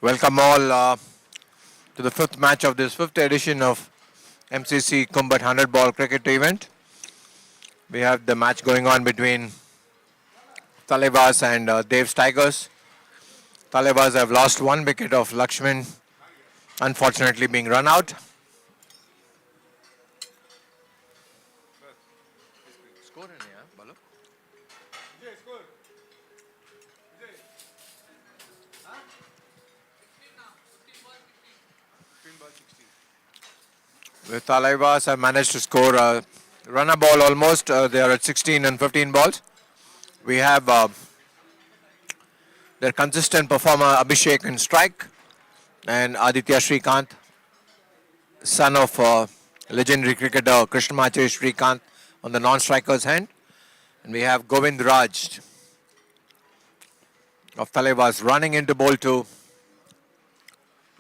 Welcome all to the fifth match of this fifth edition of MCC KUMBHAT 100 ball cricket event. We have the match going on between Thalaiver and Dave's Tigers. Thalaiver have lost one wicket of Lakshman, unfortunately being run out. With Thalaiver have managed to score a runner ball almost. They are at 16 and 15 balls. We have their consistent performer Abhishek in strike and Aditya Srikanth, son of legendary cricketer Krishnamacharya Srikanth, on the non-striker's hand. And we have Govind Raj of Thalaiver's running into ball two,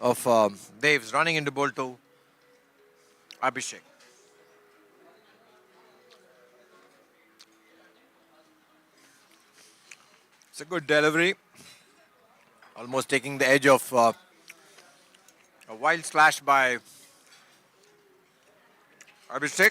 of Dave's running into ball two, Abhishek. It's a good delivery, almost taking the edge of a wild slash by Abhishek.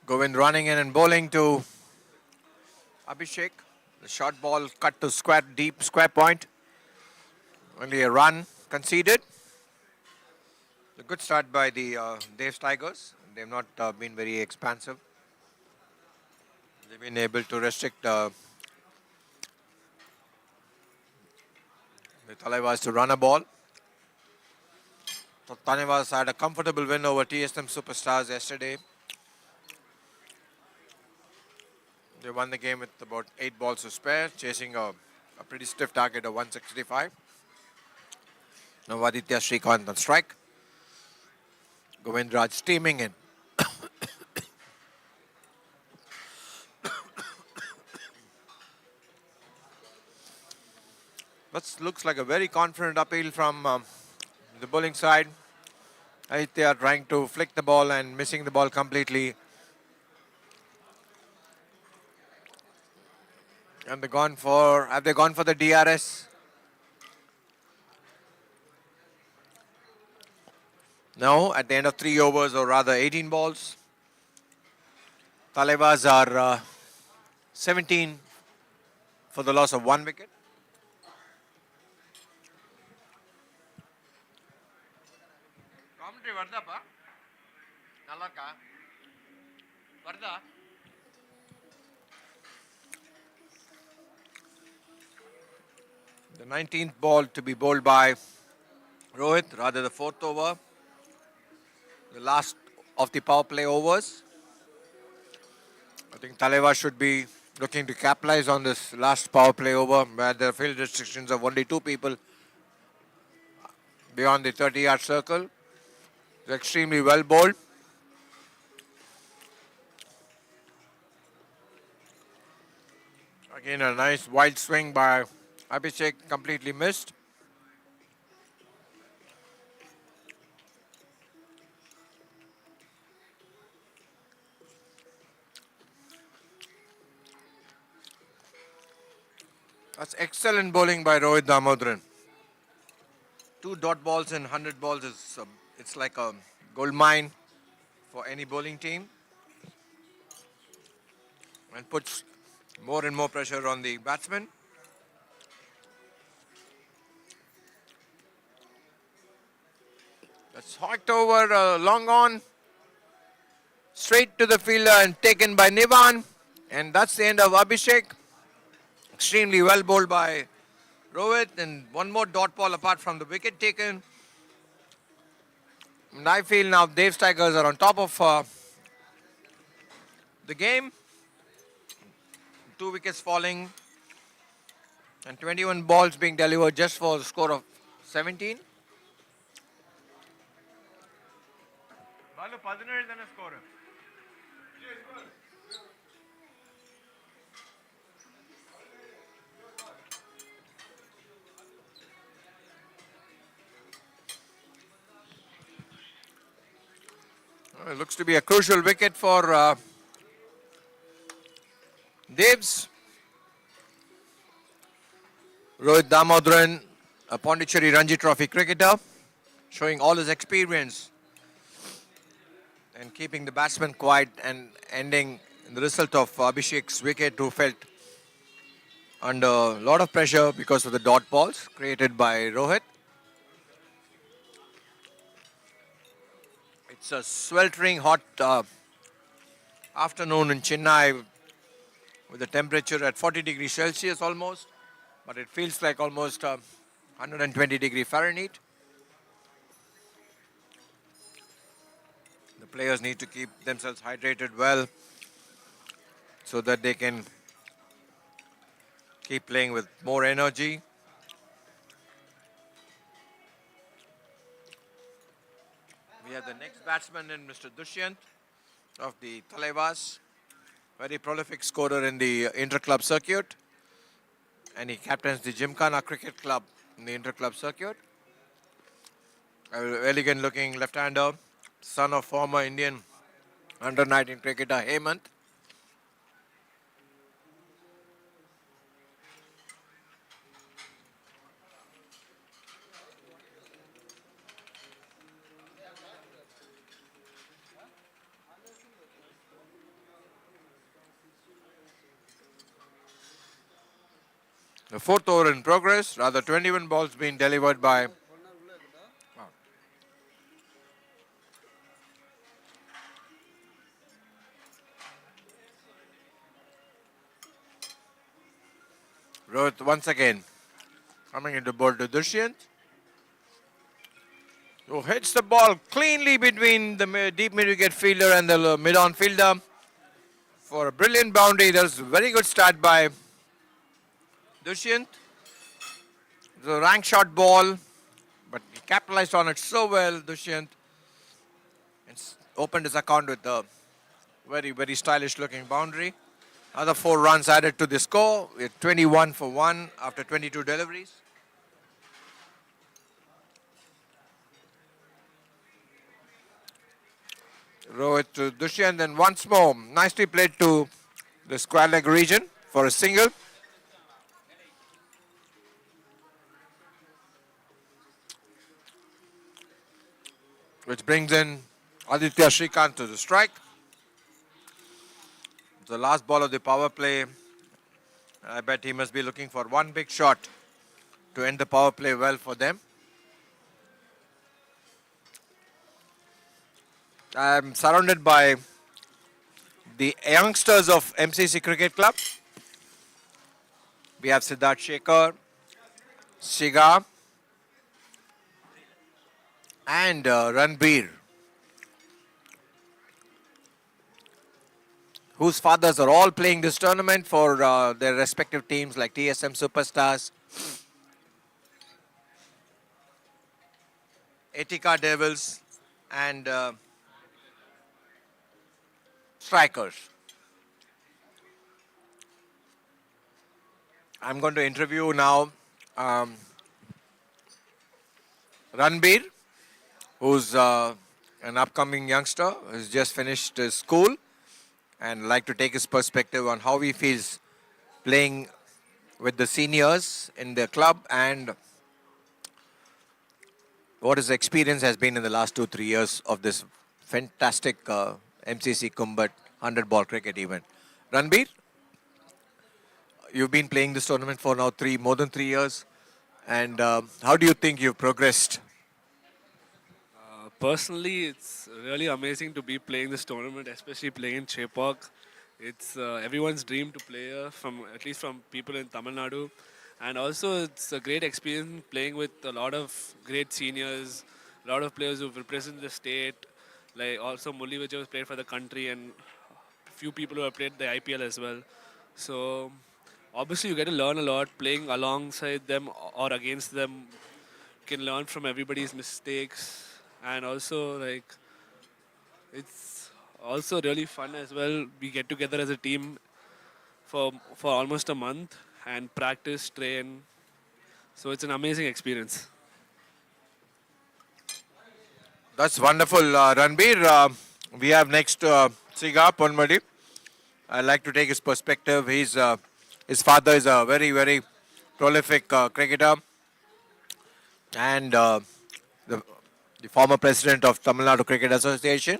Govind running in and bowling to Abhishek. The short ball cut to square, deep square point. Only a run conceded. A good start by the Dave's Tigers. They've not been very expansive. They've been able to restrict the Thalaiver to run a ball. So Thalaiver had a comfortable win over TSM Superstars yesterday. They won the game with about 8 balls to spare, chasing a pretty stiff target of 165. Now Aditya Srikanth on strike. Govind Raj steaming in. That looks like a very confident appeal from the bowling side. Aditya trying to flick the ball and missing the ball completely. And have they gone for the DRS? No, at the end of 3 overs, or rather 18 balls. Thalaiver are 17 for the loss of 1 wicket. Commentary Varda pa? Nallaka? Varda? The 19th ball to be bowled by Rohit, rather the 4th over. The last of the power play overs. I think Thalaiver should be looking to capitalize on this last power play over where there are field restrictions of only 2 people beyond the 30-yard circle. It's extremely well bowled. Again, a nice wild swing by Abhishek, completely missed. That's excellent bowling by Rohit Damodran. 2 dot balls and 100 balls is it's like a gold mine for any bowling team, and puts more and more pressure on the batsman. That's hoiked over, long on, straight to the fielder and taken by Nivan. And that's the end of Abhishek. Extremely well bowled by Rohit, and one more dot ball apart from the wicket taken. And I feel now Dave's Tigers are on top of the game. 2 wickets falling and 21 balls being delivered just for the score of 17. It looks to be a crucial wicket for Devs. Rohit Damodaran, a Pondicherry Ranji Trophy cricketer, showing all his experience and keeping the batsman quiet and ending in the result of Abhishek's wicket, who felt under a lot of pressure because of the dot balls created by Rohit. It's a sweltering hot afternoon in Chennai with the temperature at 40 degrees Celsius almost, but it feels like almost 120 degrees Fahrenheit. The players need to keep themselves hydrated well so that they can keep playing with more energy. We have the next batsman in Mr. Dushyant of the Thalaivers, very prolific scorer in the inter-club circuit, and he captains the Gymkhana Cricket Club in the inter-club circuit. An elegant-looking left-hander, son of former Indian under-19 cricketer Hemant. The fourth over in progress, rather 21 balls being delivered by Rohit once again coming into board to Dushyant, who hits the ball cleanly between the deep mid-wicket fielder and the mid-on fielder for a brilliant boundary. That's a very good start by Dushyant. It's a rank shot ball, but he capitalized on it so well, Dushyant. It's opened his account with a very, very stylish looking boundary. Another 4 runs added to the score. We're 21 for 1 after 22 deliveries. Rohit to Dushyant, and once more, nicely played to the square leg region for a single. Which brings in Aditya Srikanth to the strike. The last ball of the power play. I bet he must be looking for one big shot to end the power play well for them. I'm surrounded by the youngsters of MCC Cricket Club. We have Siddharth Shekhar, Shiga, and Ranbir, whose fathers are all playing this tournament for their respective teams like TSM Superstars, Etika Devils, and Strikers. I'm going to interview now Ranbir, who's an upcoming youngster who's just finished school, and like to take his perspective on how he feels playing with the seniors in the club and what his experience has been in the last 2-3 years of this fantastic MCC KUMBHAT 100 ball cricket event. Ranbir, you've been playing this tournament for now more than 3 years, and how do you think you've progressed? Personally, it's really amazing to be playing this tournament, especially playing in Chepauk. It's everyone's dream to play here, at least from people in Tamil Nadu. And also, it's a great experience playing with a lot of great seniors, a lot of players who've represented the state, like also Mulli Vijay who's played for the country, and a few people who have played the IPL as well. So, obviously, you get to learn a lot playing alongside them or against them. You can learn from everybody's mistakes, and also like it's also really fun as well. We get together as a team for almost a month and practice, train. So it's an amazing experience. That's wonderful, Ranbir. We have next Siga Ponmadi. I'd like to take his perspective. His father is a very, very prolific cricketer and the, the former president of Tamil Nadu Cricket Association,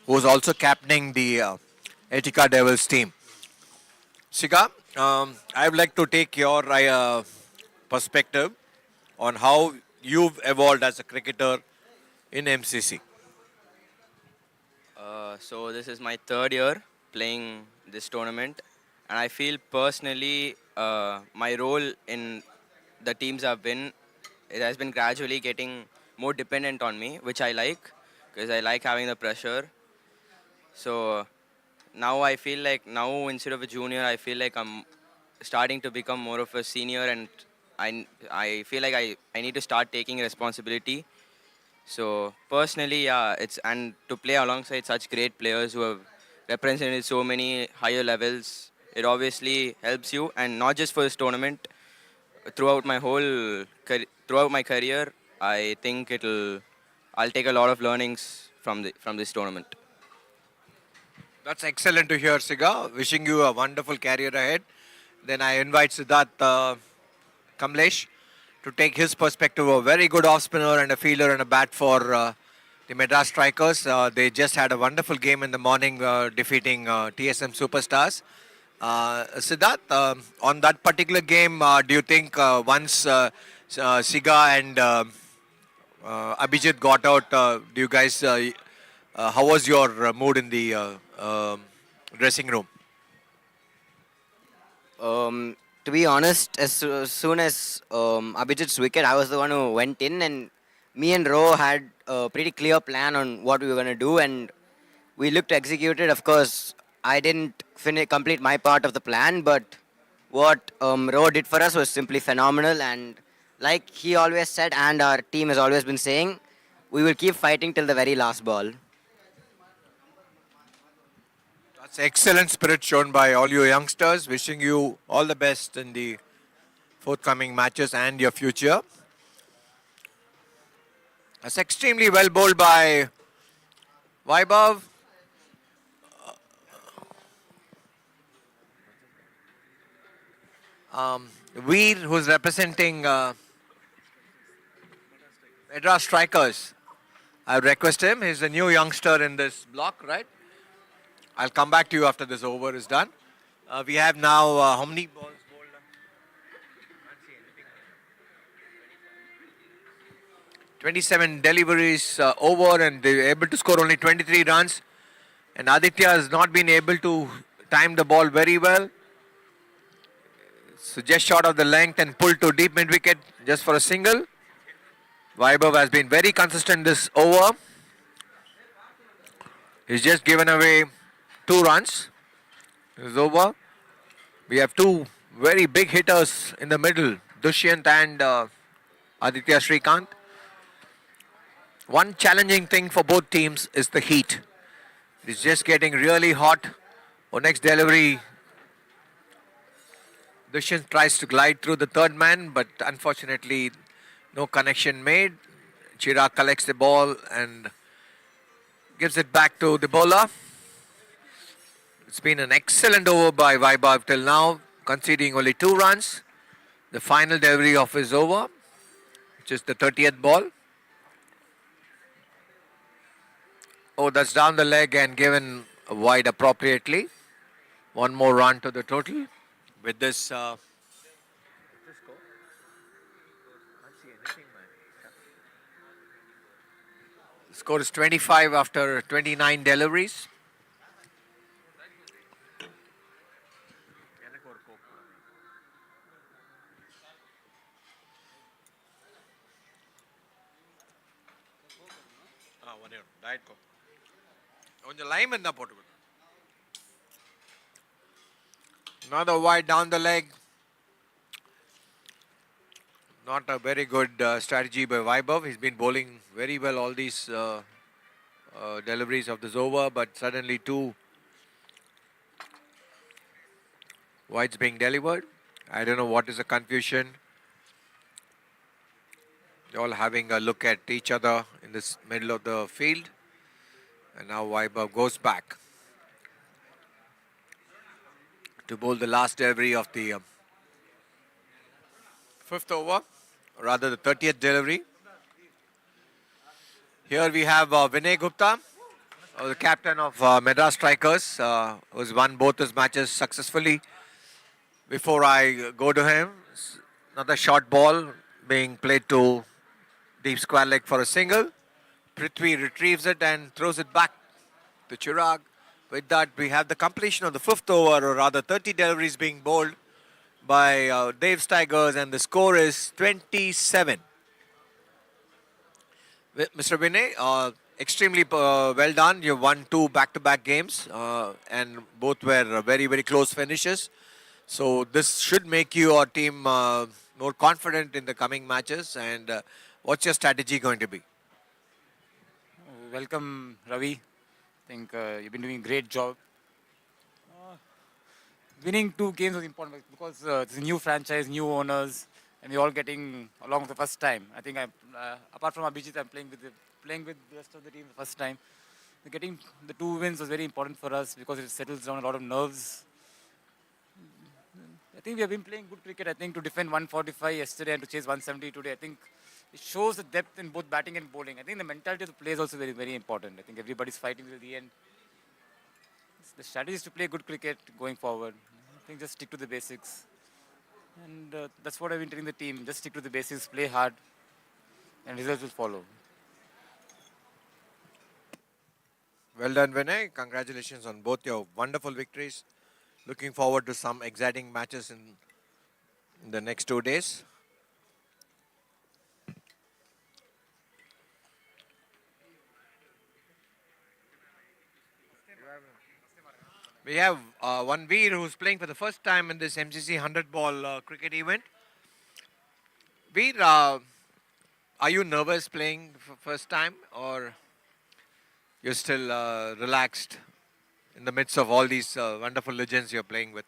who is also captaining the Etika Devils team. Siga, I would like to take your perspective on how you've evolved as a cricketer in MCC. So this is my third year playing this tournament, and I feel personally my role in the teams I've been, it has been gradually getting more dependent on me, which I like because I like having the pressure. So now I feel like now instead of a junior, I feel like I'm starting to become more of a senior, and I feel like I need to start taking responsibility. So personally, yeah, it's and to play alongside such great players who have represented so many higher levels, it obviously helps you, and not just for this tournament. Throughout my career, I think I'll take a lot of learnings from this tournament. That's excellent to hear, Siga. Wishing you a wonderful career ahead. Then I invite Siddharth Kamlesh to take his perspective. A very good off spinner and a fielder and a bat for the Madras Strikers. They just had a wonderful game in the morning, defeating TSM Superstars. Siddharth, on that particular game, do you think once Siga and Abhijit got out, do you guys? How was your mood in the dressing room? To be honest, as soon as Abhijit's wicket, I was the one who went in, and me and Ro had a pretty clear plan on what we were going to do, and we looked to execute it. Of course, I didn't complete my part of the plan, but what Ro did for us was simply phenomenal. And like he always said, and our team has always been saying, we will keep fighting till the very last ball. That's excellent spirit shown by all you youngsters. Wishing you all the best in the forthcoming matches and your future. That's extremely well bowled by Vaibhav. Veer, who's representing Madras Strikers. I request him. He's a new youngster in this block, right? I'll come back to you after this over is done. We have now how many balls bowled? 27 deliveries over, and they're able to score only 23 runs. And Aditya has not been able to time the ball very well. So just short of the length and pulled to deep mid wicket just for a single. Vaibhav has been very consistent this over. He's just given away 2 runs. It's over. We have two very big hitters in the middle, Dushyant and Aditya Srikanth. One challenging thing for both teams is the heat. It's just getting really hot. For next delivery, Dushyant tries to glide through the third man, but unfortunately, no connection made. Chirag collects the ball and gives it back to the bowler. It's been an excellent over by Vaibhav till now, conceding only 2 runs. The final delivery of his over, which is the 30th ball. Oh, that's down the leg and given wide appropriately. One more run to the total. With this, score is 25 after 29 deliveries. Another wide down the leg. Not a very good strategy by Vaibhav. He's been bowling very well all these deliveries of this over, but suddenly two wides being delivered. I don't know what is the confusion. They're all having a look at each other in this middle of the field. And now Vaibhav goes back to bowl the last delivery of the fifth over, or rather the 30th delivery. Here we have Vinay Gupta, the captain of Madras Strikers, who's won both his matches successfully. Before I go to him, another short ball being played to deep square leg for a single. Prithvi retrieves it and throws it back to Chirag. With that, we have the completion of the fifth over, or rather 30 deliveries being bowled by Dave's Tigers, and the score is 27. Mr. Vinay, extremely well done. You won two back-to-back games, and both were very, very close finishes. So this should make your team more confident in the coming matches. And what's your strategy going to be? Welcome, Ravi. I think you've been doing a great job. Winning two games was important because it's a new franchise, new owners, and we're all getting along for the first time. I think apart from Abhijit, I'm playing with the rest of the team the first time. Getting the two wins was very important for us because it settles down a lot of nerves. I think we have been playing good cricket. I think to defend 145 yesterday and to chase 170 today, I think it shows the depth in both batting and bowling. I think the mentality of the play is also very, very important. I think everybody's fighting till the end. The strategy is to play good cricket going forward. I think just stick to the basics. And that's what I've been telling the team. Just stick to the basics, play hard, and results will follow. Well done, Vinay. Congratulations on both your wonderful victories. Looking forward to some exciting matches in the next 2 days. We have one Veer who's playing for the first time in this MCC 100 ball cricket event. Veer, are you nervous playing for first time, or you're still relaxed in the midst of all these wonderful legends you're playing with?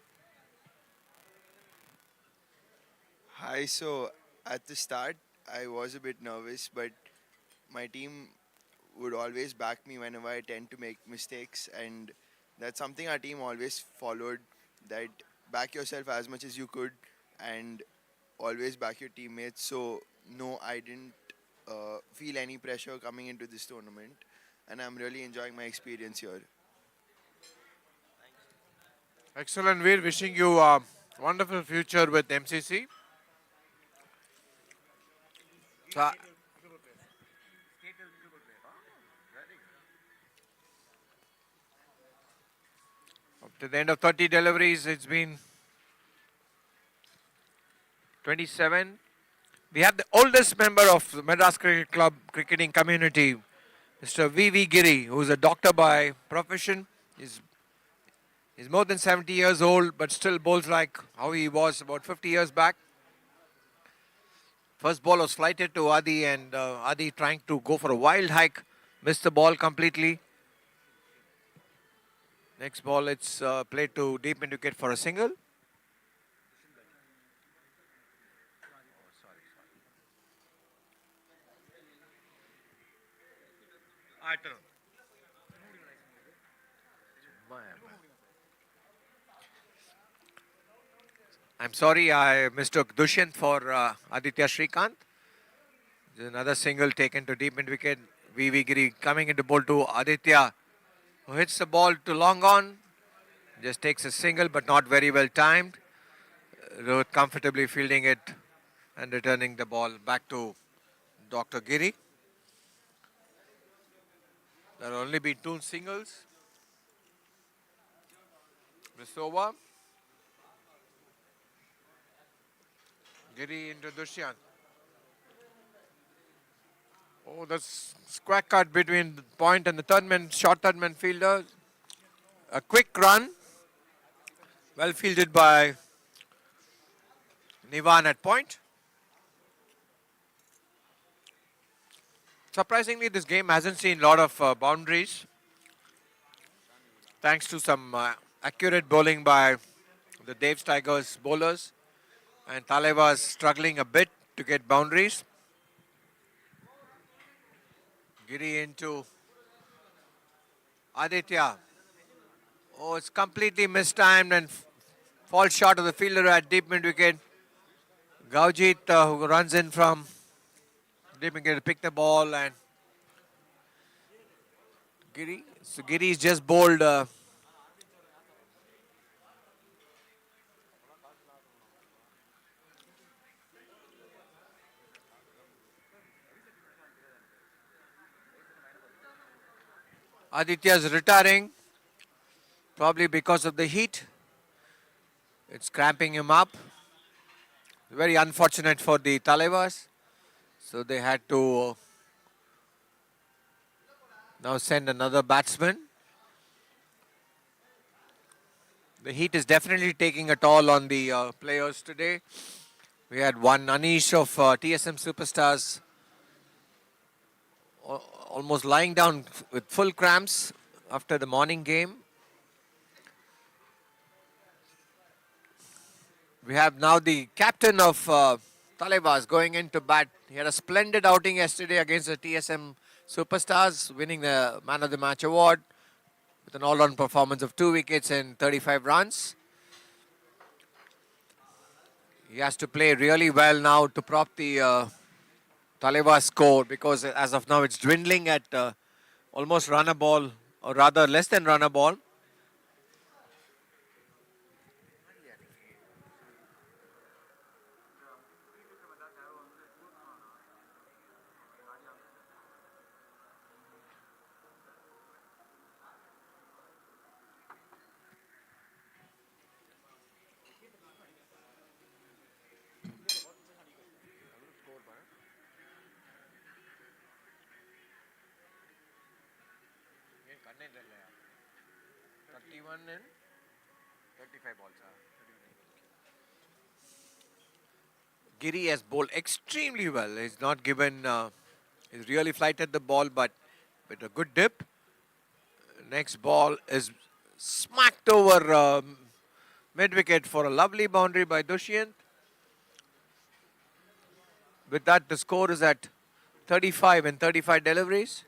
Hi, so at the start, I was a bit nervous, but my team would always back me whenever I tend to make mistakes, and that's something our team always followed, that back yourself as much as you could and always back your teammates. So, no, I didn't feel any pressure coming into this tournament, and I'm really enjoying my experience here. Excellent, Veer. Wishing you a wonderful future with MCC. So, up to the end of 30 deliveries, it's been 27. We have the oldest member of the Madras Cricket Club cricketing community, Mr. V.V. Giri, who is a doctor by profession. He's more than 70 years old, but still bowls like how he was about 50 years back. First ball was flighted to Adi, and Adi trying to go for a wild hike, missed the ball completely. Next ball, it's played to deep mid wicket for a single. I'm sorry, I mistook Dushyant for Aditya Srikanth. There's another single taken to deep mid wicket. V.V. Giri coming into bowl to Aditya, who hits the ball to long on. Just takes a single, but not very well timed. Rohit comfortably fielding it and returning the ball back to Dr. Giri. There will only be two singles. This over. Giri into Dushyant. Oh, that's square cut between the point and the third man, short third man fielder. A quick run. Well fielded by Nivan at point. Surprisingly, this game hasn't seen a lot of boundaries, thanks to some accurate bowling by the Dave's Tigers bowlers. And Thalaiver is struggling a bit to get boundaries. Giri into Aditya. Oh, it's completely mistimed and falls short of the fielder at deep mid wicket. Gaujit, who runs in from deep mid wicket to pick the ball, and Giri. So Giri is just bowled. Aditya is retiring, probably because of the heat. It's cramping him up. Very unfortunate for the Thalaiva's. So they had to now send another batsman. The heat is definitely taking a toll on the players today. We had one Anish of TSM Superstars almost lying down with full cramps after the morning game. We have now the captain of Thalaiva's going into bat. He had a splendid outing yesterday against the TSM Superstars, winning the Man of the Match award with an all-round performance of 2 wickets and 35 runs. He has to play really well now to prop the Thalaiva score, because as of now it's dwindling at almost run a ball, or rather less than run a ball. Giri has bowled extremely well. He's not given, he's really flighted the ball, but with a good dip. Next ball is smacked over mid wicket for a lovely boundary by Dushyant. With that, the score is at 35 and 35 deliveries.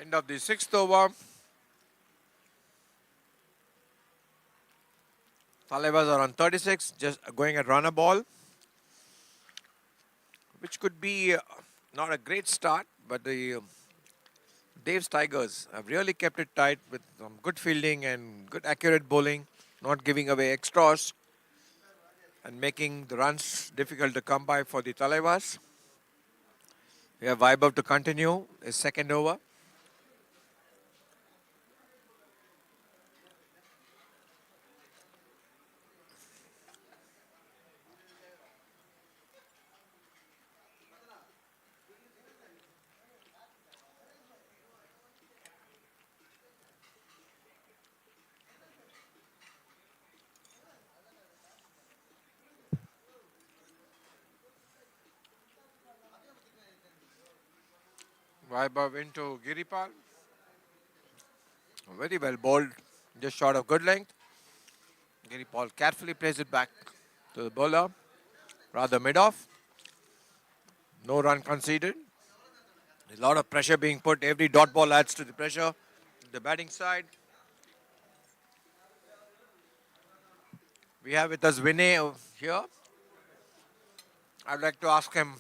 End of the 6th over. Thalaiva's are on 36, just going at run a ball, which could be not a great start, but the Dave's Tigers have really kept it tight with some good fielding and good accurate bowling, not giving away extras and making the runs difficult to come by for the Thalaivas. We have Vaibhav to continue his second over. Vaibhav into Giripal. Very well bowled, just short of good length. Giripal carefully plays it back to the bowler, rather mid-off. No run conceded. There's a lot of pressure being put. Every dot ball adds to the pressure. The batting side. We have with us Vinay here. I'd like to ask him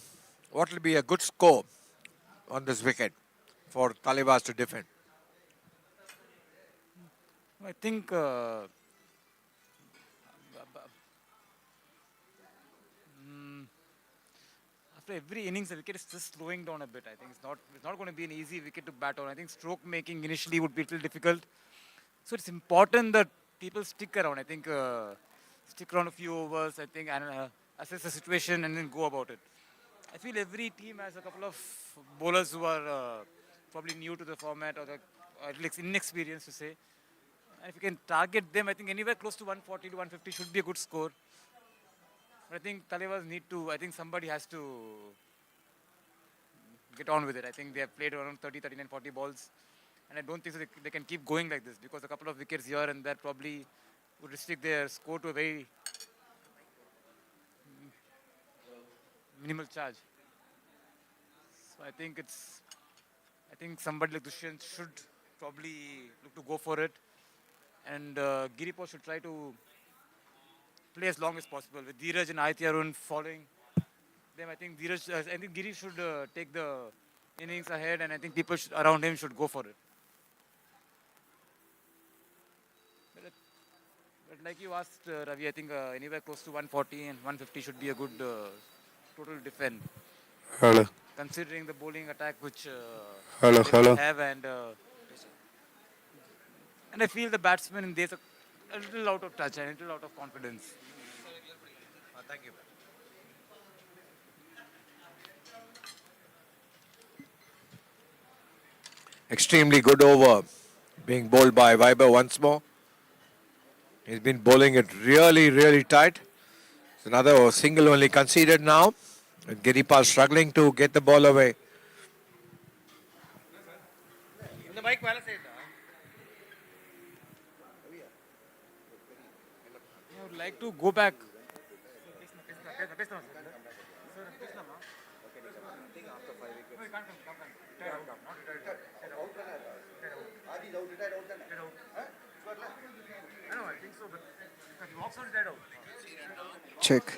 what will be a good score on this wicket for Thalibas to defend. I think after every innings, the wicket is just slowing down a bit. I think it's not going to be an easy wicket to bat on. I think stroke making initially would be a little difficult. So it's important that people stick around. I think stick around a few overs, I think, and assess the situation and then go about it. I feel every team has a couple of bowlers who are probably new to the format or at least inexperienced to say. And if you can target them, I think anywhere close to 140 to 150 should be a good score. But I think Thalaiver need to, I think somebody has to get on with it. I think they have played around 30, 39, 40 balls. And I don't think so they can keep going like this because a couple of wickets here and there probably would restrict their score to a very minimal charge. So I think somebody like Dushyant should probably look to go for it. And Giripo should try to play as long as possible. With Dheeraj and Arun following them, I think Giri should take the innings ahead, and I think people around him should go for it. But like you asked, Ravi, I think anywhere close to 140 and 150 should be a good total defend. Hello. Considering the bowling attack which Hello, they hello. have, and I feel the batsmen in this are a little out of touch and a little out of confidence. Thank you. Extremely good over being bowled by Viber once more. He's been bowling it really, really tight. It's another single only conceded now. With Giripal struggling to get the ball away. I would like to go back. Check.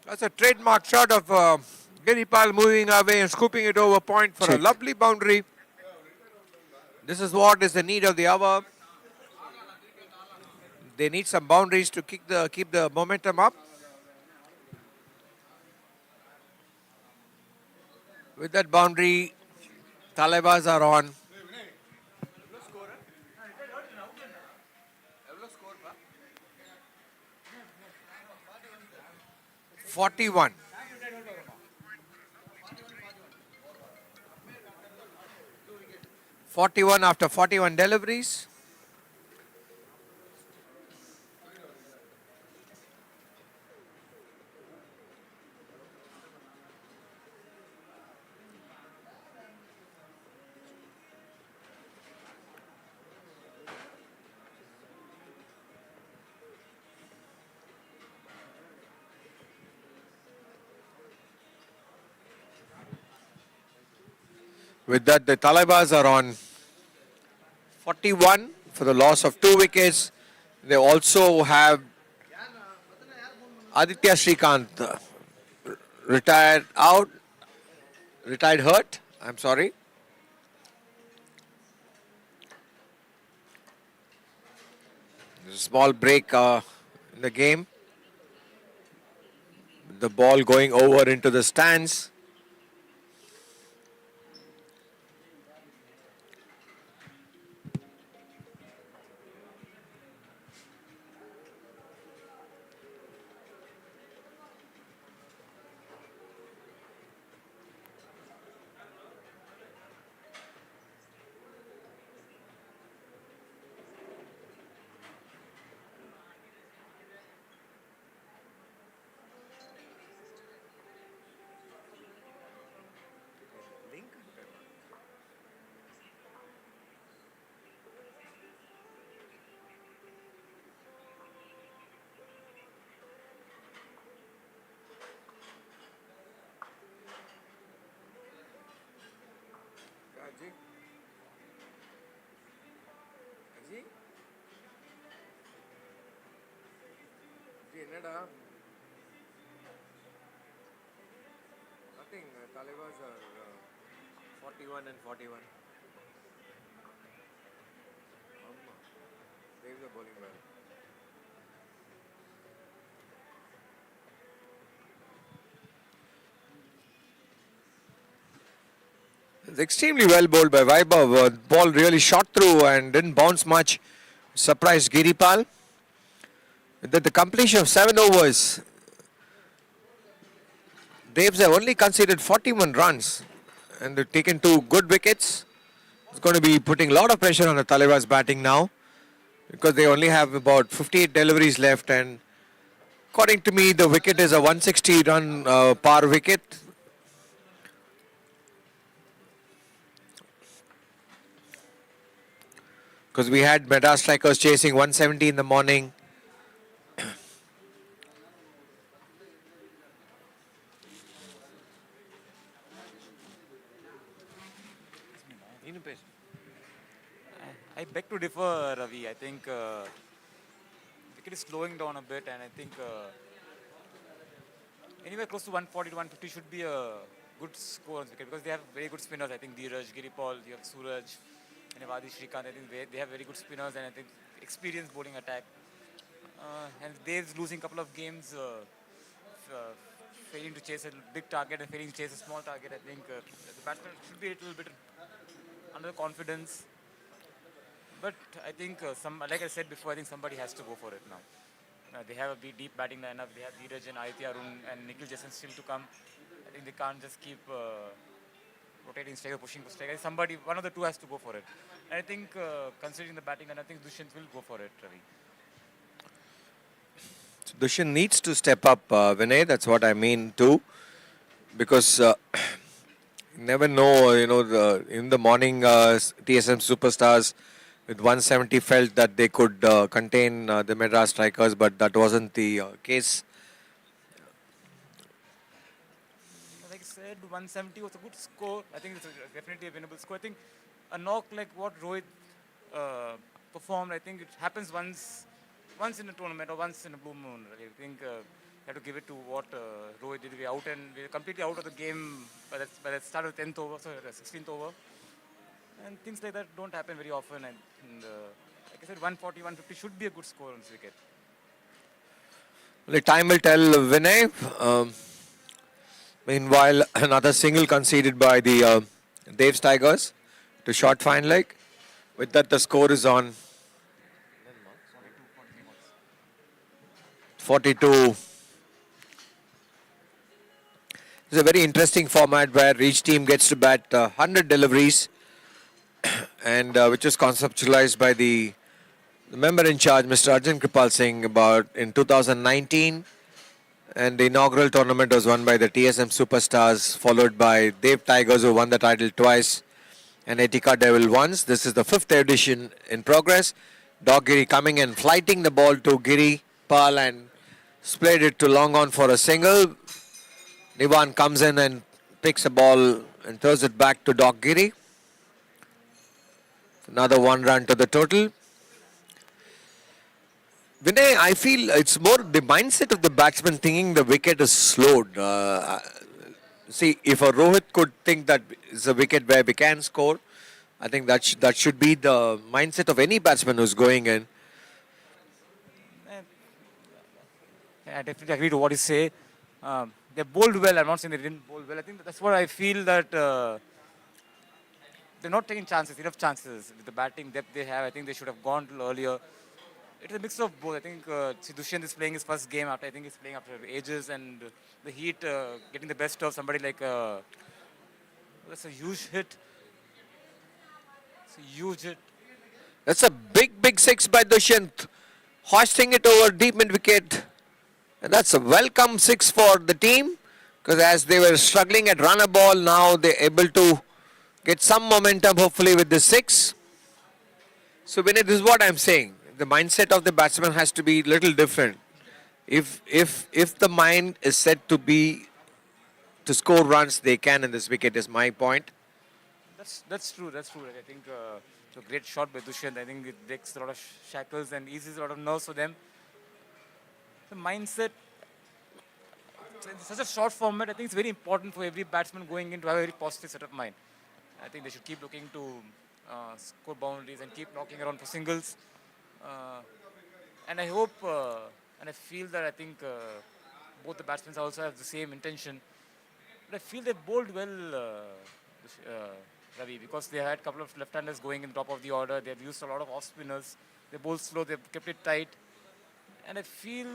That's a trademark shot of Giripal moving away and scooping it over point for a lovely boundary. This is what is the need of the hour. They need some boundaries to keep the momentum up. With that boundary, Thalaivers are on. 41. 41 after 41 deliveries. With that, the Thalaivers are on 41 for the loss of 2 wickets. They also have Aditya Srikanth retired hurt. I'm sorry. There's a small break in the game. The ball going over into the stands. Nothing. Thalaivers are 41 and 41. They're bowling well. It's extremely well bowled by Vaibhav. Ball really shot through and didn't bounce much. Surprised Giripal. With the completion of 7 overs, Devs have only conceded 41 runs and they've taken 2 good wickets. It's going to be putting a lot of pressure on the Thalaiver's batting now because they only have about 58 deliveries left, and according to me the wicket is a 160 run par wicket. Because we had Madras strikers chasing 170 in the morning. I beg to differ, Ravi. I think wicket is slowing down a bit, and I think anywhere close to 140 to 150 should be a good score on wicket because they have very good spinners. I think Dheeraj, Giripal, you have Suraj, and Adi Shrikant. I think they have very good spinners, and I think experienced bowling attack. And Dev's losing a couple of games, failing to chase a big target and failing to chase a small target. I think the batsman should be a little bit under confidence. But I think, like I said before, I think somebody has to go for it now. They have a deep batting lineup. They have Dheeraj and Aditya Arun and Nikhil Jason still to come. I think they can't just keep rotating strike or pushing for strike. I think somebody, one of the two has to go for it. And I think considering the batting, and I think Dushyant will go for it, Ravi. So Dushyant needs to step up, Vinay. That's what I mean too. Because you never know, in the morning TSM superstars with 170 felt that they could contain the Madras strikers, but that wasn't the case. Like I said, 170 was a good score. I think it's definitely a winnable score. I think a knock like what Rohit performed, I think it happens once in a tournament or once in a blue moon. I think you have to give it to what Rohit did. We're completely out of the game by the start of the 10th over, sorry, the 16th over. And things like that don't happen very often. And like I said, 140, 150 should be a good score on this wicket. The time will tell, Vinay. Meanwhile, another single conceded by the Devs Tigers to short fine leg. With that, the score is on 42. It's a very interesting format where each team gets to bat 100 deliveries, and which was conceptualized by the member in charge, Mr. Arjun Kripal Singh, about in 2019. And the inaugural tournament was won by the TSM Superstars, followed by Dev Tigers, who won the title twice, and Etika Devil once. This is the 5th edition in progress. Dog Giri coming and flighting the ball to Giri Pal and splayed it to long on for a single. Nivan comes in and picks a ball and throws it back to Dog Giri. Another 1 run to the total. Vinay, I feel it's more the mindset of the batsman thinking the wicket is slowed. See, if a Rohit could think that it's a wicket where we can score, I think that should be the mindset of any batsman who's going in. I definitely agree to what you say. They bowled well. I'm not saying they didn't bowl well. I think that's what I feel that they're not taking chances, enough chances. With the batting depth they have, I think they should have gone a little earlier. It's a mix of both. I think Dushyant is playing his first game after, I think he's playing after ages, and the heat getting the best of somebody like, that's a huge hit. It's a huge hit. That's a big 6 by Dushyant, hoisting it over deep mid wicket. And that's a welcome 6 for the team, because as they were struggling at runner ball, now they're able to get some momentum hopefully with the 6. So Vinay, this is what I'm saying. The mindset of the batsman has to be a little different. If the mind is set to be to score runs, they can in this wicket is my point. That's true. That's true. I think it's a great shot by Dushyant. I think it breaks a lot of shackles and eases a lot of nerves for them. The mindset, in such a short format, I think it's very important for every batsman going in to have a very positive set of mind. I think they should keep looking to score boundaries and keep knocking around for singles. And I hope and I feel that I think both the batsmen also have the same intention. But I feel they bowled well Ravi, because they had a couple of left-handers going in the top of the order. They've used a lot of off-spinners. They're both slow. They've kept it tight. And I feel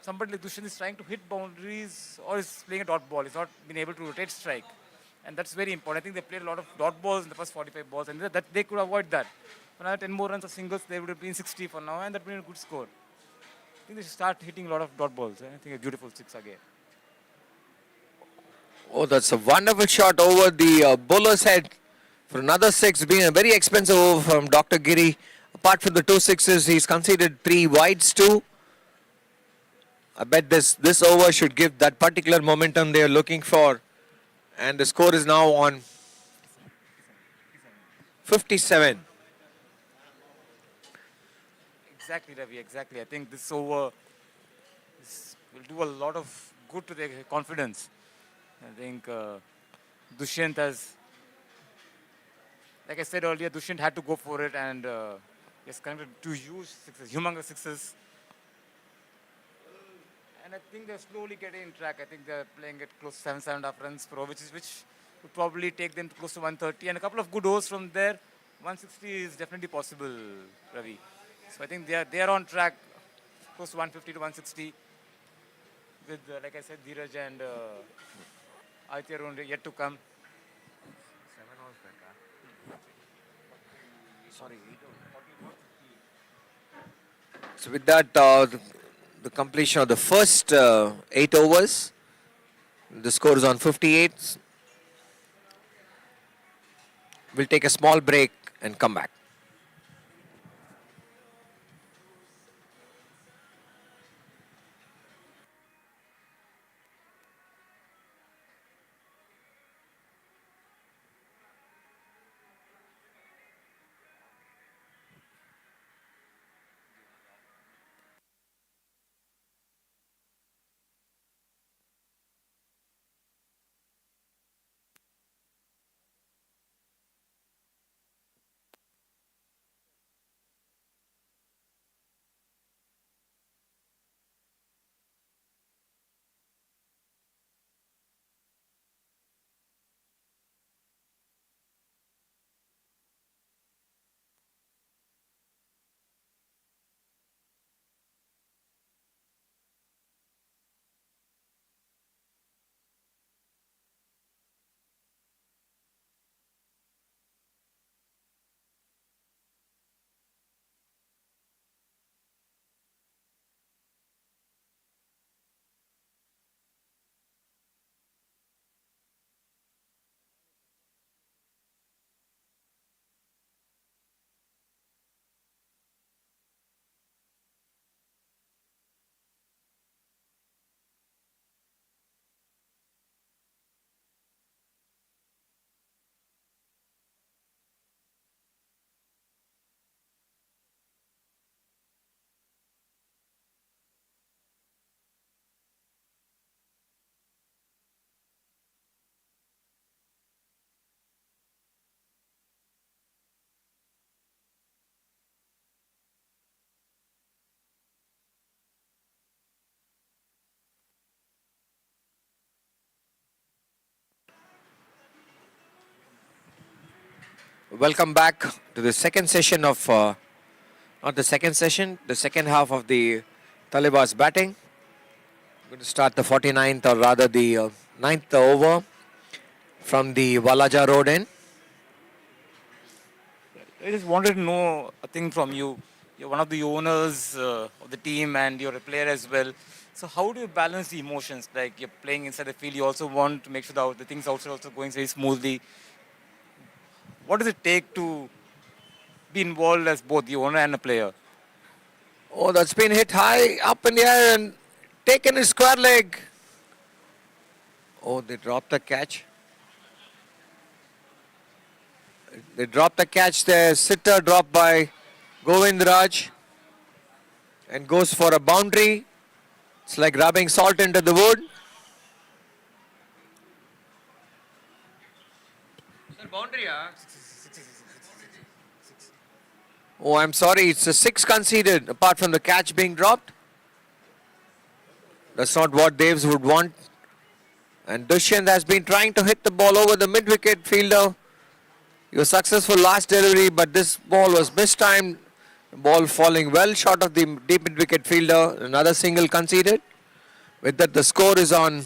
somebody like Dushan is trying to hit boundaries or is playing a dot ball. He's not been able to rotate strike. And that's very important. I think they played a lot of dot balls in the first 45 balls, and that they could avoid that. For now, 10 more runs of singles, they would have been 60 for now, and that would have been a good score. I think they should start hitting a lot of dot balls. I think a beautiful six again. Oh, that's a wonderful shot over the bowler's head for another six, being a very expensive over from Dr. Giri. Apart from the 2 sixes, he's conceded 3 wides too. I bet this over should give that particular momentum they are looking for. And the score is now on 57. Exactly, Ravi, exactly. I think this over will do a lot of good to their confidence. I think Dushyant has, like I said earlier, Dushyant had to go for it, and he's connected 2 huge sixes, humongous sixes. And I think they're slowly getting in track. I think they're playing at close to 7.5 runs per over, which would probably take them to close to 130. And a couple of good overs from there, 160 is definitely possible, Ravi. So I think they are on track, close to 150 to 160. With, like I said, Dheeraj and Aditya Rohn yet to come. So with that, the completion of the first 8 overs, the score is on 58. We'll take a small break and come back. Welcome back to the second session of, not the second session, the second half of the Thalaiver's batting. Going to start the 49th, or rather the 9th over from the Walaja Road end. I just wanted to know a thing from you. You're one of the owners of the team and you're a player as well. So how do you balance the emotions? Like you're playing inside the field, you also want to make sure that the things outside also going very smoothly. What does it take to be involved as both the owner and a player? Oh, that's been hit high up in the air and taken a square leg. Oh, they dropped the catch. They dropped the catch there. Sitter dropped by Govind Raj and goes for a boundary. It's like rubbing salt into the wood. Oh, I'm sorry. It's a 6 conceded apart from the catch being dropped. That's not what Daves would want. And Dushyant has been trying to hit the ball over the mid-wicket fielder. He was successful last delivery, but this ball was mistimed. The ball falling well short of the deep mid-wicket fielder. Another single conceded. With that, the score is on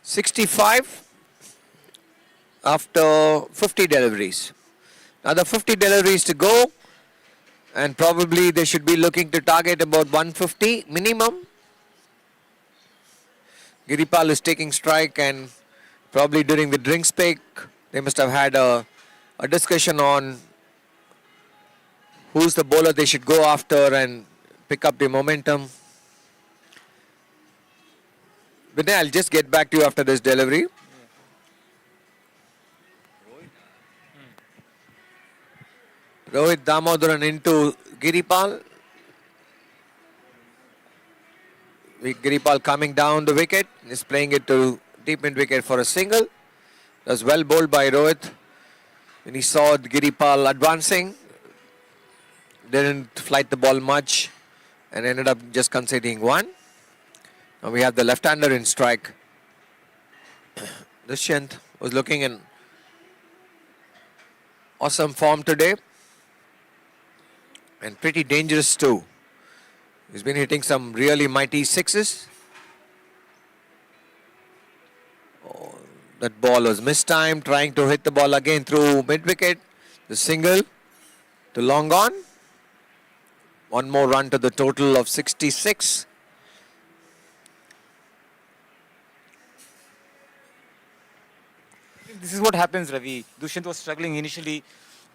65 after 50 deliveries. Another 50 deliveries to go, and probably they should be looking to target about 150 minimum. Giripal is taking strike, and probably during the drinks break, they must have had a discussion on who's the bowler they should go after and pick up the momentum. Vinay, I'll just get back to you after this delivery. Rohit Damodaran into Giripal. Giripal coming down the wicket. Is playing it to deep mid wicket for a single. That was well bowled by Rohit. When he saw Giripal advancing, didn't flight the ball much and ended up just conceding one. Now we have the left-hander in strike. Dushyant was looking in awesome form today and pretty dangerous too. He's been hitting some really mighty sixes. Oh, that ball was mistimed, trying to hit the ball again through mid-wicket. The single to long on. One more run to the total of 66. This is what happens, Ravi. Dushyant was struggling initially,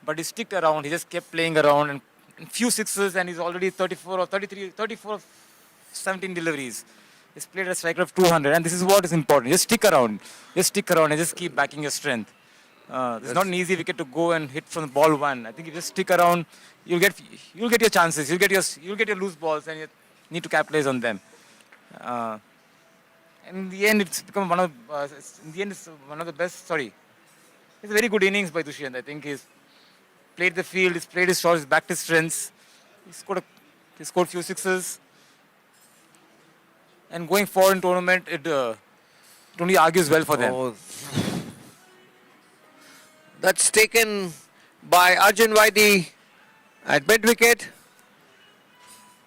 but he sticked around. He just kept playing around and few sixes, and he's already 34 or 33, 34 of 17 deliveries. He's played a striker of 200, and this is what is important. Just stick around. Just stick around and just keep backing your strength. It's not an easy wicket to go and hit from the ball one. I think if you just stick around, you'll get your chances. You'll get your loose balls, and you need to capitalize on them. In the end, it's become one of it's one of the best. Sorry, it's a very good innings by Dushyant. I think he's played the field, he's played his shots, he's backed his strengths. He scored few sixes. And going forward in tournament, it only argues well for them. Oh. That's taken by Arjun Vaidi at mid-wicket.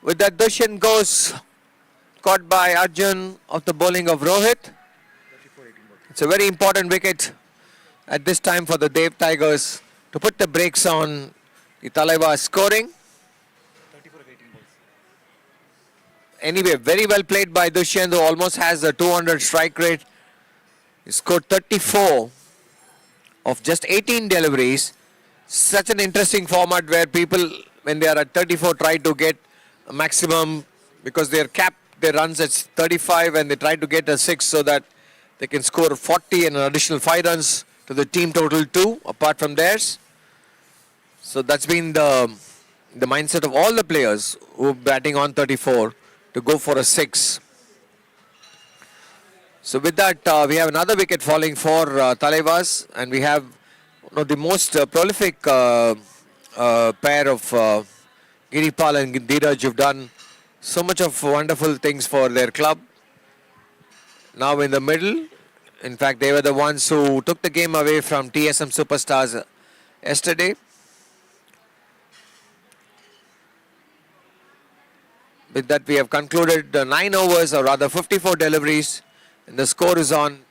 With that, Dushyant goes caught by Arjun of the bowling of Rohit. It's a very important wicket at this time for the Dev Tigers to put the brakes on the Thalaiver scoring. Anyway, very well played by Dushyant, who almost has a 200 strike rate. He scored 34 of just 18 deliveries. Such an interesting format where people, when they are at 34, try to get a maximum because they are capped their runs at 35 and they try to get a 6 so that they can score 40 and an additional 5 runs to the team total 2 apart from theirs. So that's been the mindset of all the players who are batting on 34 to go for a 6. So with that, we have another wicket falling for Thalaivas, and we have one of the most prolific pair of Giripal and Dheeraj who've done so much of wonderful things for their club. Now in the middle, in fact, they were the ones who took the game away from TSM Superstars yesterday. With that, we have concluded 9 overs, or rather 54 deliveries, and the score is on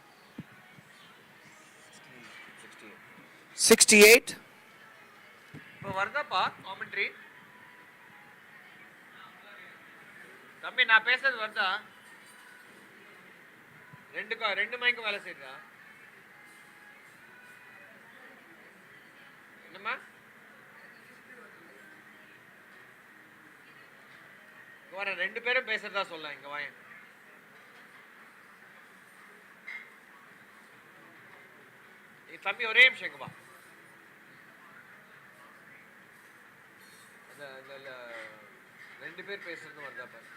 68. commentary. தம்பி நான் பேசுறது வருதா ரெண்டு மைக்கும் வேலை செய்யுதா என்னம்மா இங்க வர ரெண்டு பேரும் பேசுறதா சொல்ல இங்க வாங்க தம்பி ஒரே நிமிஷம் இங்க வா ரெண்டு பேர் பேசுறது வருதா பாரு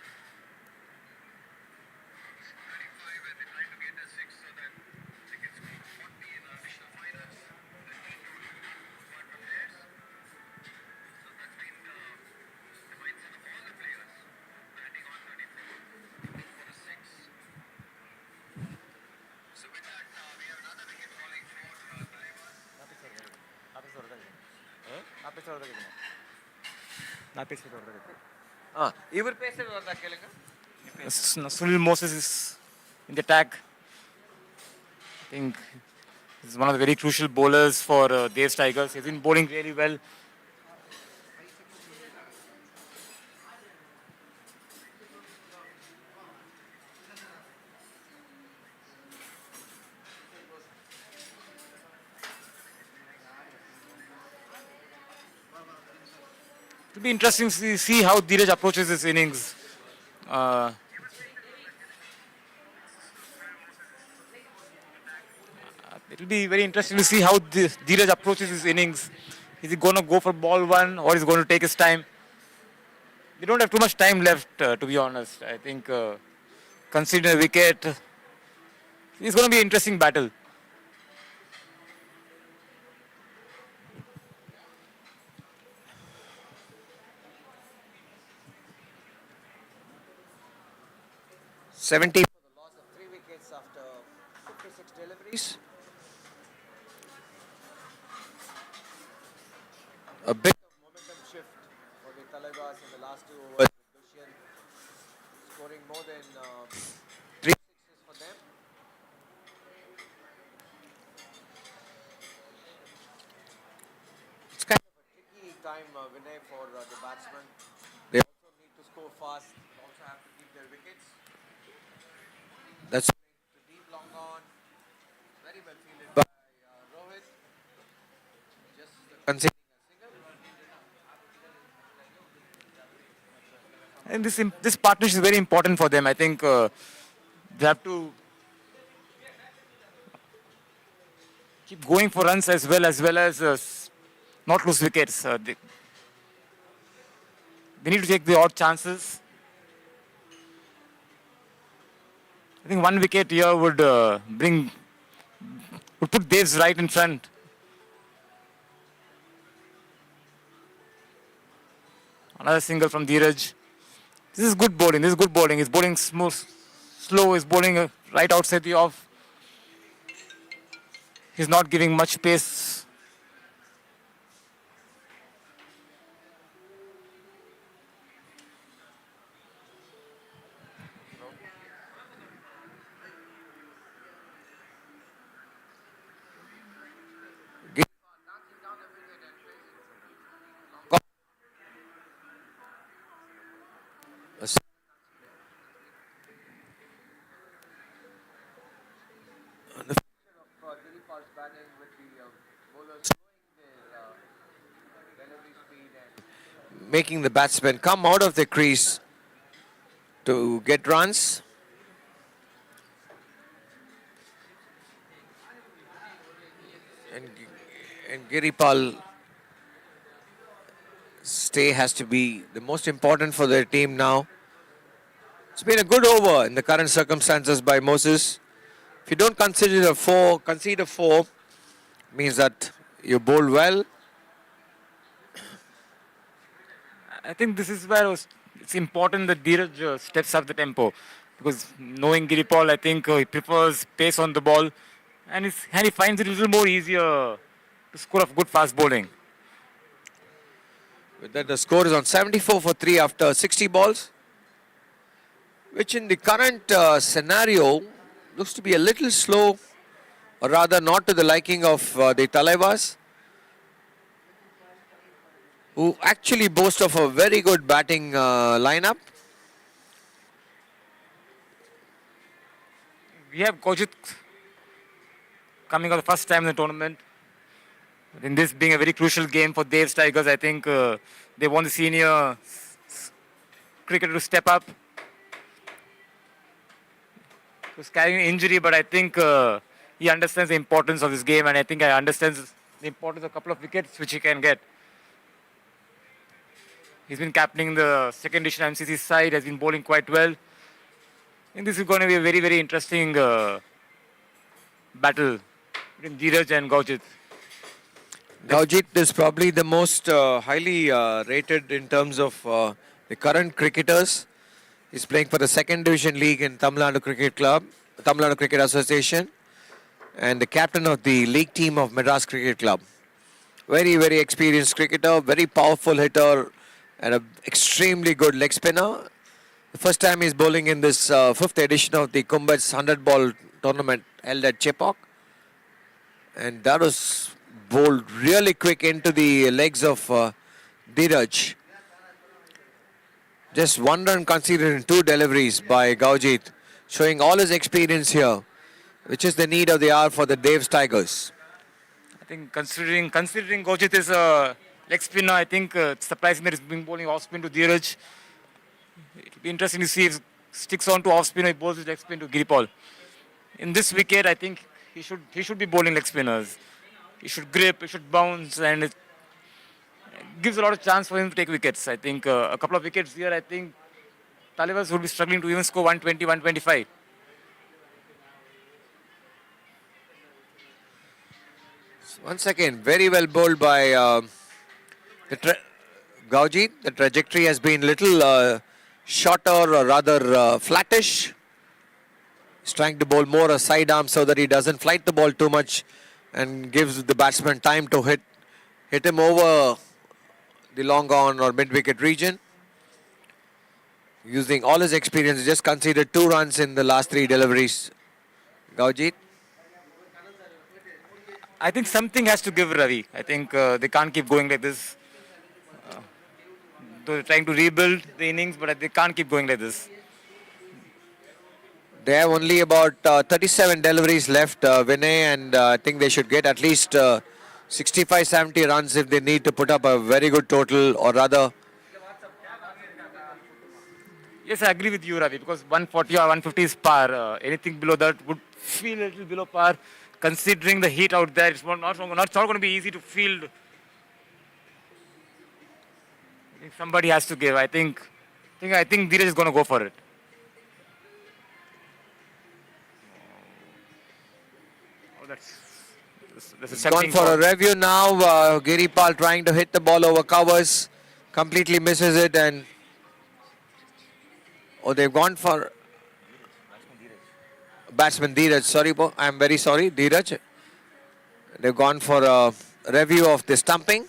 ಇವ್ರ ಪೇಸರ್ ಬರ್ತಾ ಕೇಳಂಗ Sunil Moses is in the attack. I think he's one of the very crucial bowlers for Dave's Tigers. He's been bowling really well. It'll be interesting to see how Dheeraj approaches this innings. Uh, It'll be very interesting to see how Dheeraj approaches his innings. Is he going to go for ball one or is he going to take his time? We don't have too much time left, to be honest. I think considering a wicket, it's going to be an interesting battle. $70 for the loss of 3 wickets after 56 deliveries. A bit of momentum shift for the Thalaivers in the last 2 overs with Dushyant scoring more than 3 sixes for them. It's kind of a tricky time, Vinay, for the batsmen. They also need to score fast, also have to keep their wickets. That's to deep long on. Very well fielded by Rohit. Just conceding a single. And this partnership is very important for them. I think they have to keep going for runs as well as not lose wickets. They need to take the odd chances. I think 1 wicket here would put Dave's right in front. Another single from Dheeraj. This is good bowling. He's bowling smooth, slow. He's bowling right outside the off. He's not giving much pace. Making the batsmen come out of the crease to get runs. And Giripal stay has to be the most important for their team now. It's been a good over in the current circumstances by Moses. If you don't concede a 4, means that you bowl well. I think this is where it's important that Dheeraj steps up the tempo. Because knowing Giripal, I think he prefers pace on the ball. And he finds it a little more easier to score off good fast bowling. With that, the score is on 74 for 3 after 60 balls. Which in the current scenario looks to be a little slow. Or rather not to the liking of the Thalaivers, who actually boast of a very good batting lineup. We have Kojit coming out the first time in the tournament. In this being a very crucial game for Dave's Tigers, I think they want the senior cricketer to step up. He was carrying an injury, but I think he understands the importance of this game, and I think he understands the importance of a couple of wickets which he can get. He's been captaining the second edition MCC side, has been bowling quite well. I think this is going to be a very, very interesting battle between Dheeraj and Gaujit. Gaujit is probably the most highly rated in terms of the current cricketers. He's playing for the second division league in Tamil Nadu Cricket Association, and the captain of the league team of Madras Cricket Club. Very, very experienced cricketer, very powerful hitter, and an extremely good leg spinner. The first time he's bowling in this fifth edition of the KUMBHATS 100 ball tournament held at Chepauk. And that was bowled really quick into the legs of Dheeraj. Just one run conceded in two deliveries by Gaujit, showing all his experience here, which is the need of the hour for the Dave's Tigers. I think considering Gojit is a leg spinner, I think it's surprising that he's been bowling off spin to Dheeraj. It'll be interesting to see if he sticks on to off spin or he bowls his leg spin to Giripal. In this wicket, I think he should be bowling leg spinners. He should grip, he should bounce, and it gives a lot of chance for him to take wickets. I think a couple of wickets here, I think Thalaiver would be struggling to even score 120, 125. Once again, very well bowled by Gaujit. The trajectory has been little shorter or rather flattish. He's trying to bowl more a side arm so that he doesn't flight the ball too much and gives the batsman time to hit him over the long on or mid-wicket region. Using all his experience, he just conceded 2 runs in the last 3 deliveries. Gaujit. I think something has to give Ravi. I think they can't keep going like this. They're trying to rebuild the innings, but they can't keep going like this. They have only about 37 deliveries left, Vinay, and I think they should get at least 65-70 runs if they need to put up a very good total, or rather. Yes, I agree with you, Ravi, because 140 or 150 is par. Anything below that would feel a little below par. Considering the heat out there, it's not going to be easy to field. I think somebody has to give. I think Dheeraj is going to go for it. Oh, that's a Gone for a review now. Giripal trying to hit the ball over covers, completely misses it, and they've gone for batsman Dheeraj. Sorry, I'm very sorry, Dheeraj. They've gone for a review of the stumping.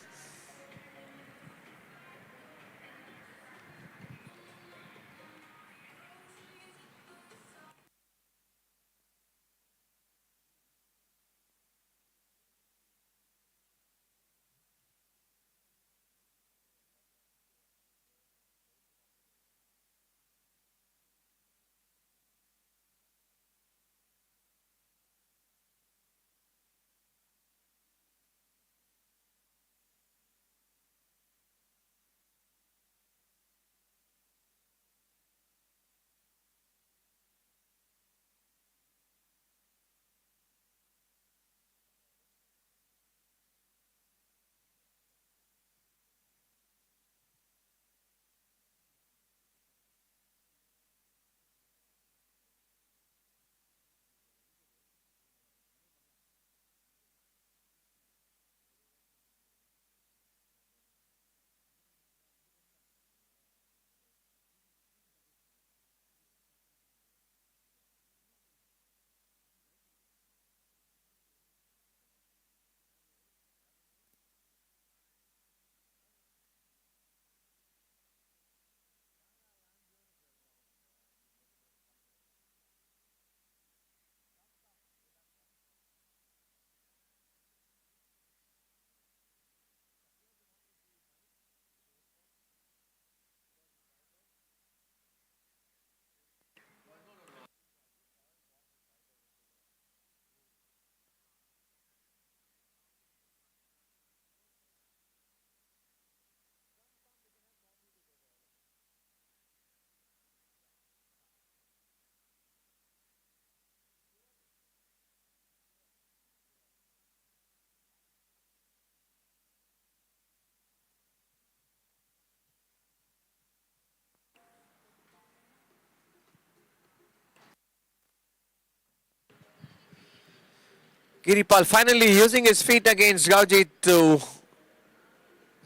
Giripal finally using his feet against Gaujit to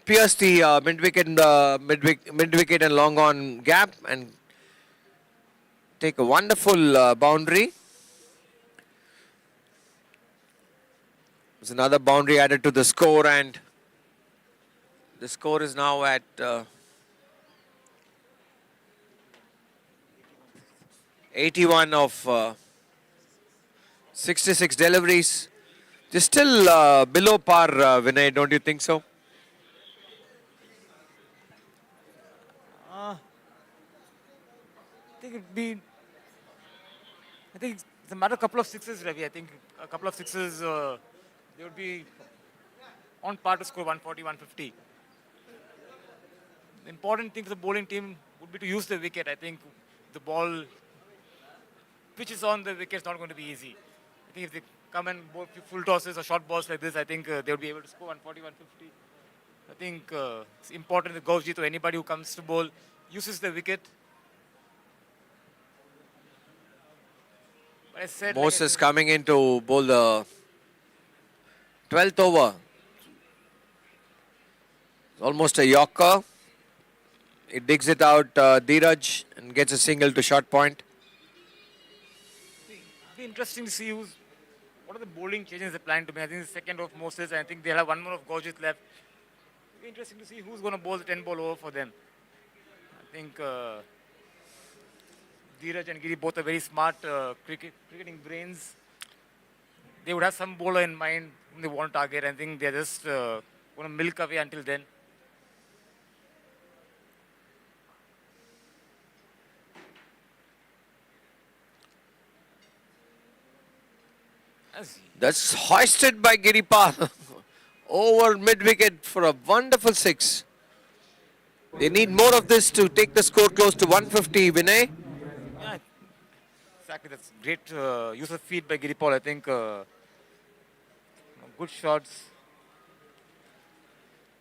pierce the mid-wicket and long on gap and take a wonderful boundary. There's another boundary added to the score, and The score is now at 81 of 66 deliveries. They're still below par, Vinay, don't you think so? I think it'd be. I think it's a matter of a couple of sixes, Ravi. I think a couple of sixes, they would be on par to score 140, 150. The important thing for the bowling team would be to use the wicket. I think the ball pitches on the wicket is not going to be easy. I think if they come and bowl full tosses or short balls like this, I think they would be able to score 140, 150. I think it's important that Gauji to anybody who comes to bowl uses the wicket. But I said, like I Moses said, coming in to bowl the 12th over. Almost a Yorker. He digs it out, Dheeraj, and gets a single to short point. it'd be interesting to see what are the bowling changes they plan to make. I think the second of Moses, and I think they'll have one more of Gauji left. It'd be interesting to see who's going to bowl the 10 ball over for them. I think Dheeraj and Giri both are very smart cricketing brains. They would have some bowler in mind whom they want to target. I think they're just going to milk away until then. That's hoisted by Giripal over mid-wicket for a wonderful six. They need more of this to take the score close to 150, Vinay. Yeah, exactly. That's great use of feet by Giripal. I think good shots.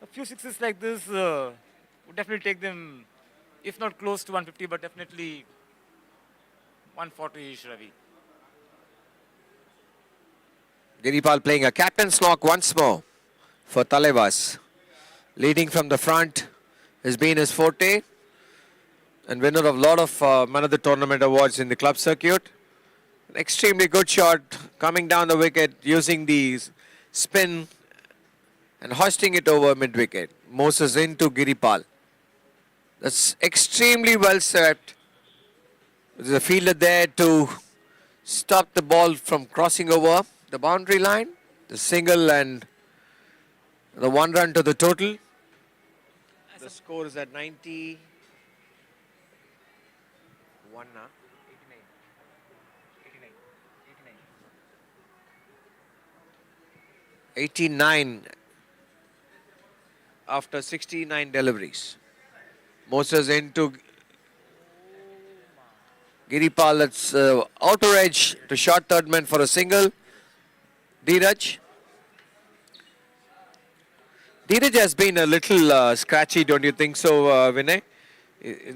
A few sixes like this would definitely take them, if not close to 150, but definitely 140-ish, Ravi. Giripal playing a captain's knock once more for Thalaiver. Leading from the front has been his forte and winner of a lot of man of the tournament awards in the club circuit. An extremely good shot coming down the wicket using the spin and hoisting it over mid-wicket. Moses into Giripal. That's extremely well swept. There's a fielder there to stop the ball from crossing over the boundary line. The single and the one run to the total. The score is at 91 now. 89 after 69 deliveries. Moses into Giripal. That's outer edge to short third man for a single. Dheeraj. Dheeraj has been a little scratchy, don't you think so, Vinay?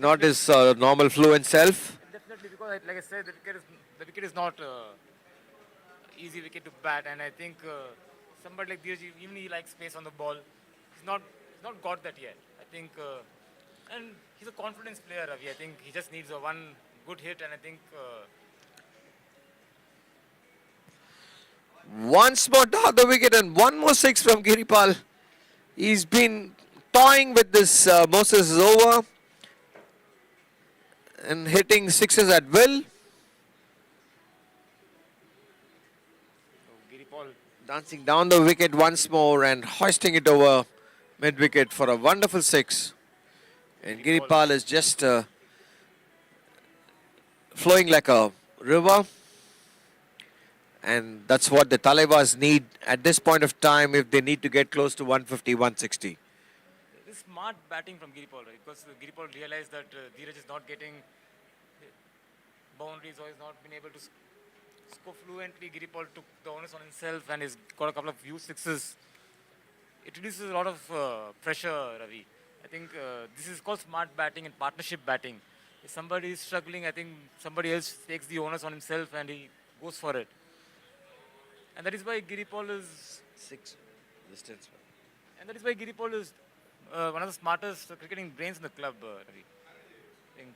Not his normal fluent self. Definitely, because like I said, the wicket is not easy wicket to bat, and I think somebody like Dheeraj, even he likes space on the ball. He's not got that yet. I think, and he's a confidence player, Ravi. I think he just needs a one good hit, and I think. Once more down the wicket and one more six from Giripal. He's been toying with this Moses over and hitting sixes at will. Giripal Dancing down the wicket once more and hoisting it over mid-wicket for a wonderful six. And Giripal is just flowing like a river. And that's what the Thalaivers need at this point of time if they need to get close to 150, 160. This smart batting from Giripal, right? Because Giripal realized that Dheeraj is not getting boundaries or he's not been able to score fluently. Giripal took the onus on himself and he's got a couple of huge sixes. It reduces a lot of pressure, Ravi. I think this is called smart batting and partnership batting. If somebody is struggling, I think somebody else takes the onus on himself and he goes for it. And that is why Giripal is Six distance. And that is why Giripal is one of the smartest cricketing brains in the club, Ravi. I think,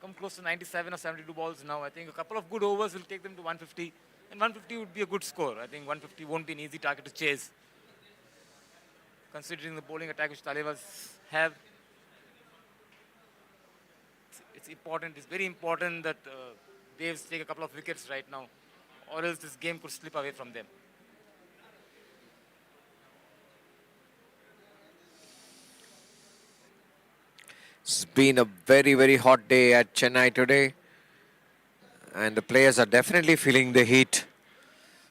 come close to 97 or 72 balls now. I think a couple of good overs will take them to 150. And 150 would be a good score. I think 150 won't be an easy target to chase, considering the bowling attack which Thalaiver have. It's important. It's very important that Daves take a couple of wickets right now, or else this game could slip away from them. It's been a very, very hot day at Chennai today, and the players are definitely feeling the heat,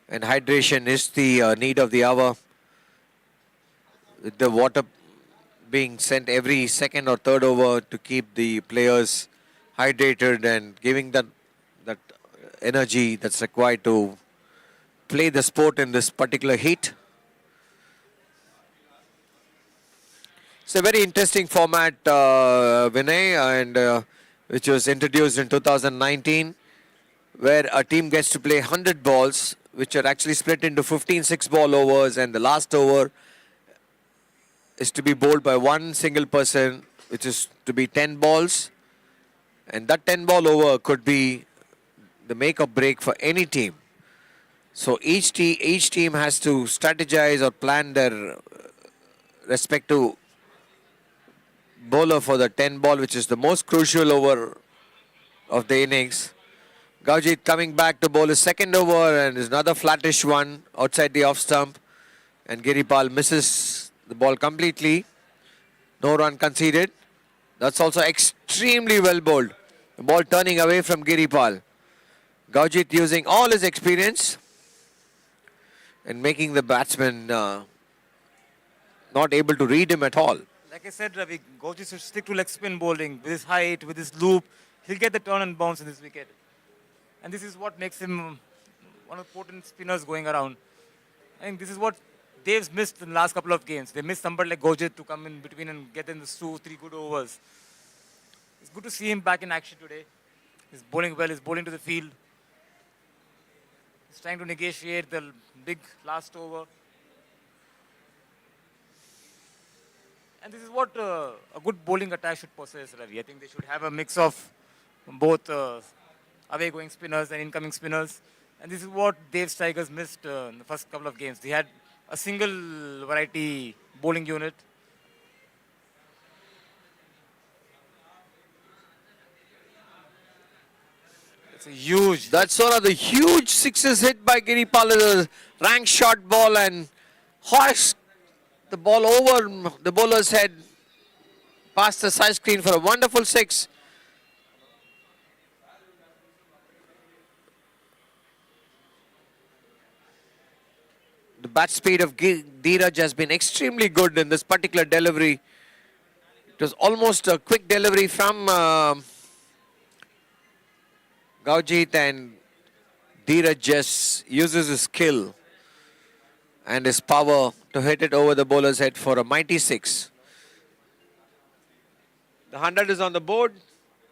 and hydration is the need of the hour, with the water being sent every second or third over to keep the players hydrated and giving that energy that's required to play the sport in this particular heat. It's a very interesting format, Vinay, and which was introduced in 2019, where a team gets to play 100 balls, which are actually split into 15 6-ball overs, and the last over is to be bowled by one single person, which is to be 10 balls. And that 10-ball over could be the make or break for any team. So each team has to strategize or plan their respective bowler for the 10 ball, which is the most crucial over of the innings. Gurjeet coming back to bowl his second over, and is another flattish one outside the off stump. And Giripal misses the ball completely. No run conceded. That's also extremely well bowled. The ball turning away from Giripal. Gurjeet using all his experience and making the batsman not able to read him at all. Like I said, Ravi, Gurjeet should stick to leg spin bowling. With his height, with his loop, he'll get the turn and bounce in this wicket. And this is what makes him one of the potent spinners going around. I think this is what Dave's missed in the last couple of games. They missed somebody like Gurjeet to come in between and get in the 2-3 good overs. It's good to see him back in action today. He's bowling well, he's bowling to the field. He's trying to negotiate the big last over. And this is what a good bowling attack should possess, Ravi. I think they should have a mix of both away-going spinners and incoming spinners. And this is what Dave's Tigers missed in the first couple of games. They had a single variety bowling unit. It's a huge... That's one of the huge sixes hit by Giripal. A rank shot ball and hoist the ball over the bowler's head past the side screen for a wonderful six. The bat speed of Dheeraj has been extremely good in this particular delivery. It was almost a quick delivery from Gurjeet, and Dheeraj just uses his skill and his power to hit it over the bowler's head for a mighty six. The 100 is on the board.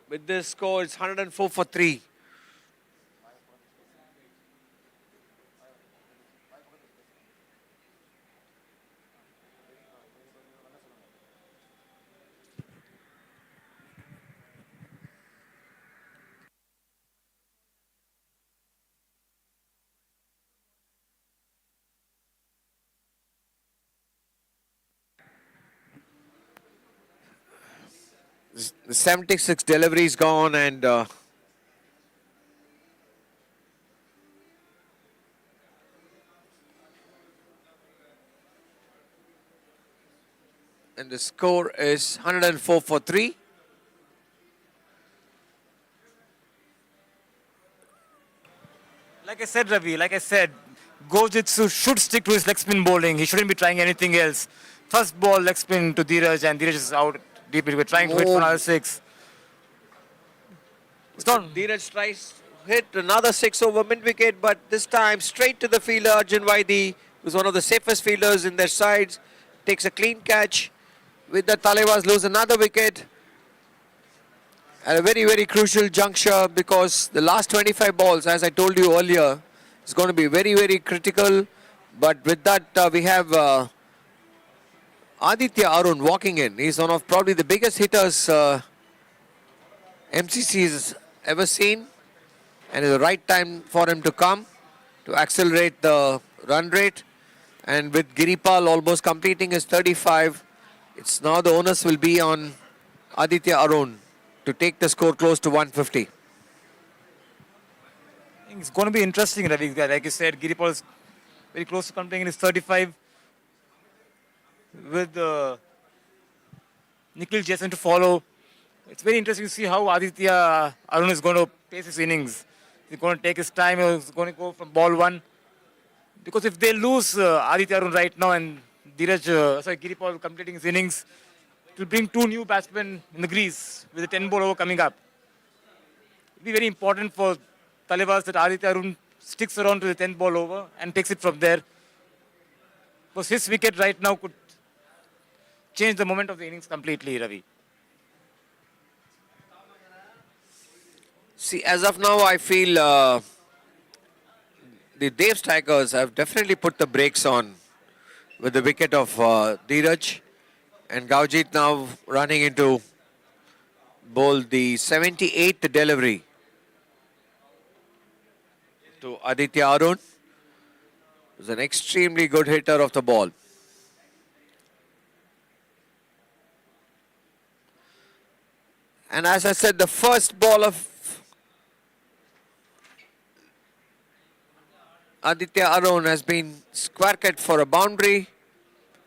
With this score, it's 104 for 3. The 76 delivery is gone, and the score is 104 for 3. Like I said, Ravi, Gurjeet should stick to his leg spin bowling. He shouldn't be trying anything else. First ball, leg spin to Dheeraj, and Dheeraj is out deep. We're trying to hit for another 6. It's gone. Dheeraj tries to hit another 6 over mid-wicket, but this time straight to the fielder, Arjun Vaidi, who's one of the safest fielders in their sides, takes a clean catch. With the Thalaivers lose another wicket at a very, very crucial juncture, because the last 25 balls, as I told you earlier, is going to be very, very critical. But with that, we have Aditya Arun walking in. He's one of probably the biggest hitters MCC's ever seen, and it's the right time for him to come. to accelerate the run rate. And with Giripal almost completing his 35, it's now the onus will be on Aditya Arun to take the score close to 150. I think it's going to be interesting, Ravi. Like you said, Giripal is very close to completing in his 35 with Nikhil Jason to follow. It's very interesting to see how Aditya Arun is going to pace his innings. He's going to take his time, or he's going to go from ball one. Because if they lose Aditya Arun right now and Giripal completing his innings, it will bring two new batsmen in the crease with a 10 ball over coming up. It will be very important for Thalaiver that Aditya Arun sticks around to the 10th ball over and takes it from there. Because his wicket right now could change the moment of the innings completely, Ravi. See, as of now, I feel the Dave Tigers have definitely put the brakes on with the wicket of Dheeraj, and Gaujit now running into bowl the 78th delivery to Aditya Arun, who's an extremely good hitter of the ball. And as I said, the first ball of Aditya Arun has been square cut for a boundary.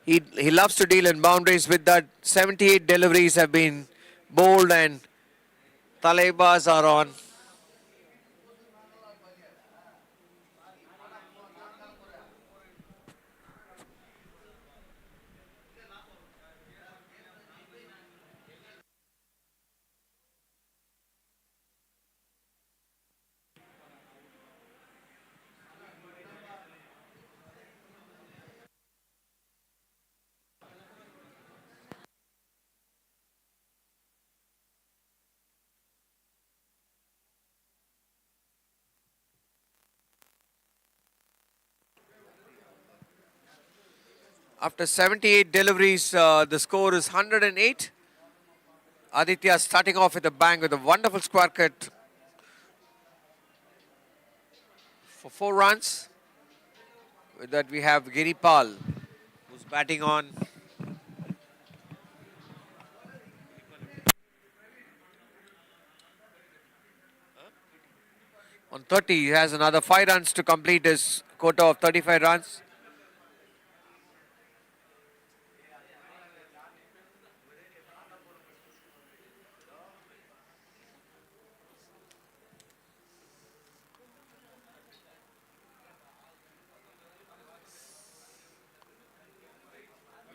He loves to deal in boundaries. With that, 78 deliveries have been bowled and Thalaivers are on. After 78 deliveries, the score is 108. Aditya starting off with a bang with a wonderful square cut for 4 runs. With that, we have Giripal, who's batting on. On 30, he has another 5 runs to complete his quota of 35 runs.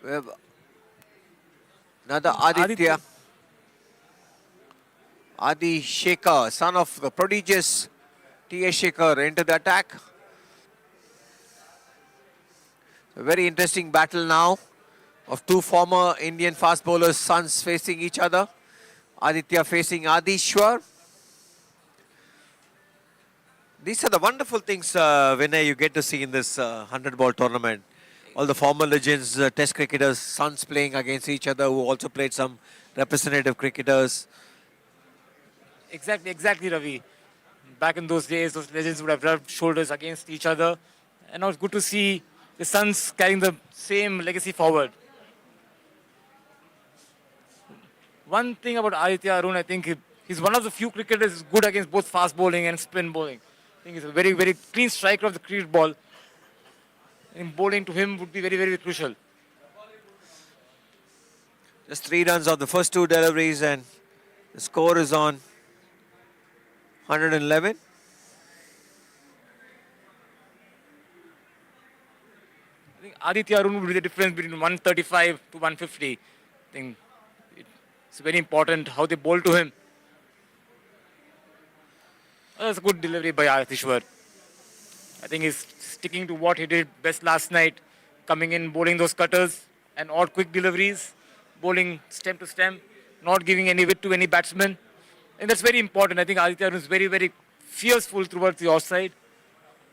We have another Aditya. Adi Shekhar, son of the prodigious T.A. Shekhar, into the attack. A very interesting battle now of two former Indian fast bowlers' sons facing each other. Aditya facing Adishwar. These are the wonderful things, Vinay, you get to see in this 100-ball tournament. All the former legends, test cricketers, sons playing against each other who also played some representative cricketers. Exactly, Ravi. Back in those days, those legends would have rubbed shoulders against each other. And now it's good to see the sons carrying the same legacy forward. One thing about Aditya Arun, I think he's one of the few cricketers who's good against both fast bowling and spin bowling. I think he's a very, very clean striker of the crease ball. And bowling to him would be very, very crucial. Just 3 runs of the first 2 deliveries and the score is on 111. I think Aditya Arun would be the difference between 135 to 150. I think it's very important how they bowl to him. That's a good delivery by Adishwar. I think he's sticking to what he did best last night, coming in, bowling those cutters and odd quick deliveries, bowling stem to stem, not giving any width to any batsman. And that's very important. I think Aditya Arun is very, very fierceful towards the offside.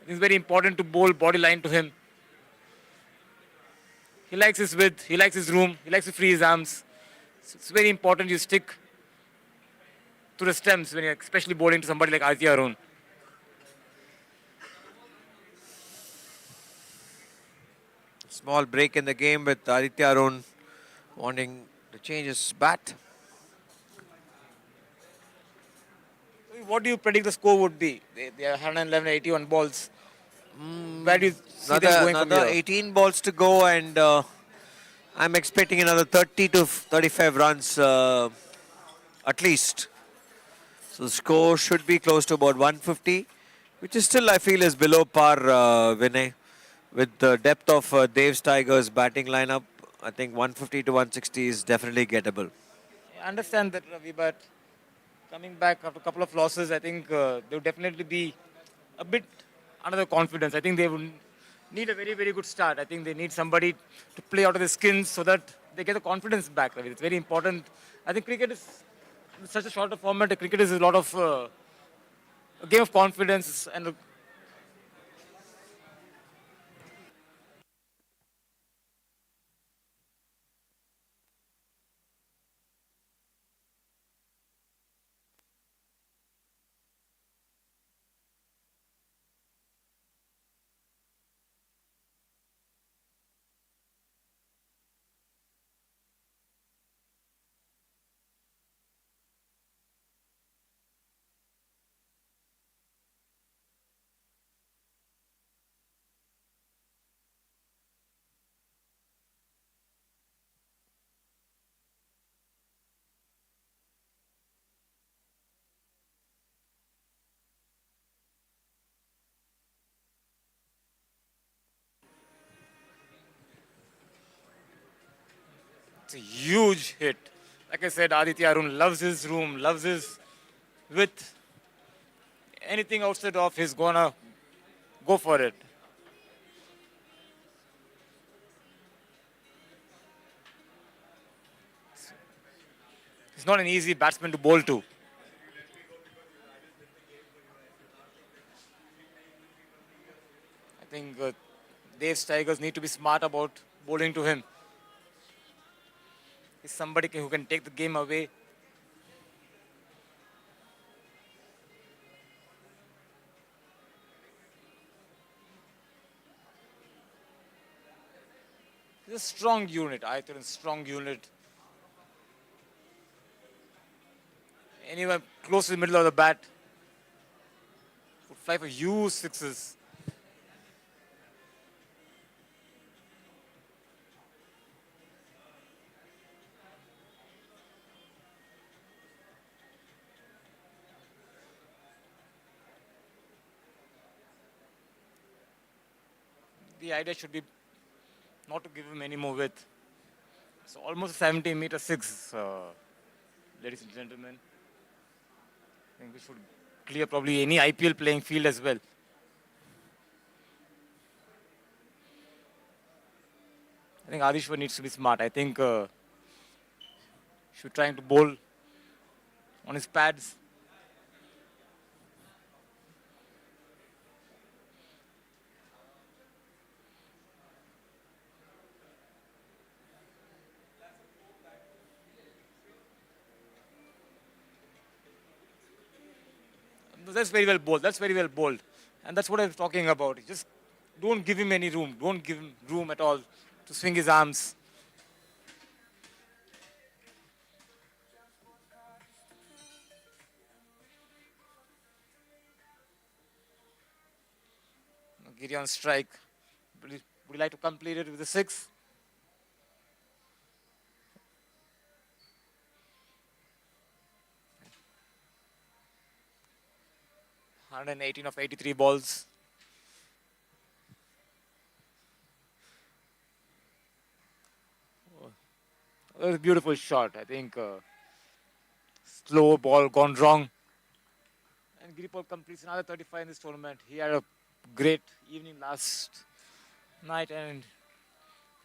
It's very important to bowl body line to him. He likes his width, he likes his room, he likes to free his arms. So it's very important you stick to the stems when you're especially bowling to somebody like Aditya Arun. Small break in the game with Aditya Arun wanting to change his bat. What do you predict the score would be? They are 111, 81 balls. Where do you see them going from Another here? 18 balls to go, and I'm expecting another 30 to 35 runs at least. So the score should be close to about 150, which is still, I feel, is below par, Vinay. With the depth of Dave's Tigers batting lineup, I think 150 to 160 is definitely gettable. I understand that, Ravi, but coming back after a couple of losses, I think they would definitely be a bit under the confidence. I think they would need a very, very good start. I think they need somebody to play out of the skins so that they get the confidence back. Ravi. It's very important. I think cricket is such a shorter format. Cricket is a lot of a game of confidence and it's a huge hit. Like I said, Aditya Arun loves his room, loves his width. Anything outside of, he's gonna go for it. He's not an easy batsman to bowl to. I think Dave's Tigers need to be smart about bowling to him. He's somebody who can take the game away. He's a strong unit. I think a strong unit. Anywhere close to the middle of the bat would fly for huge sixes. The idea should be not to give him any more width. It's almost a 70-meter six, ladies and gentlemen. I think we should clear probably any IPL playing field as well. I think Adishwar needs to be smart. I think should trying to bowl on his pads. That's very well bowled. That's very well bowled. And that's what I was talking about. Just don't give him any room. Don't give him room at all to swing his arms. Giri on strike. Would you like to complete it with a six? (118 of 83 balls). That was a beautiful shot. I think slow ball gone wrong. And Giripal completes another 35 in this tournament. He had a great evening last night and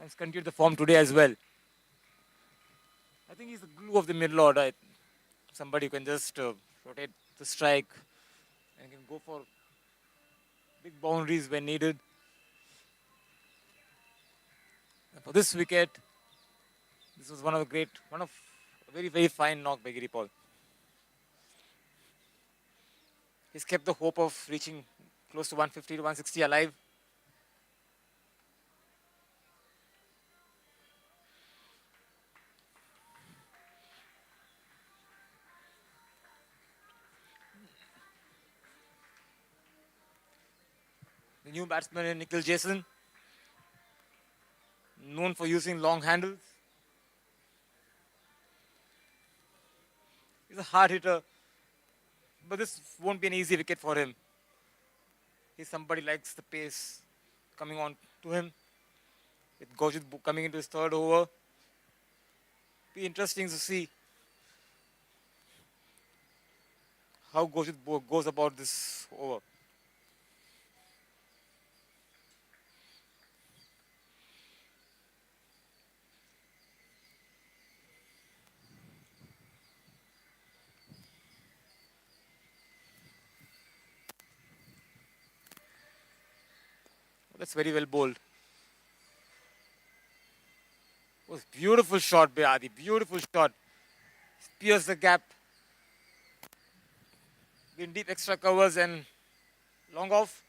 has continued the form today as well. I think he's the glue of the middle order. Somebody who can just rotate the strike and can go for big boundaries when needed. And for this wicket, this was one of a very, very fine knock by Giripal. He's kept the hope of reaching close to 150 to 160 alive. The new batsman, Nikhil Jason, known for using long handles. He's a hard hitter, but this won't be an easy wicket for him. He's somebody likes the pace coming on to him. With Gojit coming into his third over, be interesting to see how Gojit goes about this over. That's very well bowled. It was beautiful shot by Adi. Beautiful shot. Pierce the gap. In deep extra covers and long off.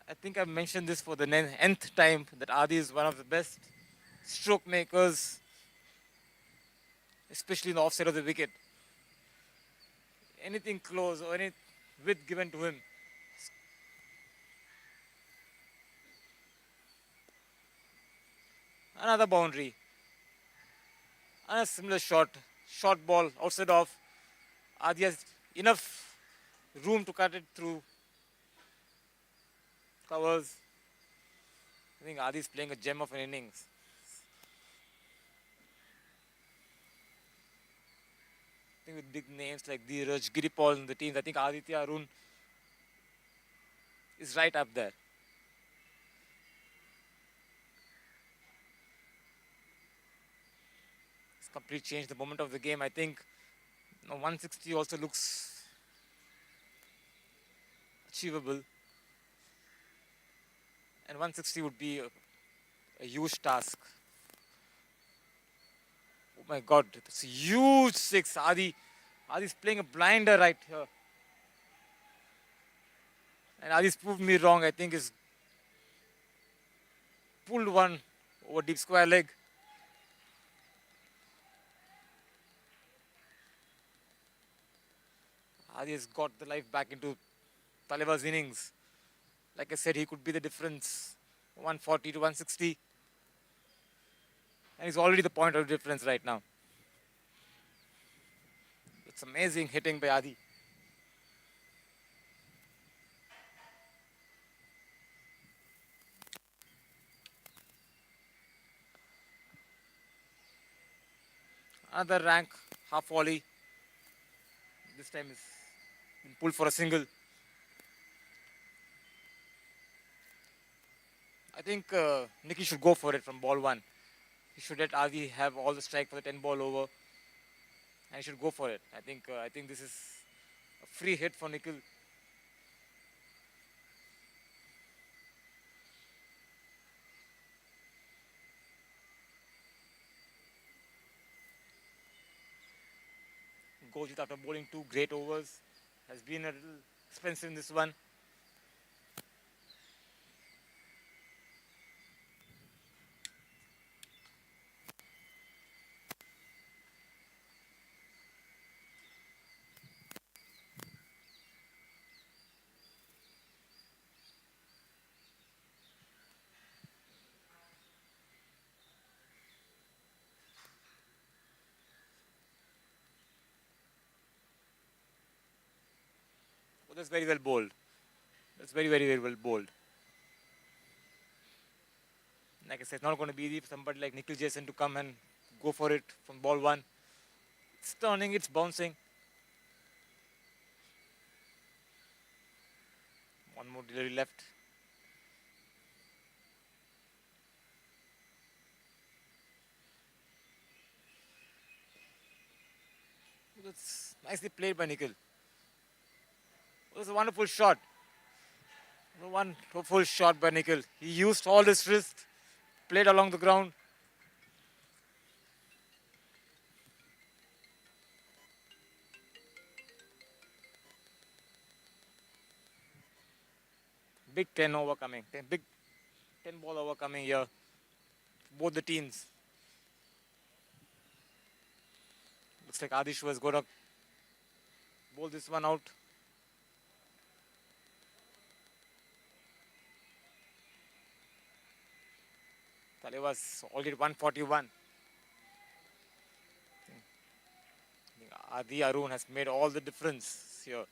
I think I've mentioned this for the nth time that Adi is one of the best stroke makers, especially in the offside of the wicket. Anything close or any width given to him. Another boundary. And a similar shot. Short ball outside off. Adi has enough room to cut it through covers. I think Adi is playing a gem of an innings. I think with big names like Dheeraj, Giripal in the teams, I think Aditya Arun is right up there. It's completely changed the moment of the game. I think 160 also looks achievable. And 160 would be a huge task. Oh my God, it's a huge six. Adi's playing a blinder right here. And Adi's proved me wrong. I think he's pulled one over deep square leg. Adi has got the life back into Thalaiver's innings. Like I said, he could be the difference, 140 to 160. And he's already the point of difference right now. It's amazing hitting by Adi. Another rank, half volley. This time is been pulled for a single. I think Nicky should go for it from ball one. He should let Adi have all the strike for the 10 ball over. And he should go for it. I think this is a free hit for Nikhil. Gojit, after bowling 2 great overs, has been a little expensive in this one. Oh, that's very well bowled. That's very, very, very well bowled. Like I said, it's not going to be easy for somebody like Nikhil Jason to come and go for it from ball one. It's turning, it's bouncing. One more delivery left. That's nicely played by Nikhil. It was a wonderful shot. A wonderful shot by Nikhil. He used all his wrist, played along the ground. Big 10 over coming. Big 10 ball over coming here. Both the teams. Looks like Adish was going to bowl this one out. Thalaiver's already 141. Adi Arun has made all the difference here.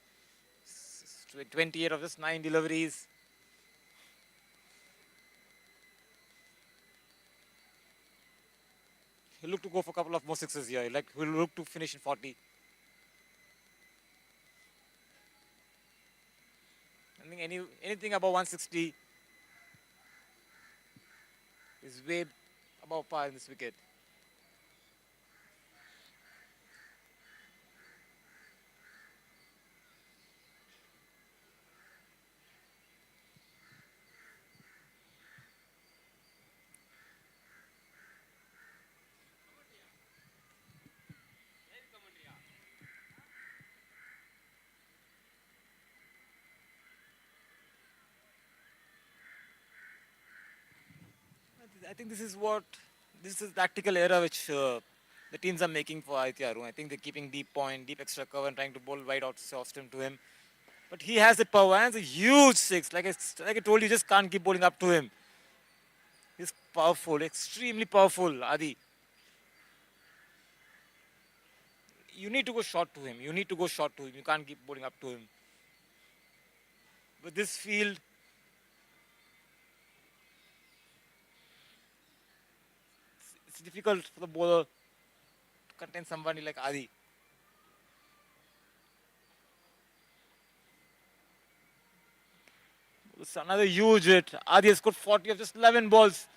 28 of his 9 deliveries. He'll look to go for a couple of more sixes here. He'll look to finish in 40. I think anything above 160 is way above par in this wicket. I think this is the tactical error which the teams are making for Aditya Arun. I think they're keeping deep point, deep extra cover and trying to bowl wide out Austin to him. But he has the power and it's a huge six. Like I told you, just can't keep bowling up to him. He's powerful, extremely powerful, Adi. You need to go short to him. You can't keep bowling up to him. With this field, it's difficult for the bowler to contain somebody like Adi. It's another huge hit. Adi has scored 40 of just 11 balls.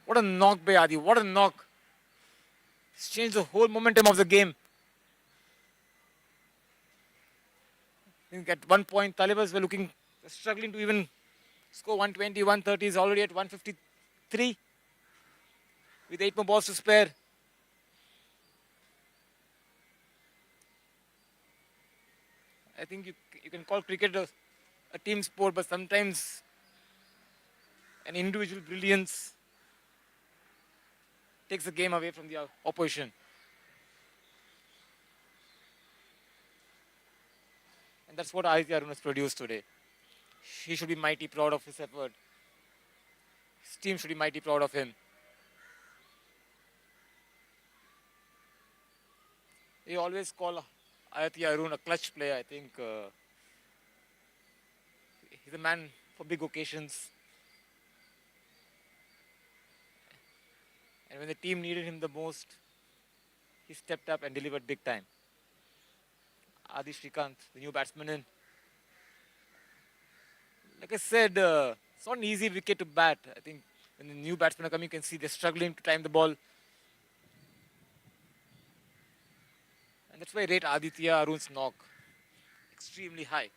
What a knock by Adi. What a knock. It's changed the whole momentum of the game. I think at one point, Thalaiver were struggling to even score 120, 130. Is already at 153 with 8 more balls to spare. I think you can call cricket a team sport, but sometimes an individual brilliance takes the game away from the opposition. And that's what Aditya Arun has produced today. He should be mighty proud of his effort. His team should be mighty proud of him. They always call Aditya Arun a clutch player. I think he's a man for big occasions. And when the team needed him the most, he stepped up and delivered big time. Adi Srikanth, the new batsman in. Like I said, it's not an easy wicket to bat. I think when the new batsmen are coming, you can see they're struggling to time the ball. And that's why I rate Aditya Arun's knock extremely high.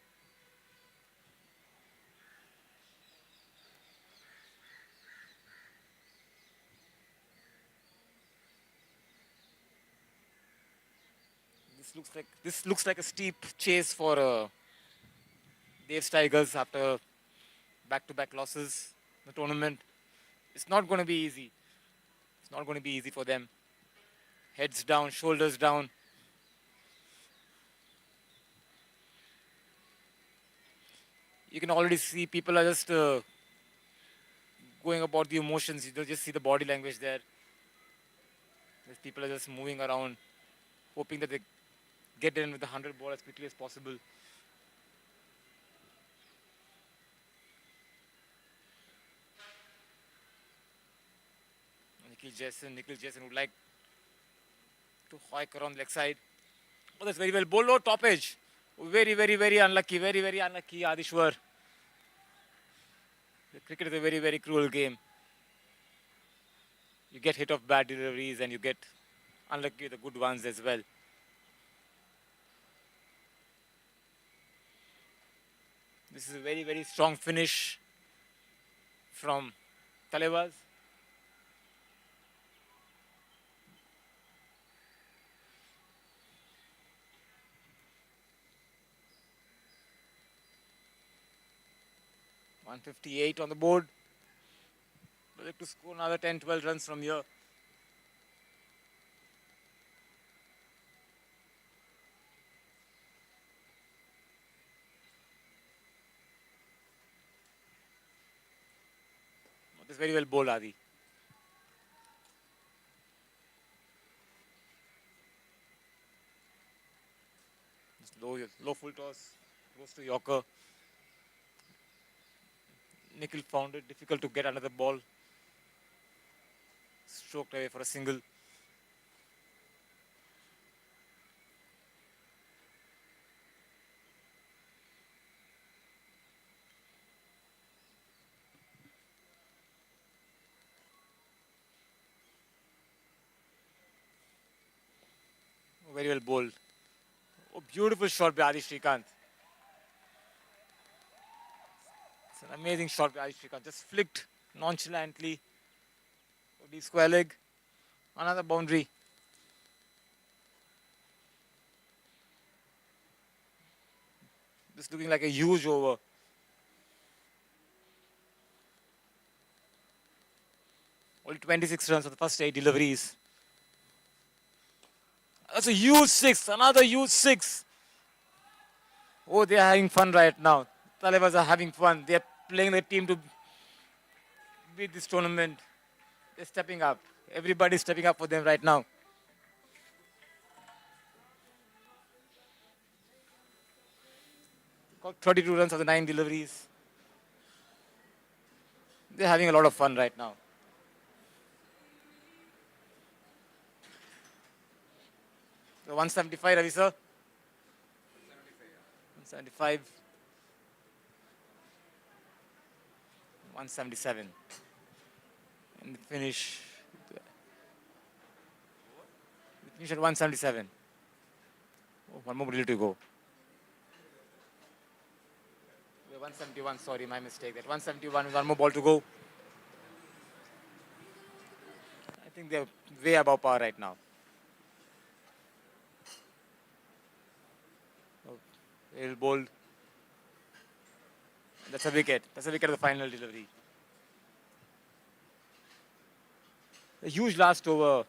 This looks like a steep chase for Dave's Tigers after back-to-back losses in the tournament. It's not going to be easy. It's not going to be easy for them. Heads down, shoulders down. You can already see people are just going about the emotions. You don't just see the body language there. These people are just moving around, hoping that they get in with the 100 ball as quickly as possible. Nikhil Jason would like to hike around the leg side. Oh, that's very well. Bowled out top edge. Very, very, very unlucky. Very, very unlucky, Adishwar. The cricket is a very, very cruel game. You get hit off bad deliveries and you get unlucky with the good ones as well. This is a very, very strong finish from Thalaiver. .158 on the board. We'd like to score another 10-12 runs from here. This That's very well bowled, Adi. Just low full toss, close to Yorker. Nikhil found it difficult to get another ball. Stroked away for a single. Very well bowled. Oh, beautiful shot by Adi Srikanth. It's an amazing shot by Adi Srikanth. Just flicked nonchalantly. The square leg. Another boundary. This looking like a huge over. Only 26 runs for the first 8 deliveries. That's a huge six. Another huge six. Oh, they are having fun right now. Thalaivers are having fun. They are playing the team to beat this tournament. They're stepping up. Everybody's stepping up for them right now. Got 32 runs of the 9 deliveries. They're having a lot of fun right now. So 175, Ravi sir. 175. 177. And the finish. We finish at 177. Oh, one more to go. 171, sorry, my mistake. That 171 with one more ball to go. I think they're way above par right now. Oh, very bold. That's a wicket. That's a wicket of the final delivery. A huge last over.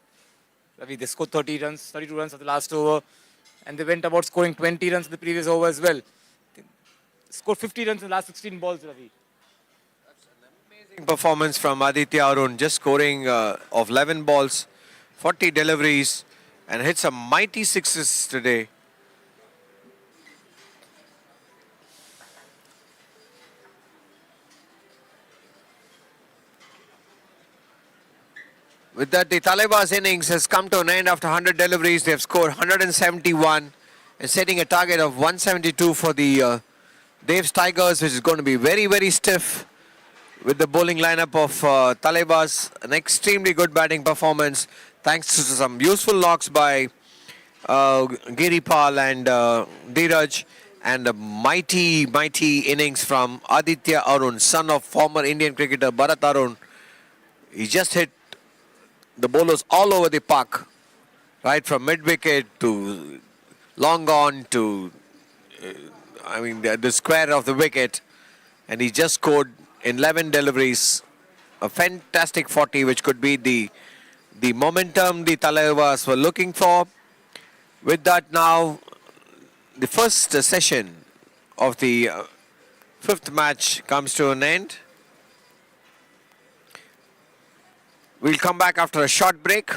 Ravi, they scored 30 runs, 32 runs of the last over. And they went about scoring 20 runs in the previous over as well. They scored 50 runs in the last 16 balls, Ravi. Performance from Aditya Arun, just scoring of 11 balls, 40 deliveries, and hit some mighty sixes today. With that, the Thalaiver's innings has come to an end after 100 deliveries. They have scored 171 and setting a target of 172 for the Dave's Tigers, which is going to be very, very stiff with the bowling lineup of Thalaiver's. An extremely good batting performance thanks to some useful knocks by Giripal and Dheeraj, and a mighty, mighty innings from Aditya Arun, son of former Indian cricketer Bharat Arun. He just hit the bowlers all over the park, right from mid-wicket to long on to, the square of the wicket. And he just scored 11 deliveries. A fantastic 40, which could be the momentum the Thalaivas were looking for. With that now, the first session of the fifth match comes to an end. We'll come back after a short break.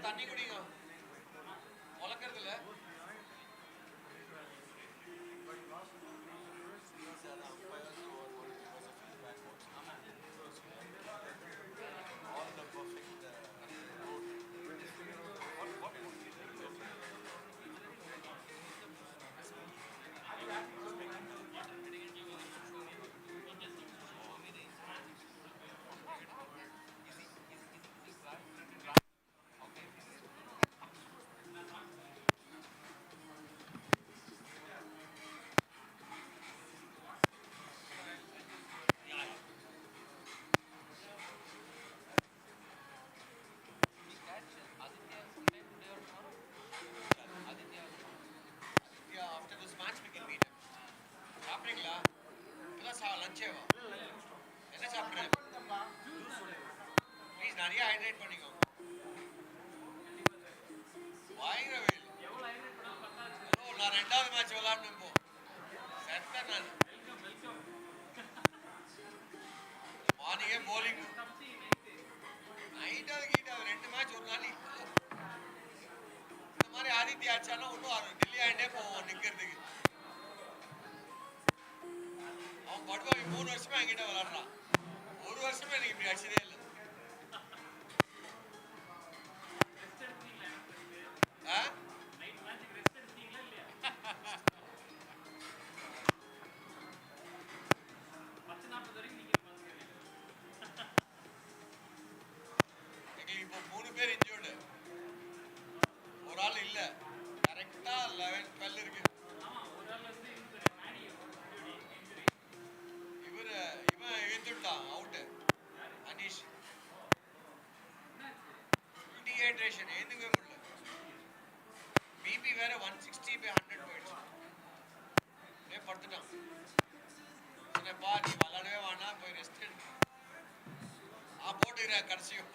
தண்ணி குடிங்க உலக்கிறது இல்ல after this match we can meet him சாப்பிடுறீங்களா இப்பதான் லஞ்சேவா என்ன சாப்பிடுறேன் please நிறைய hydrate பண்ணிக்கோ வாயிர வெயில் நான் ரெண்டாவது மேட்ச் விளையாடணும் போ செத்த நான் மார்னிங்கே bowling நைட்டாவது கீட்டாவது 2 மேட்ச் ஒரு நாள் இந்த மாதிரி ஆதித்யா அடிச்சாலும் ஒன்றும் டெல்லி ஆகிட்டே போவோம் நிற்கிறதுக்கு அவன் படுவாங்க 3 வருஷமா என்கிட்ட விளையாடுறான் ஒரு வருஷமா எனக்கு இப்படி அடிச்சதே இல்லை இப்போ 3 பேர் இன்ஜூர்டு ஒரு ஆள் இல்ல கரெக்டா 11 12 இருக்கு இவன் இழுத்துட்டான் அவுட் அனீஷ் டீஹைட்ரேஷன் ஏந்துக்கவே முடியல பிபி வேற 160/100 போயிடுச்சு படுத்துட்டான் சொன்னேப்பா நீ விளாடவே வேணாம் போய் ரெஸ்ட் எடு போட்டுக்கிறேன் கடைசியும்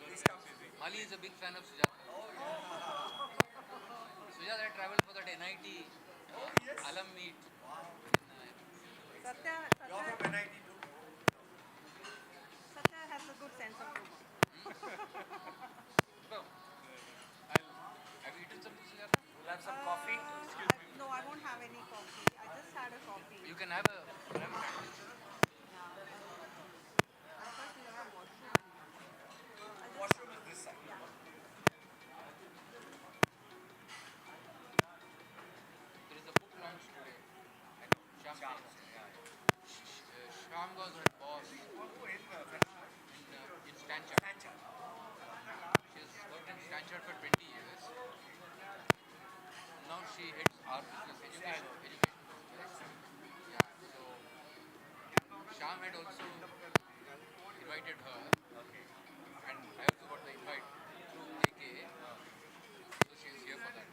Ali is a big fan of Sujata. Sujata traveled for that NIT alum meet. Satya has a good sense of humor. No. Have you eaten something, Sujata? We'll have some coffee. No, I won't have any coffee. I just had a coffee. You can have a sandwich. I first will have washroom. Washroom is this side. There is a book launch today. I know. Sham. Sham was her boss in Stanchart. She has worked in Stanchart for 20 years. Now she heads our business, education business. Yeah, so Sham had also invited her, and I also got the invite through AK, so she is here for that.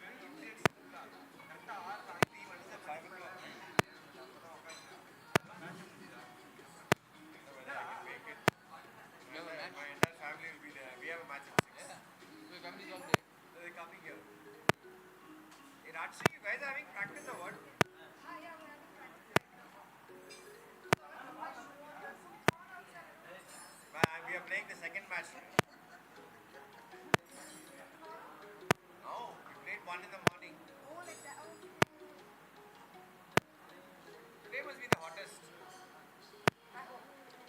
You have a match? My entire family will be there. We have a match at 6. Yeah. So your family is all there. They're coming here. In Archie, you guys are having practice or what? And we are playing the second match. No, we played one in the morning. Today must be the hottest.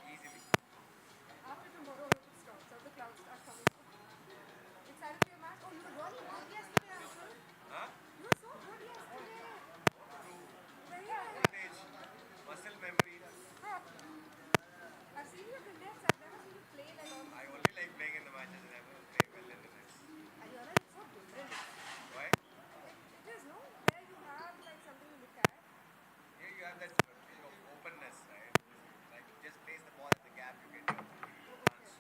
Easily. After tomorrow, it stops. So the clouds start coming. Excited for your match? Oh, you were really good yesterday, Uncle. Huh? You were so good yesterday. Very nice. Old age, muscle memory. I've seen your brilliance. I've never seen you play like all. I only like playing in the matches and I never play well in the nets. And you're like so different. Why? It is, no? Where you have like something to look at. Here you have that feeling of openness, right? Like just place the ball at the gap, you get your chance.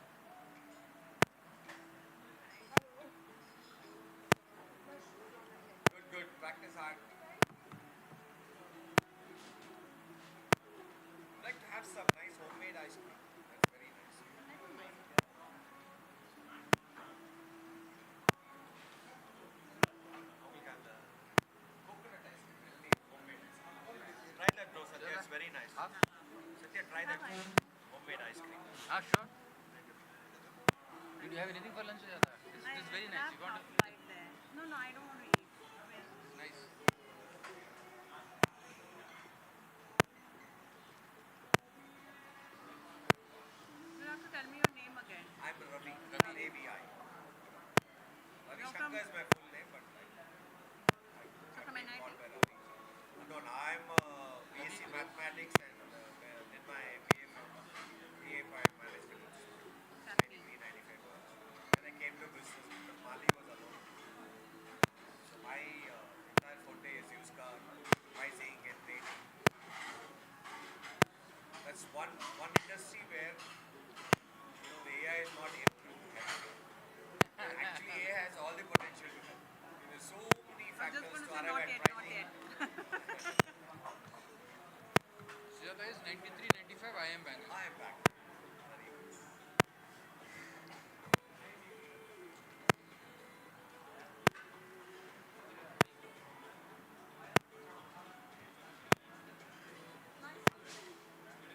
Good, good. Practice hard. I'd like to have some nice homemade ice cream. That's very nice. Coconut ice cream, really homemade ice cream. Try that bro, Satya. It's very nice. Satya, try that homemade ice cream. Ah, sure. Did you have anything for lunch, Sujata? This is very nice. You want to? Right there. No, I don't want to eat. It's nice. You have to tell me your name again. I'm Ravi. ABI. Ravi You're Shankar from- is my full name, but So from NIT? called by Ravi. No, I'm BSc Mathematics and did my BA from BA Management in 93, 95. Then I came to business because Mali was alone. So my entire forte is used car, pricing and trading. That's one industry where the AI is not able to help. Actually, AI has all the potential to help. There's so many I'm factors just going to to say arrive not at yet, not pricing. yet. Sujata is 93, 95. I am Bangalore. I am back. Very nice.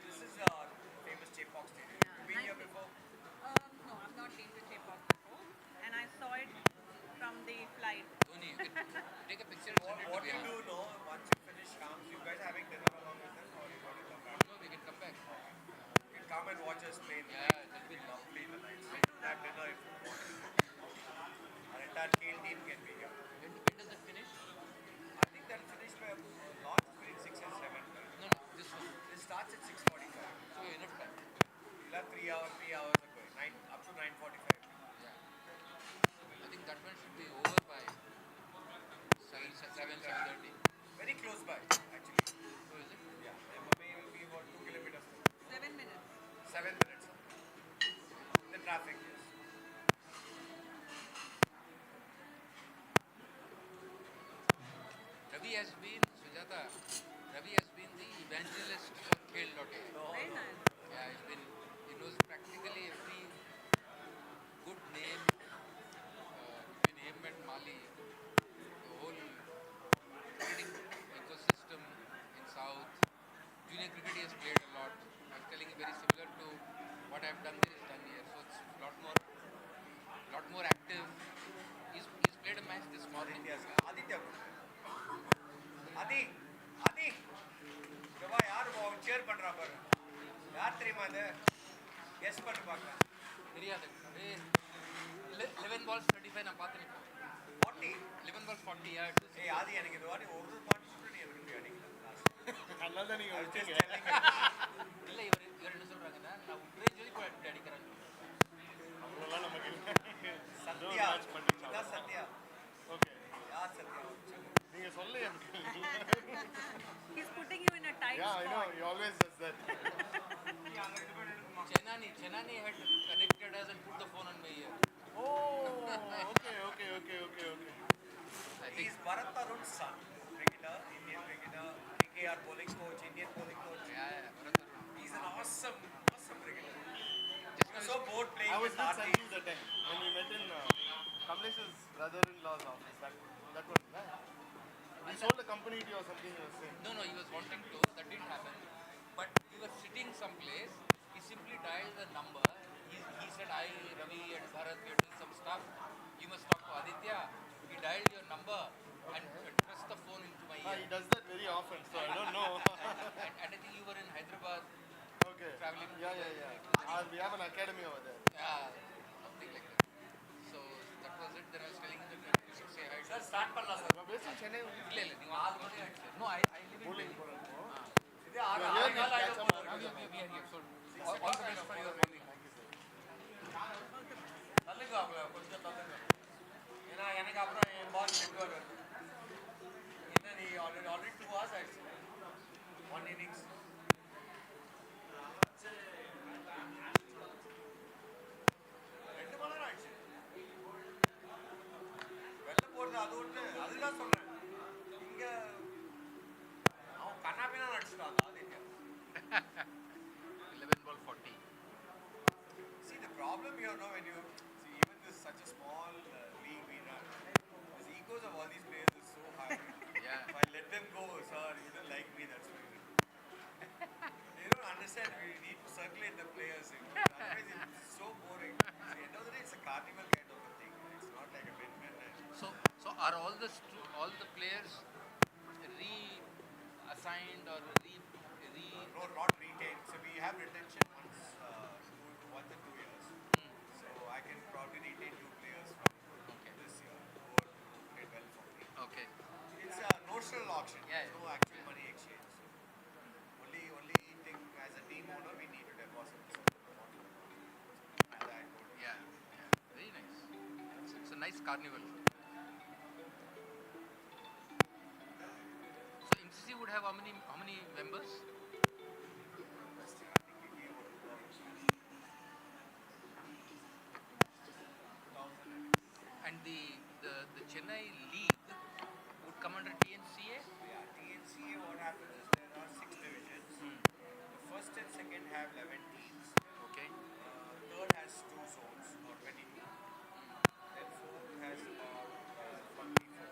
This is famous J-Pop stadium. Yeah, You been here nice. before? No, I've not been to K-pop before. And I saw it from the flight. Dhoni, you can take a picture and send it to What you Bihar. do know, once you finish camps, you guys having dinner along with us or you want to come back? No, we can come back. You can come and watch us play. Yeah, that'll be Lovely the nights. Have dinner if you want. Our entire KHEL team can be here. When does it finish? I think that'll finish by launch between 6 and 7. Right? No, this one. It starts at 6:45. So enough time. You'll have 3 hours of going. Up to 9:45. Yeah. I think that one should be over by 7:30. Very close by, actually. So is it? Yeah. MMA will be about 2 kilometers. 7 minutes. 7 minutes. The traffic, yes. Ravi has been, Sujata, Ravi has been the evangelist for KHEL.AI. Very nice. Yeah, he knows practically every good name தெரியுமா அது guess பண்ணி பார்க்கலாம் தெரியாது 11 balls 35 நான் பார்த்து நிற்போம் 40 11 balls 40 ஏய் ஆதி எனக்கு இது வாட்டி ஒரு பாட்டு நீ எப்படி அடிக்கல அதனால தான் நீங்கள் விட்டீங்க இல்லை இவர் என்ன சொல்கிறாங்கன்னா நான் உட்ரேஜ் வரைக்கும் இப்படி அடிக்கிறேன் அவ்வளோலாம் நமக்கு சத்யா இதான் சத்யா ஓகே யார் சத்யா நீங்கள் சொல்லு எனக்கு He's putting you in a tight Yeah, I know. spot. He always does that. Chennai had connected us and put the phone on my ear. Oh, okay. I think He's Bharat Tarun's son, cricketer, Indian cricketer, KKR bowling coach, Indian bowling coach. Bharat Tarun. He's an awesome cricketer. Just He was so bored playing I was with with Aarti. Sanjeev that time when we met in Kamlesh's brother-in-law's office. That one, right? He sold the company to you or something. He was saying. No, he was wanting to. That didn't happen. But we were sitting someplace. He simply dialed the number. He said, I, Ravi and Bharat, we are doing some stuff. You must talk to Aditya. He dialed your number and pressed the phone into my ear. He does that very often, so I don't know. And I think you were in Hyderabad Okay. traveling. Yeah. We have an academy over there. Yeah, something like that. So that was it. Then I was telling him that you should say hi. Sir, start பண்ணலாம் sir. You're based in Chennai. ಇಲ್ಲ ನೀವು all ಮನೆ ಆಡ್ತೀರಿ. No, I live in Delhi. இதே ஆறு You're here, call catch ஆயிடும் up. போல இருக்கு. We are here. So all the best for your morning. தள்ளுங்க அவங்கள கொஞ்சம் தள்ளுங்க ஏன்னா எனக்கு அப்புறம் என் பால் செட்டுவார் என்ன நீ ஆல்ரெடி 2 hours ஆயிடுச்சு 1 innings ரெண்டு மணி நேரம் ஆயிடுச்சு வெளில போறது அது ஒன்று அதுதான் சொல்றேன் இங்க அவன் கண்ணாபினா நடிச்சிட்டான் Aditya 11 ball 40. See, the problem here now when you see even this such a small league we run, the egos of all these players is so high. Yeah. If I let them go, sir, you don't like me, that's why. They don't understand we need to circulate the players. Otherwise it's so boring. See, at the end of the day, it's a carnival kind of a thing. It's not like a badminton. So are all the players reassigned or No, not retained. So we have retention once in 2 years. So I can probably retain 2 players from this year who did well for me. Okay. It's a notional auction. Yeah, There's no actual money exchange. So only thing as a team owner we need to deposit certain amount. And I go to Yeah. Very nice. It's a nice carnival. So MCC would have how many members? And the Chennai league would come under TNCA? Yeah, TNCA, what happens is there are 6 divisions. The first and second have 11 teams. Okay. Third has 2 zones or 22. Then fourth has about 44.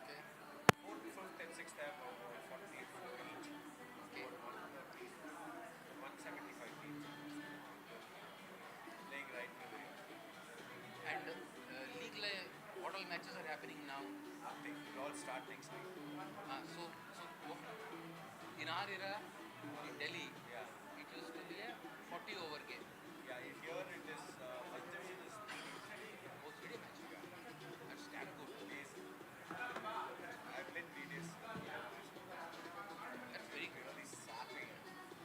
Okay. Fourth, fifth, and sixth have about 44 each. Okay. 175 teams. Playing right now. And league what all matches are happening now? Nothing. It all start next week. So in our era in Delhi, Yeah. it used to be a 40 over game. Yeah, here it is, first division is Oh, 3-day match. That's damn good. days. I played 3 days. That's very good. Really sapping.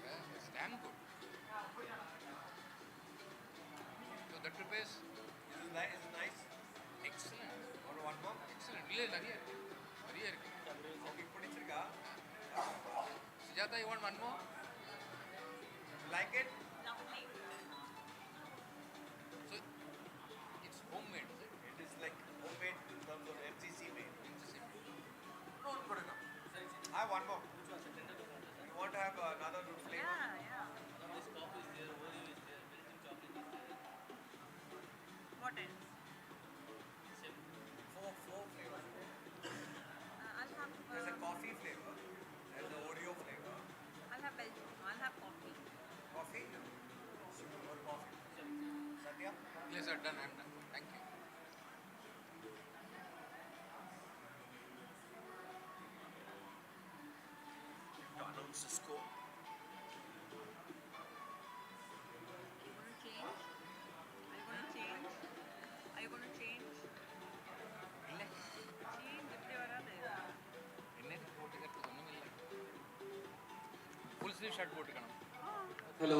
Yeah, that's damn good. So that prepares This is nice. It's nice. excellent. Or one more. Excellent. இல்லை நிறைய இருக்கு Okay, பிடிச்சிருக்கா? Sujata, you want one more? Like it? Lovely. So it's homemade, is it? It is like homemade in terms of MCC made. Interesting. No, good enough. I have one more. You want to have another good flavor? Yeah. What else? Four flavors. I'll have There's a coffee flavor. There's the Oreo flavor. I'll have Belgian. I'll have coffee. Coffee? Or coffee? Satya? Yes, sir. Done. I'm done. Thank you. To announce the score. Full sleeve shirt போட்டுக்கணும். Hello.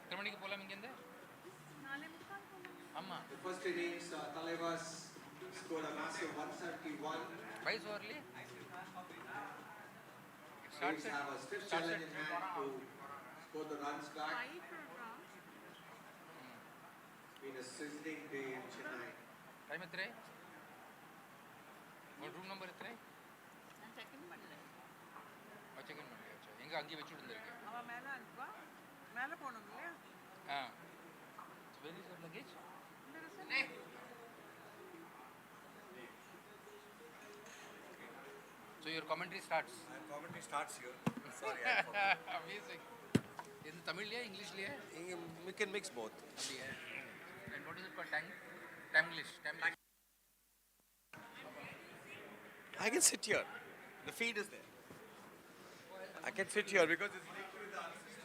எத்தனை மணிக்கு போகலாம் இங்கேருந்து? ஆமாம். The first innings, Thalaiver scored a massive 171. Why so early? Tighers have a stiff challenge in hand to score the runs back. It's been a sizzling day in Chennai. Time ಎತ್ತರೆ? Room number ಎತ್ತರೆ? Check in ಮಾಡಿ ಅಚ್ಚಾ எங்க அங்கேயே வச்சு விட்டுருந்திருக்கு. அவன் மேலே அனுப்பா மேலே போகணும் இல்லையா? Where is your luggage? So your commentary starts. Commentary starts here. Sorry, I forgot. Amazing. இது தமிழ்லையா இங்கிலீஷ்லையா? We can mix both. அப்படியே. And what is it called? Tanglish. I can sit here. The feed is there. I can sit here because it's linked with the other system.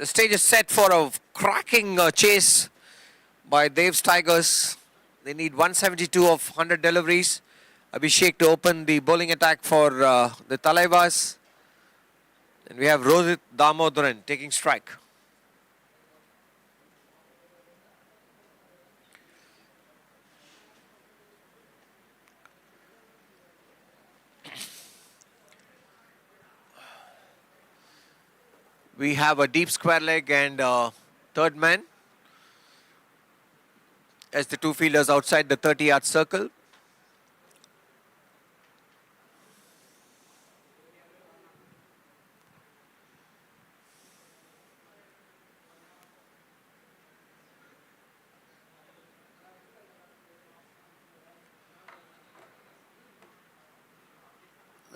The stage is set for a cracking chase by Dave's Tigers. They need 172 of 100 deliveries. Abhishek to open the bowling attack for the Thalaivers. And we have Rohit Damodaran taking strike. We have a deep square leg and third man as the two fielders outside the 30-yard circle.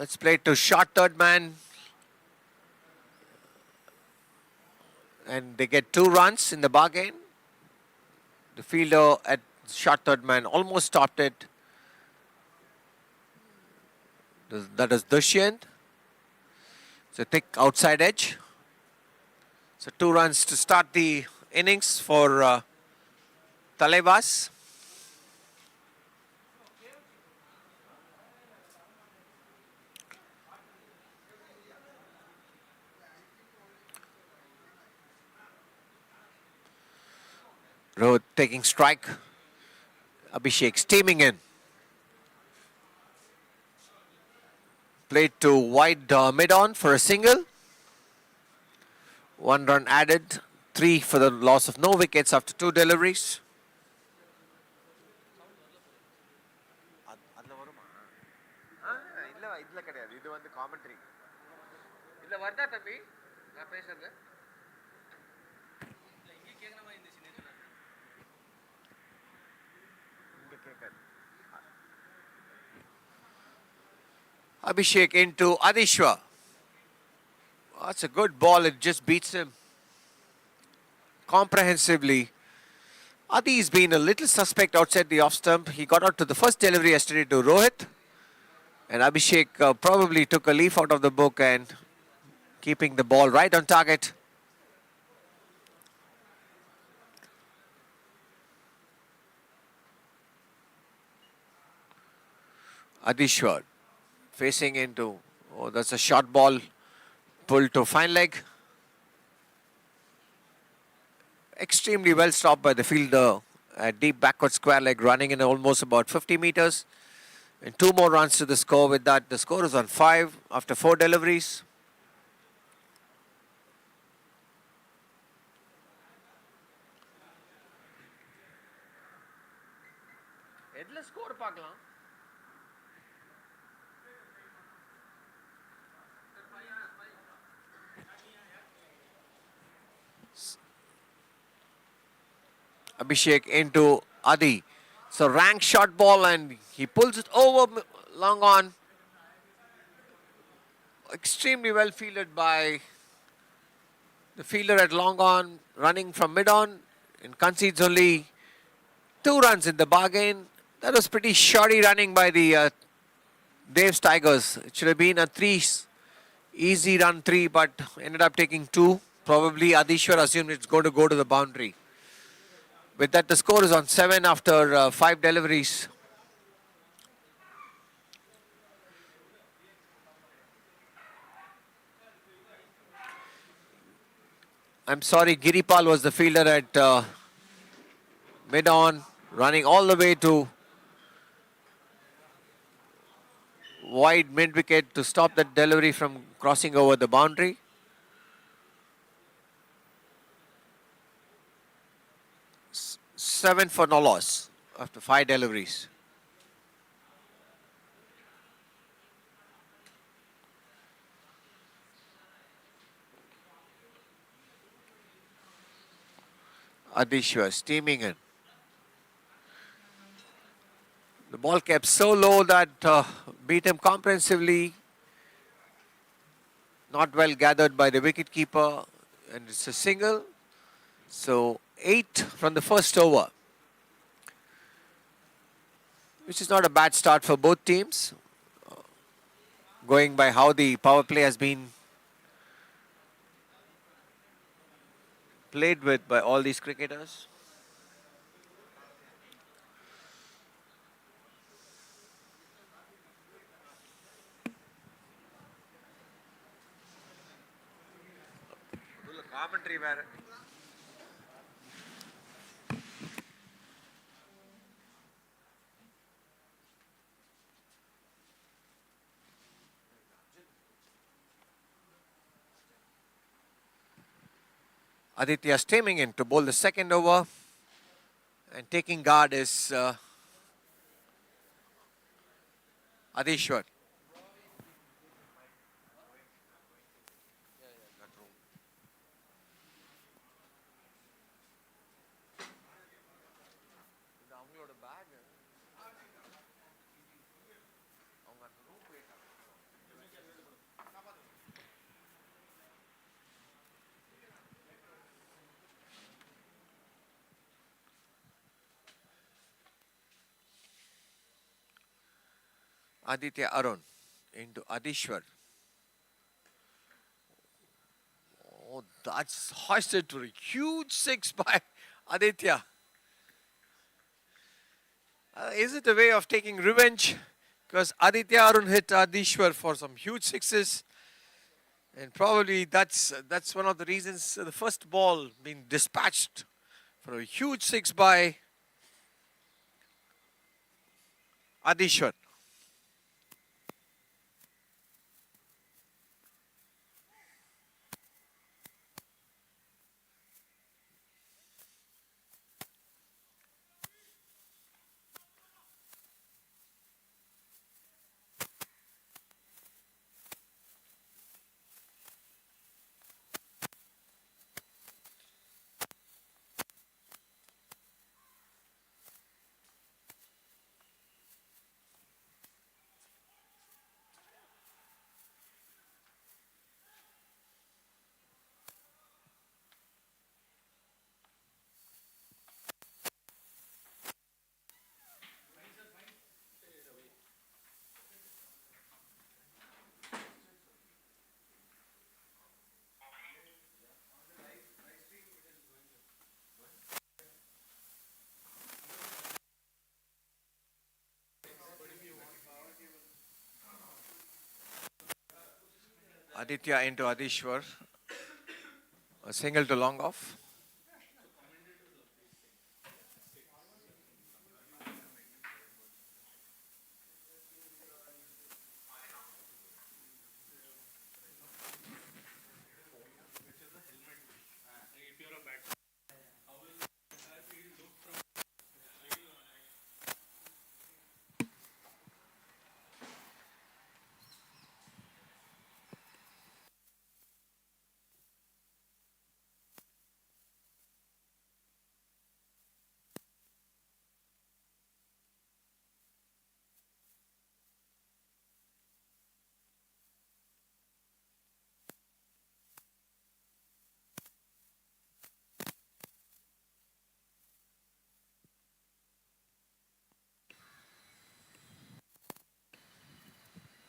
Let's play it to short third man. And they get 2 runs in the bargain. The fielder at short third man almost stopped it. That is Dushyant. It's a thick outside edge. So 2 runs to start the innings for Thalaivers. Rohit taking strike. Abhishek steaming in. Played to wide mid-on for a single. 1 run added. 3 for the loss of no wickets after 2 deliveries. Abhishek into Adishwa. That's a good ball. It just beats him comprehensively. Adi's been a little suspect outside the off stump. He got out to the first delivery yesterday to Rohit. And Abhishek probably took a leaf out of the book and keeping the ball right on target. Adishwar facing into, oh, that's a short ball pulled to fine leg. Extremely well stopped by the fielder at deep backward square leg, running in almost about 50 meters. And 2 more runs to the score. With that, the score is on 5 after 4 deliveries. Abhishek into Adi. So rank short ball and he pulls it over long on. Extremely well fielded by the fielder at long on, running from mid on and concedes only 2 runs in the bargain. That was pretty shoddy running by the Dave's Tigers. It should have been a 3 easy run 3, but ended up taking 2. Probably Adishwar assumed it's going to go to the boundary. With that, the score is on 7 after 5 deliveries. I'm sorry, Giripal was the fielder at mid-on, running all the way to wide mid-wicket to stop that delivery from crossing over the boundary. Seven for no loss after 5 deliveries. Adishwar steaming in. The ball kept so low that beat him comprehensively. Not well gathered by the wicketkeeper, and it's a single. So 8 from the first over, which is not a bad start for both teams, going by how the power play has been played with by all these cricketers. Commentary where Aditya steaming in to bowl the second over, and taking guard is Adishwar. Aditya Arun into Adishwar. Oh, that's hoisted to a huge 6 by Aditya. Is it a way of taking revenge? Because Aditya Arun hit Adishwar for some huge 6s. And probably that's one of the reasons the first ball being dispatched for a huge 6 by Adishwar. Aditya into Adishwar. A single to long off.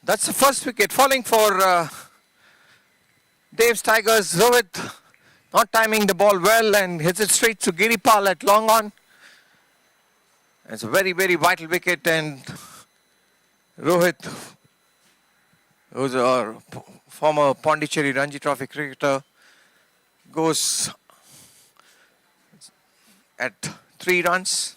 That's the first wicket falling for Dave's Tigers. Rohit not timing the ball well and hits it straight to Giripal at long on. It's a very, very vital wicket, and Rohit, who's a former Pondicherry Ranji Trophy cricketer, goes at 3 runs.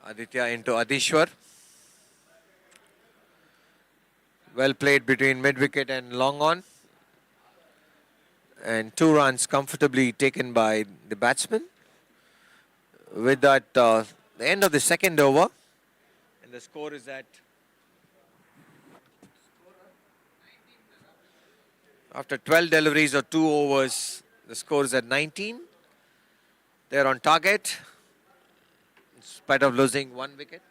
Aditya into Adishwar. Well played between mid-wicket and long on. And 2 runs comfortably taken by the batsman. With that, the end of the second over. And the score is at, after 12 deliveries or 2 overs, the score is at 19. They're on target, in spite of losing 1 wicket.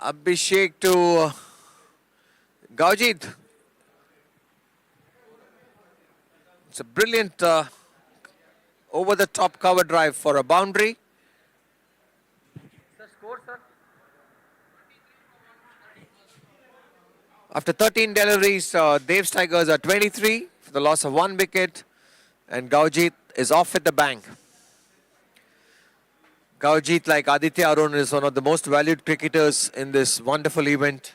Abhishek to Gaujit. It's a brilliant over-the-top cover drive for a boundary. After 13 deliveries, Dave's Tigers are 23 for the loss of 1 wicket, and Gaujit is off with the bang. Gaujit, like Aditya Arun, is one of the most valued cricketers in this wonderful event,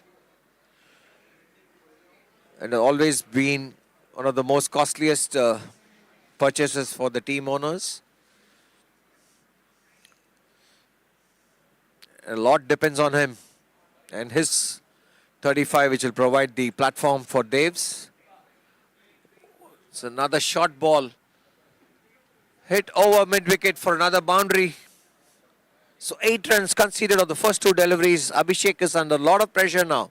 and has always been one of the most costliest purchases for the team owners. A lot depends on him and his 35, which will provide the platform for Dave's. It's another short ball. Hit over mid-wicket for another boundary. So 8 runs conceded on the first 2 deliveries. Abhishek is under a lot of pressure now.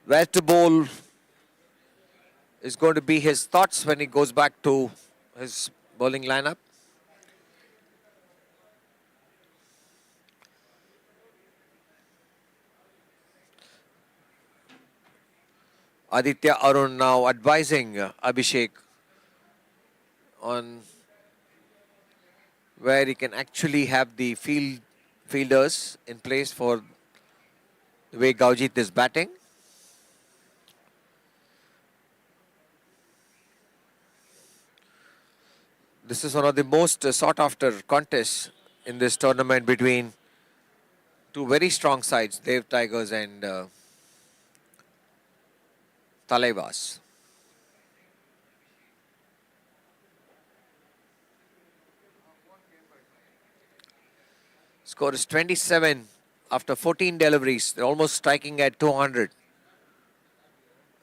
Where to bowl is going to be his thoughts when he goes back to his bowling lineup. Aditya Arun now advising Abhishek on where he can actually have the fielders in place for the way Gaujit is batting. This is one of the most sought after contests in this tournament between two very strong sides, Dave Tigers and Thalaivers. Score is 27 after 14 deliveries. They're almost striking at 200.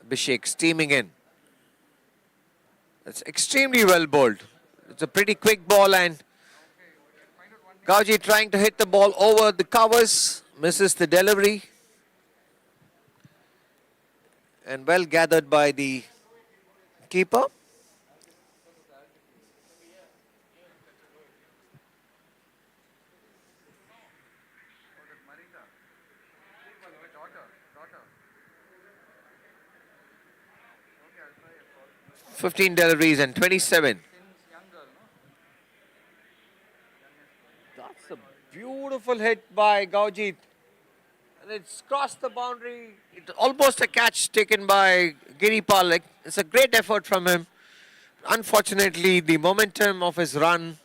Abhishek steaming in. That's extremely well bowled. It's a pretty quick ball, and Gauji trying to hit the ball over the covers. Misses the delivery. And well gathered by the keeper. "15 deliveries and 27. That's a beautiful hit by Gaujit. And it's crossed the boundary. It's almost a catch taken by Giripal. It's a great effort from him. Unfortunately, the momentum of his run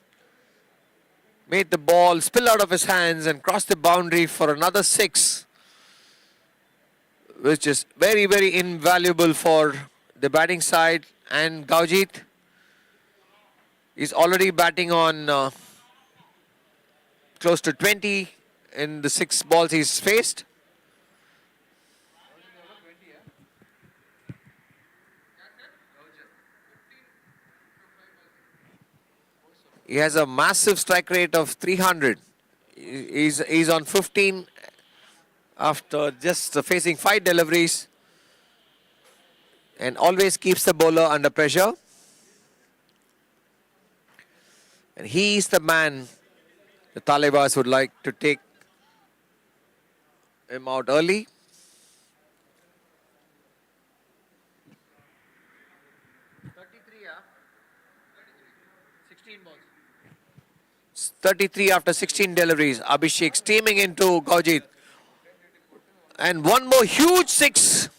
made the ball spill out of his hands and cross the boundary for another 6, which is very, very invaluable for the batting side. And Gaujit is already batting on close to 20 in the 6 balls he's faced. He has a massive strike rate of 300. He's on 15 after just facing 5 deliveries, and always keeps the bowler under pressure. And he is the man the Thalaiver would like to take him out early. 33 after 16 deliveries. Abhishek steaming into Gaujit. And one more huge six.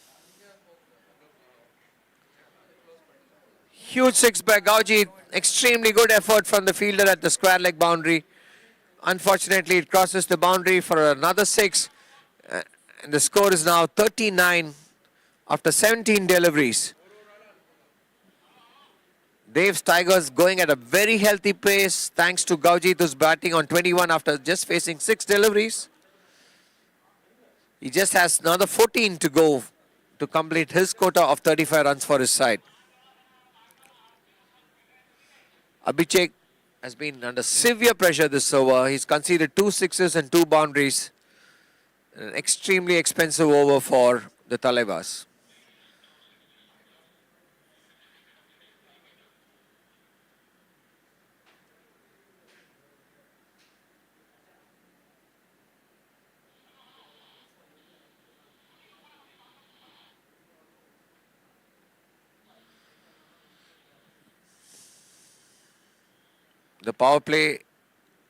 Huge six by Gaujit. Extremely good effort from the fielder at the square leg boundary. Unfortunately, it crosses the boundary for another six. And the score is now 39 after 17 deliveries. Dave's Tigers going at a very healthy pace thanks to Gaujit, who's batting on 21 after just facing 6 deliveries. He just has another 14 to go to complete his quota of 35 runs for his side. Abhishek has been under severe pressure this over. He's conceded 2 sixes and 2 boundaries. An extremely expensive over for the Thalaivers. The power play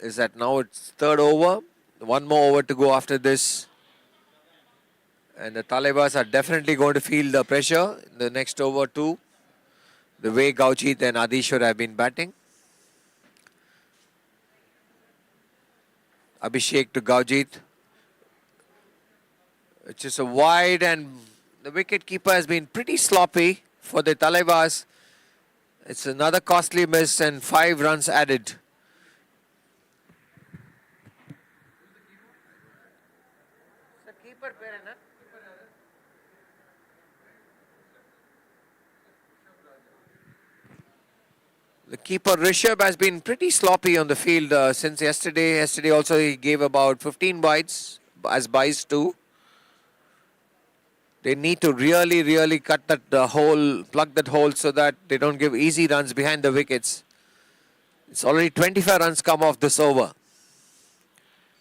is at now its third over. One more over to go after this. And the Thalaivers are definitely going to feel the pressure in the next over too. The way Gaujit and Adishwar have been batting. Abhishek to Gaujit. Which is a wide, and the wicket keeper has been pretty sloppy for the Thalaivers. It's another costly miss and 5 runs added. The keeper Rishabh has been pretty sloppy on the field since yesterday. Yesterday also he gave about 15 wides as byes too. They need to really cut that hole, plug that hole so that they don't give easy runs behind the wickets. It's already 25 runs come off this over.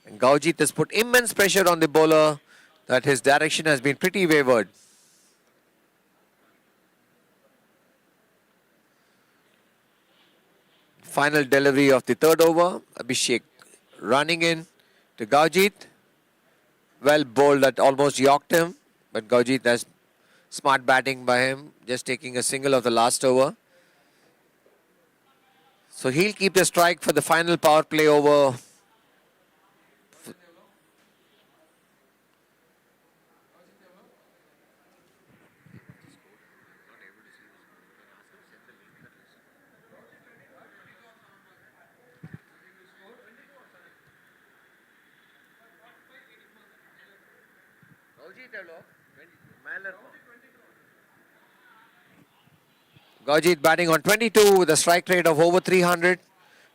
And Gaujit has put immense pressure on the bowler that his direction has been pretty wavered. Final delivery of the third over. Abhishek running in to Gaujit. Well bowled, that almost yorked him. But Gaujit has smart batting by him, just taking a single of the last over. So he'll keep the strike for the final power play over. Gaujit batting on 22 with a strike rate of over 300.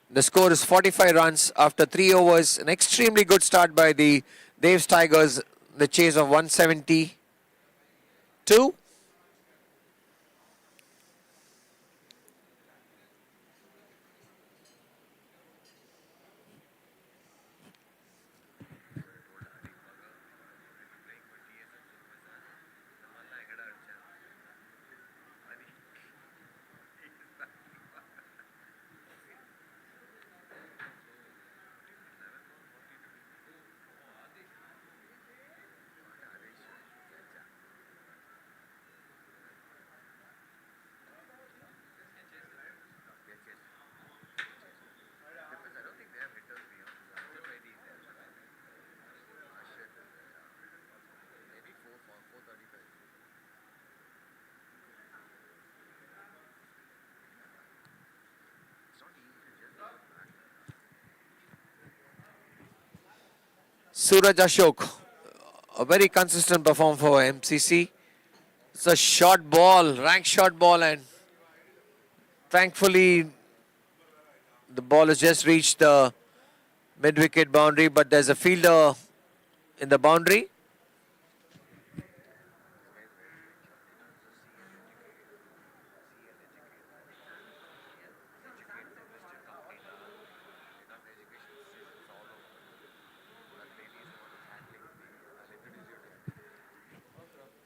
The score is 45 runs after 3 overs. An extremely good start by the Dave's Tigers. The chase of 172. Suraj Ashok, a very consistent performer for MCC. It's a short ball, rank short ball, and thankfully the ball has just reached the mid-wicket boundary, but there's a fielder in the boundary.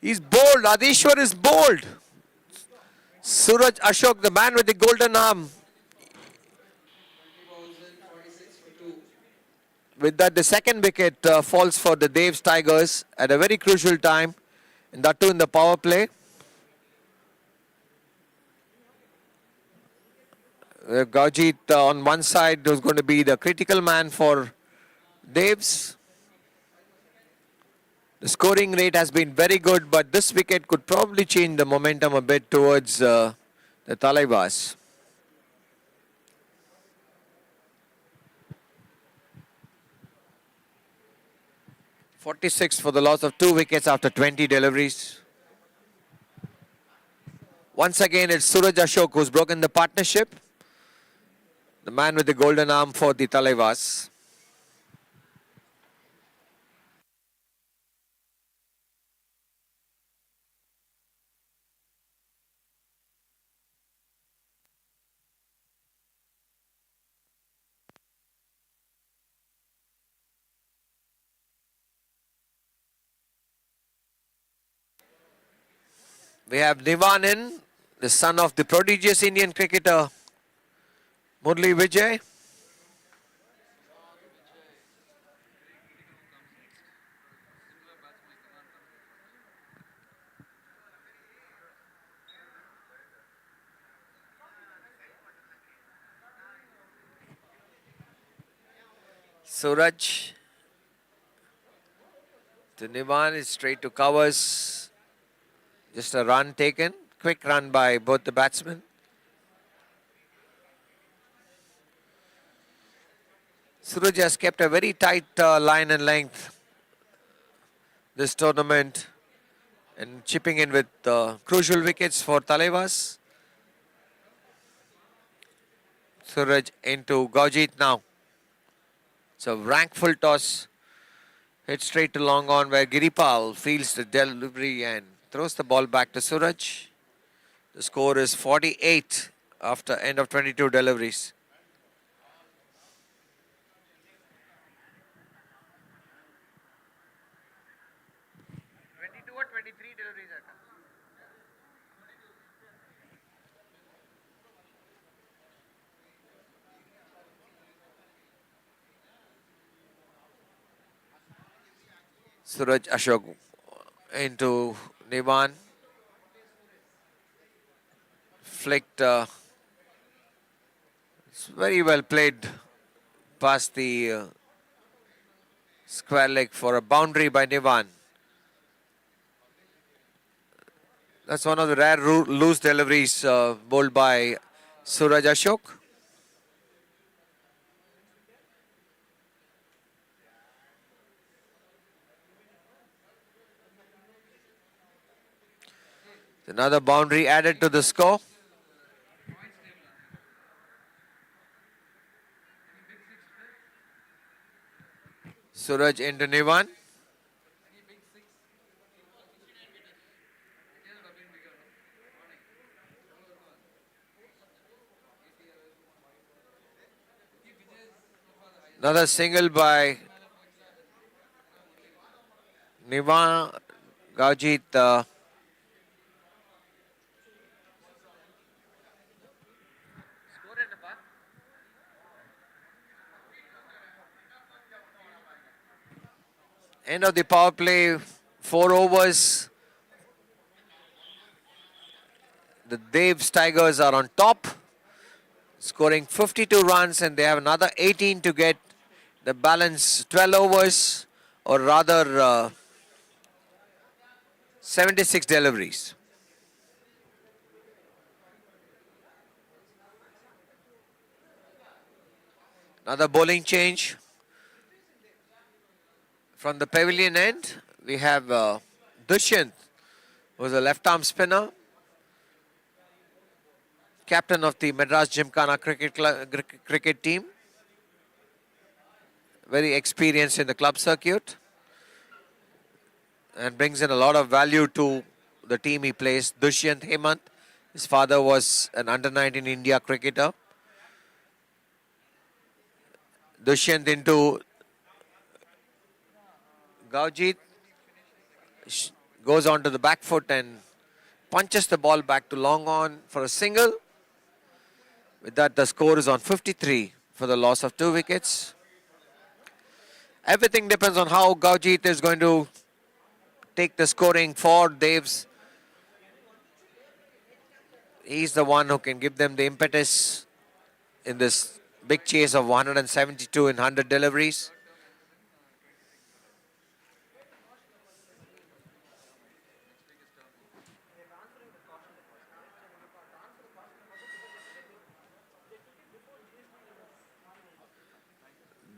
He's bold. Adishwar is bold. Suraj Ashok, the man with the golden arm. With that, the second wicket falls for the Dave's Tigers at a very crucial time, and that too in the power play. Gurjeet on one side was going to be the critical man for Dave's. The scoring rate has been very good, but this wicket could probably change the momentum a bit towards the Thalaivers. .46 for the loss of 2 wickets after 20 deliveries. Once again, it's Suraj Ashok who's broken the partnership. The man with the golden arm for the Thalaivers. We have Nivan in, the son of the prodigious Indian cricketer Murli Vijay. Suraj to Nivan is straight to covers. Just a run taken. Quick run by both the batsmen. Suraj has kept a very tight line and length this tournament and chipping in with crucial wickets for Thalaivers. Suraj into Gurjeet now. It's a rank full toss. Hit straight to long on where Giripal fields the delivery and throws the ball back to Suraj. The score is 48 after end of 22 deliveries. Suraj Ashok into Nivan. Flicked. It's very well played past the square leg for a boundary by Nivan. That's one of the rare loose deliveries bowled by Suraj Ashok. Another boundary added to the score. Suraj into Nivan. Another single by Nivan. Gurjeet end of the power play, 4 overs. The Dave's Tigers are on top, scoring 52 runs, and they have another 18 to get the balance 12 overs, or rather 76 deliveries. Another bowling change. From the pavilion end, we have Dushyant, who's a left-arm spinner, captain of the Madras Gymkhana cricket team, very experienced in the club circuit, and brings in a lot of value to the team he plays. Dushyant Hemant, his father was an under-19 India cricketer. Dushyant into Gurjeet, goes on to the back foot and punches the ball back to long on for a single. With that, the score is on 53 for the loss of 2 wickets. Everything depends on how Gaujit is going to take the scoring for Devs. He's the one who can give them the impetus in this big chase of 172 in 100 deliveries.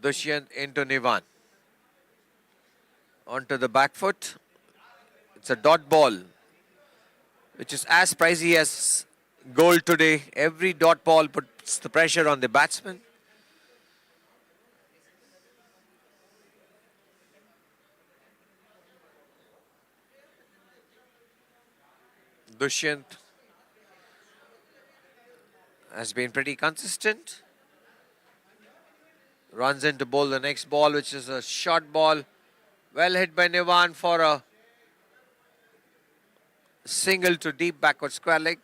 Dushyant into Nivan. Onto the back foot. It's a dot ball, which is as pricey as gold today. Every dot ball puts the pressure on the batsman. Dushyant has been pretty consistent. Runs in to bowl the next ball, which is a short ball. Well hit by Nivan for a single to deep backward square leg.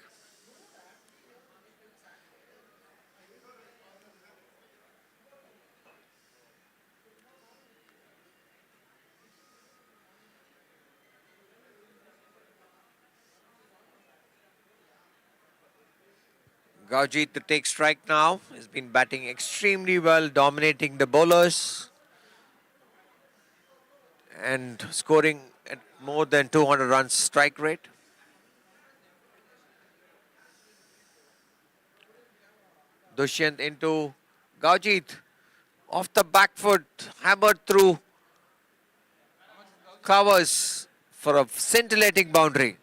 Gaujit to take strike now. He's been batting extremely well, dominating the bowlers and scoring at more than 200 runs strike rate. Dushyant into Gaujit. Off the back foot, hammered through covers for a scintillating boundary.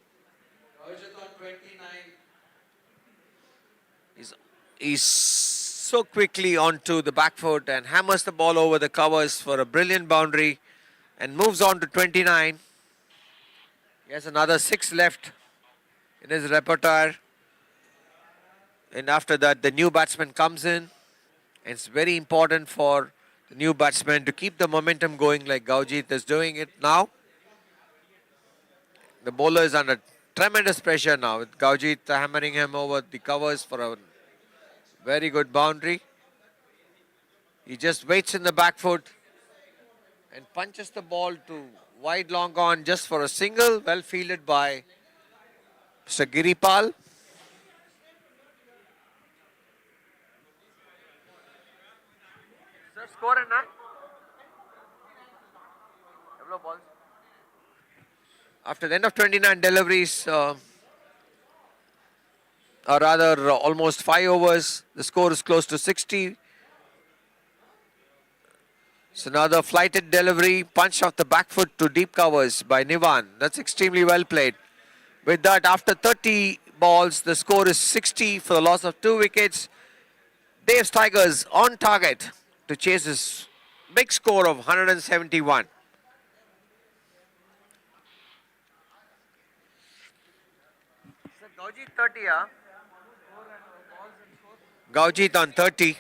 He's so quickly onto the back foot and hammers the ball over the covers for a brilliant boundary and moves on to 29. He has another 6 left in his repertoire. And after that, the new batsman comes in. And it's very important for the new batsman to keep the momentum going like Gaujit is doing it now. The bowler is under tremendous pressure now with Gaujit hammering him over the covers for a very good boundary. He just waits in the back foot and punches the ball to wide long on just for a single, well fielded by Mr. Giripal. Sir, score and after the end of 29 deliveries, or rather almost 5 overs, the score is close to 60. It's another flighted delivery, punch off the back foot to deep covers by Nivan. That's extremely well played. With that, after 30 balls, the score is 60 for the loss of 2 wickets. Dave's Tigers on target to chase his big score of 171. Gaujit 30, huh? Gaujit on 30.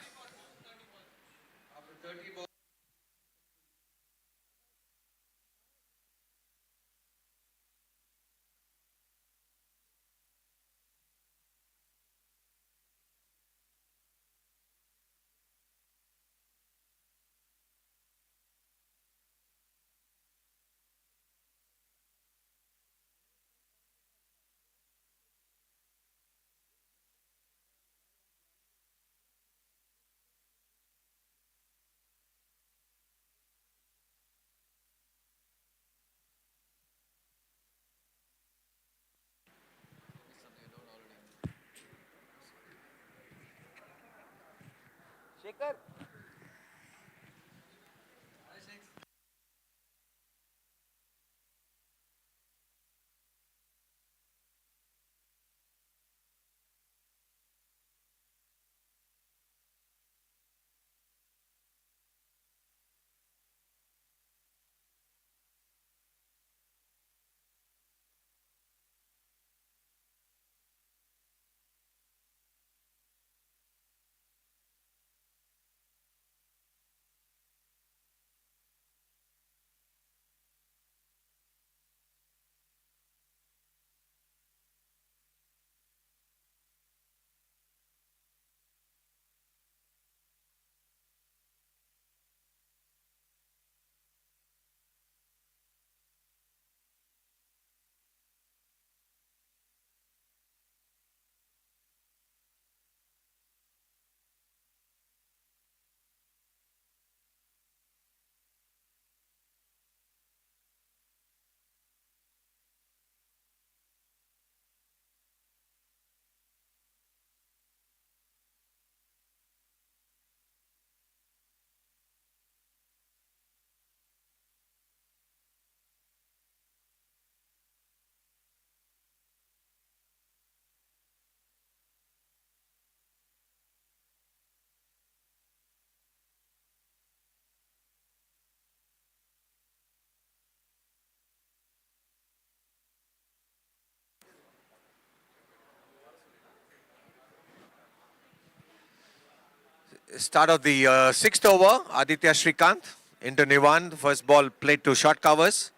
Start of the sixth over, Aditya Srikanth into Nivan. The first ball played to short covers.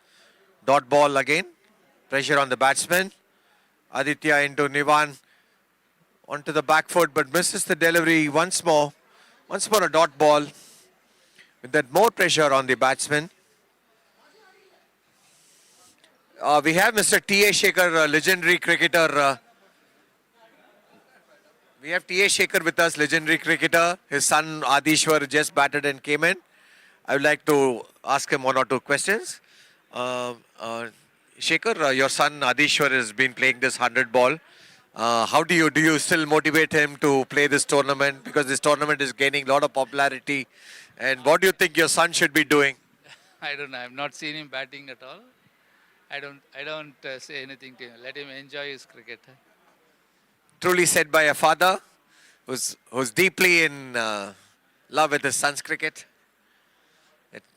Dot ball again. Pressure on the batsman. Aditya into Nivan onto the back foot but misses the delivery once more. Once more a dot ball with that more pressure on the batsman. We have Mr. T.A. Shekhar, legendary cricketer. We have T.A. Shekhar with us, legendary cricketer. His son Adishwar just batted and came in. I would like to ask him one or two questions. Shekhar, your son Adishwar has been playing this 100 ball. How do you still motivate him to play this tournament? Because this tournament is gaining a lot of popularity. And what do you think your son should be doing? I don't know. I've not seen him batting at all. I don't say anything to him. Let him enjoy his cricket. Truly said by a father who's deeply in love with his son's cricket.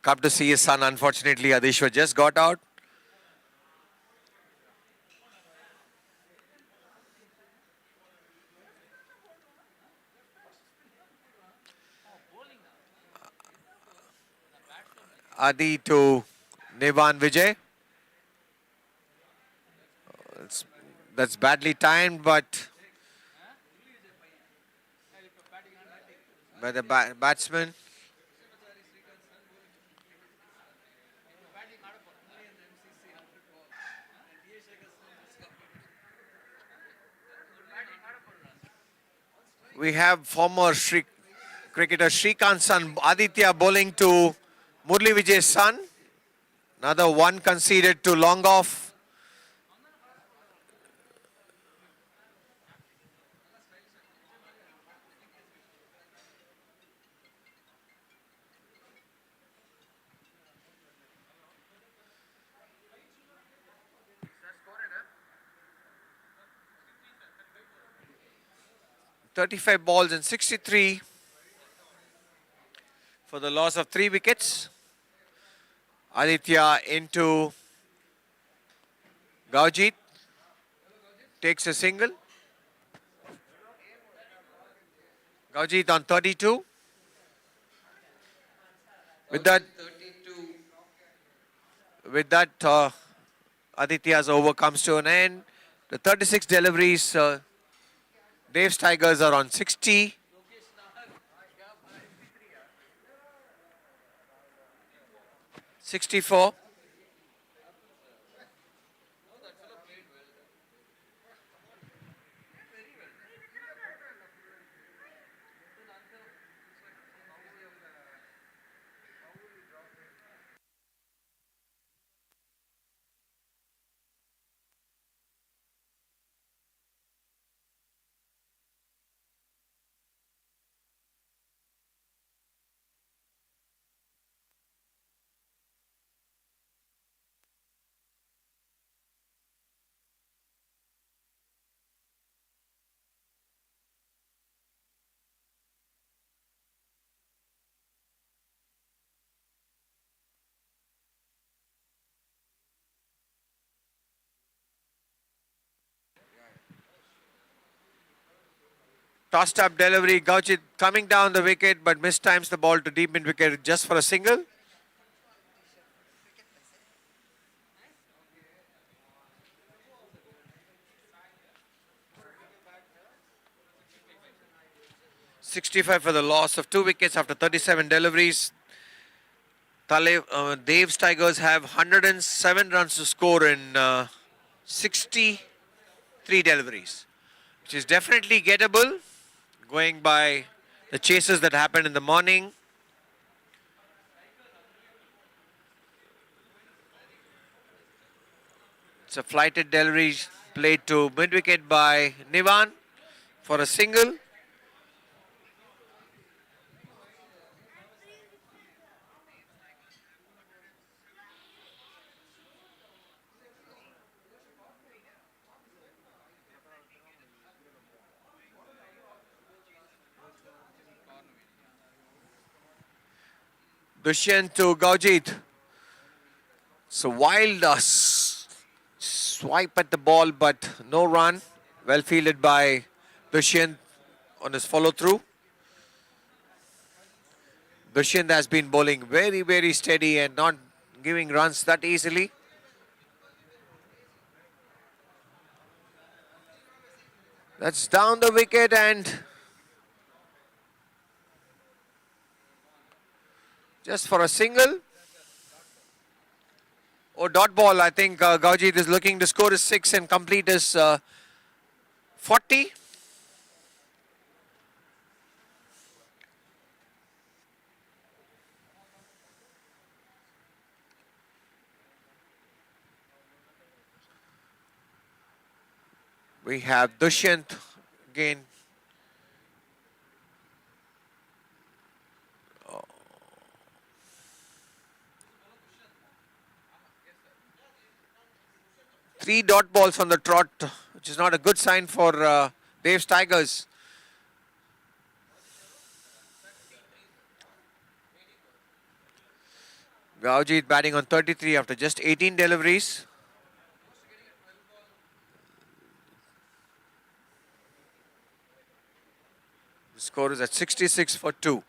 Come to see his son. Unfortunately, Adishwar just got out. Adi to Nivan Vijay. That's badly timed, but by the batsman. We have former cricketer Shrikant's son Aditya bowling to Murli Vijay's son. Another one conceded to long off. .35 balls and 63 for the loss of 3 wickets. Aditya into Gaujit. Takes a single. Gaujit on 32. With that, Aditya's over comes to an end. The 36 deliveries, Dave's Tigers are on 60. .64. Tossed up delivery, Gaujit coming down the wicket but mistimes the ball to deep mid wicket just for a single. .65 for the loss of 2 wickets after 37 deliveries. Dave's Tigers have 107 runs to score in 63 deliveries, which is definitely gettable, going by the chases that happened in the morning. It's a flighted delivery played to mid-wicket by Nivan for a single. Dushyant to Gaujit. So wild swipe at the ball, but no run. Well fielded by Dushyant on his follow through. Dushyant has been bowling very, very steady and not giving runs that easily. That's down the wicket and just for a single. Oh, dot ball. I think Gaujit is looking to score his 6 and complete his 40. We have Dushyant again. Three dot balls on the trot, which is not a good sign for Dave's Tigers. Gaujit batting on 33 after just 18 deliveries. The score is at 66 for 2.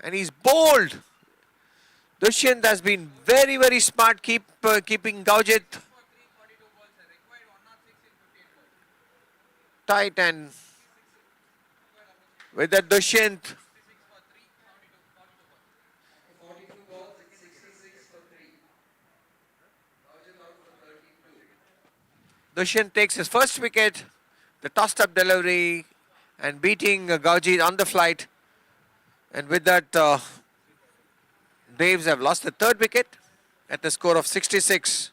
And he's bowled. Dushyant has been very, very smart keeping Gaujit tight, and with that Dushyant takes his first wicket, the tossed up delivery and beating Gaujit on the flight, and with that Daves have lost the third wicket at the score of 66.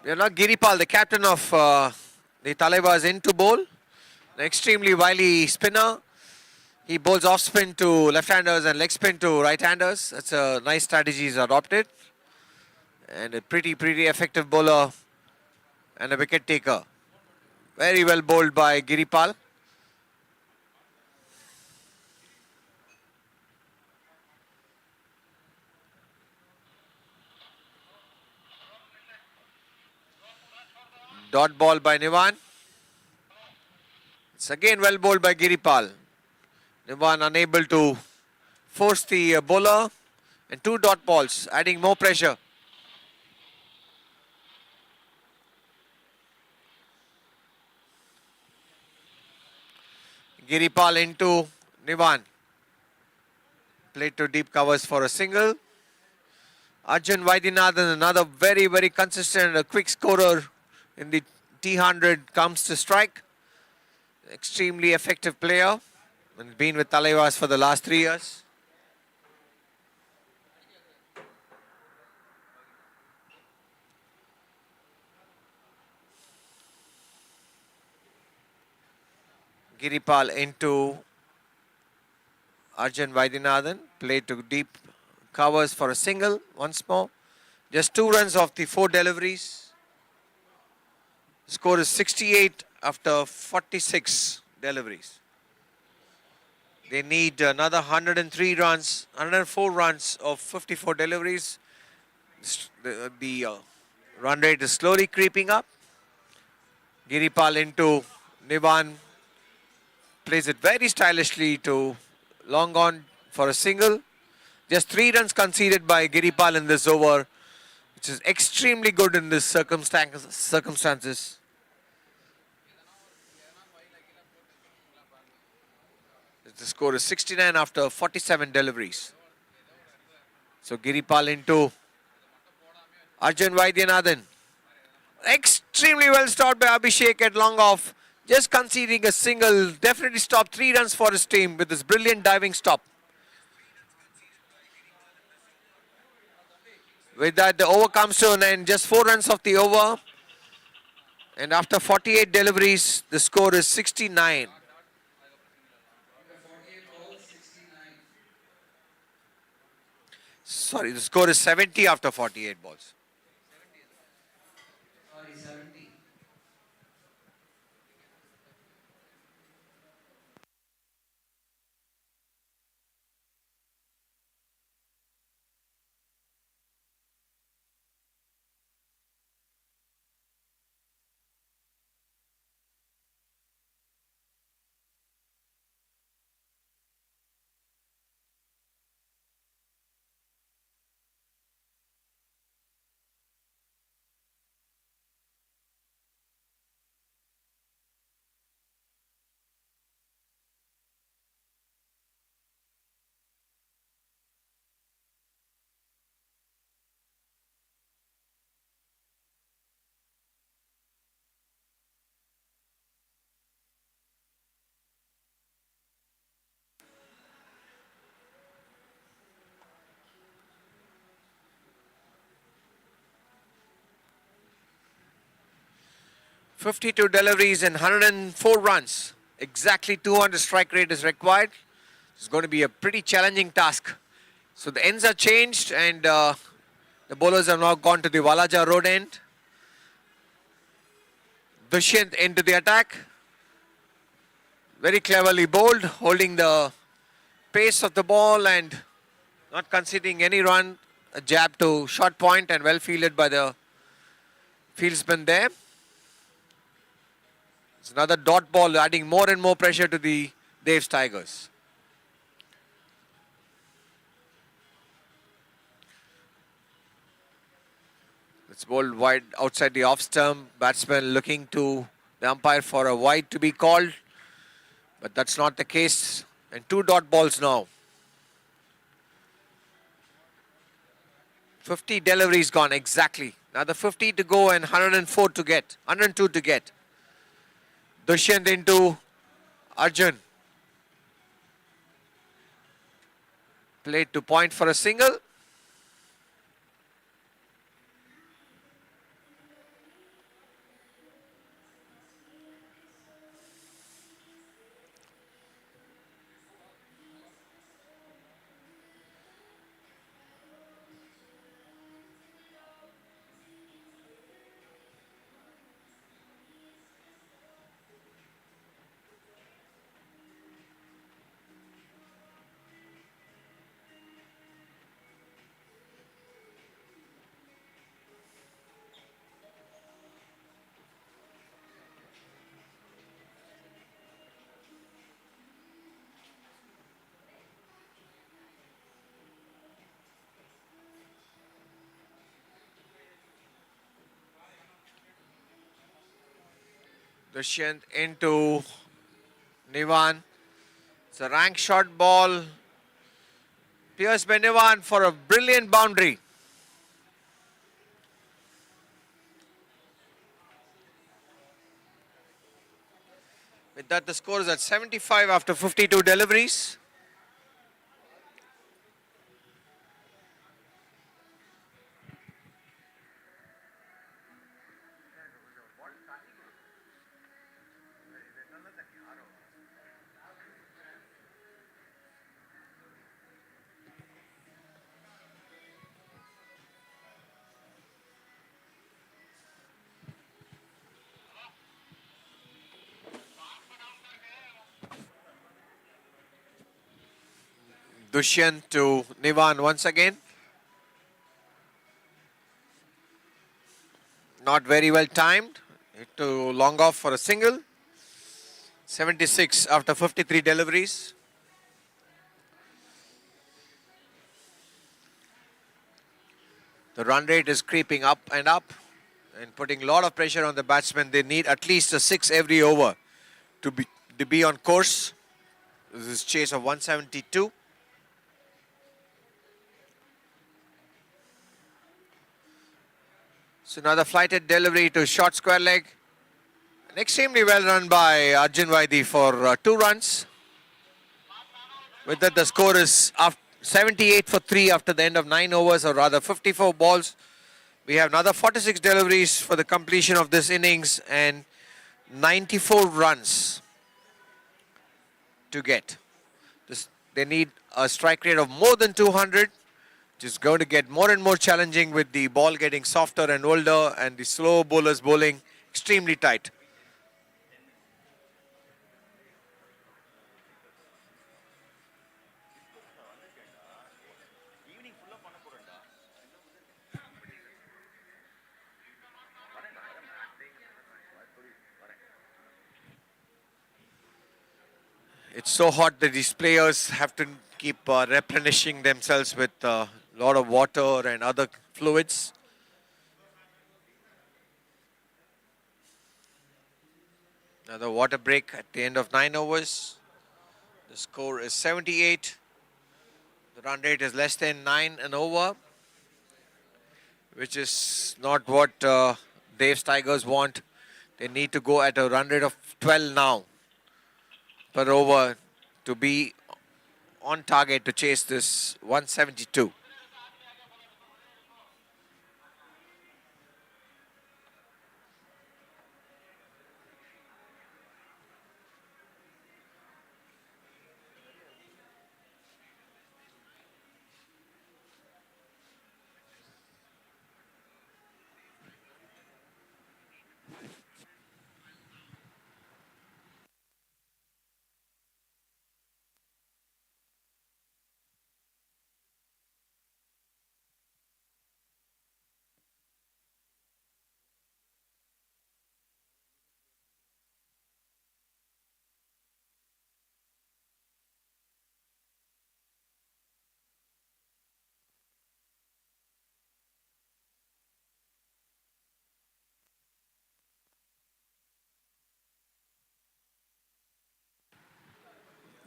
We are not Giripal, the captain of the Thalaiver, is in to bowl. An extremely wily spinner. He bowls off spin to left-handers and leg spin to right-handers. That's a nice strategy he's adopted. And a pretty effective bowler and a wicket taker. Very well bowled by Giripal. Dot ball by Nivan. It's again well bowled by Giripal. Nivan unable to force the bowler, and two dot balls, adding more pressure. Giripal into Nivan. Played to deep covers for a single. Arjun Vaidyanathan, another very consistent, a quick scorer in the T100, comes to strike. Extremely effective player and been with Thalaivas for the last 3 years. Giripal into Arjun Vaidyanathan, played to deep covers for a single once more. Just 2 runs off the 4 deliveries. Score is 68 after 46 deliveries. They need another 103 runs, 104 runs of 54 deliveries. The run rate is slowly creeping up. Giripal into Nivan, plays it very stylishly to long on for a single. Just 3 runs conceded by Giripal in this over, which is extremely good in this circumstances. The score is 69 after 47 deliveries. So Giripal into Arjun Vaidyanathan. Extremely well stopped by Abhishek at long off. Just conceding a single. Definitely stopped 3 runs for his team with this brilliant diving stop. With that, the over comes to an end. Just 4 runs of the over. And after 48 deliveries, the score is 69. Sorry, the score is 70 after 48 balls. Sorry, 70. 52 deliveries and 104 runs. Exactly 200 strike rate is required. It's going to be a pretty challenging task. So the ends are changed and the bowlers have now gone to the Walaja road end. Dushyant into the attack. Very cleverly bowled, holding the pace of the ball and not conceding any run. A jab to short point and well fielded by the fieldsman there. It's another dot ball adding more and more pressure to the Dave's Tigers. It's bowled wide outside the off stump. Batsman looking to the umpire for a wide to be called. But that's not the case. And 2 dot balls now. 50 deliveries gone exactly. Another 50 to go and 104 to get. 102 to get. Dushyant into Arjun. Played to point for a single. Dushyant into Nivan. It's a rank shot ball. Pierced by Nivan for a brilliant boundary. With that, the score is at 75 after 52 deliveries. Dushyant to Nivan once again. Not very well timed. Hit to long off for a single. 76 after 53 deliveries. The run rate is creeping up and putting a lot of pressure on the batsmen. They need at least a 6 every over to be on course. This is chase of 172. So another flighted delivery to short square leg. An extremely well run by Arjun Vaidi for 2 runs. With that, the score is 78 for 3 after the end of 9 overs, or rather 54 balls. We have another 46 deliveries for the completion of this innings and 94 runs to get. They need a strike rate of more than 200, which is going to get more and more challenging with the ball getting softer and older and the slow bowlers bowling extremely tight. It's so hot that these players have to keep replenishing themselves with a lot of water and other fluids. Another water break at the end of 9 overs. The score is 78. The run rate is less than 9 an over, which is not what Dave's Tigers want. They need to go at a run rate of 12 now per over to be on target to chase this 172.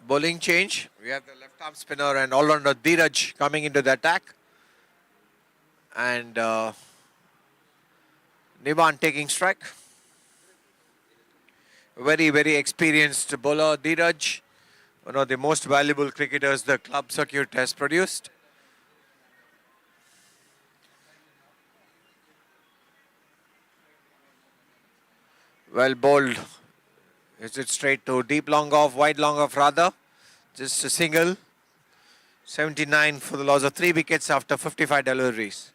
Bowling change. We have the left arm spinner and all-rounder Dheeraj coming into the attack. And Nivan taking strike. Very, very experienced bowler Dheeraj. One of the most valuable cricketers the club circuit has produced. Well bowled. Is it straight to deep long off, wide long off rather. Just a single. 79 for the loss of 3 wickets after 55 deliveries.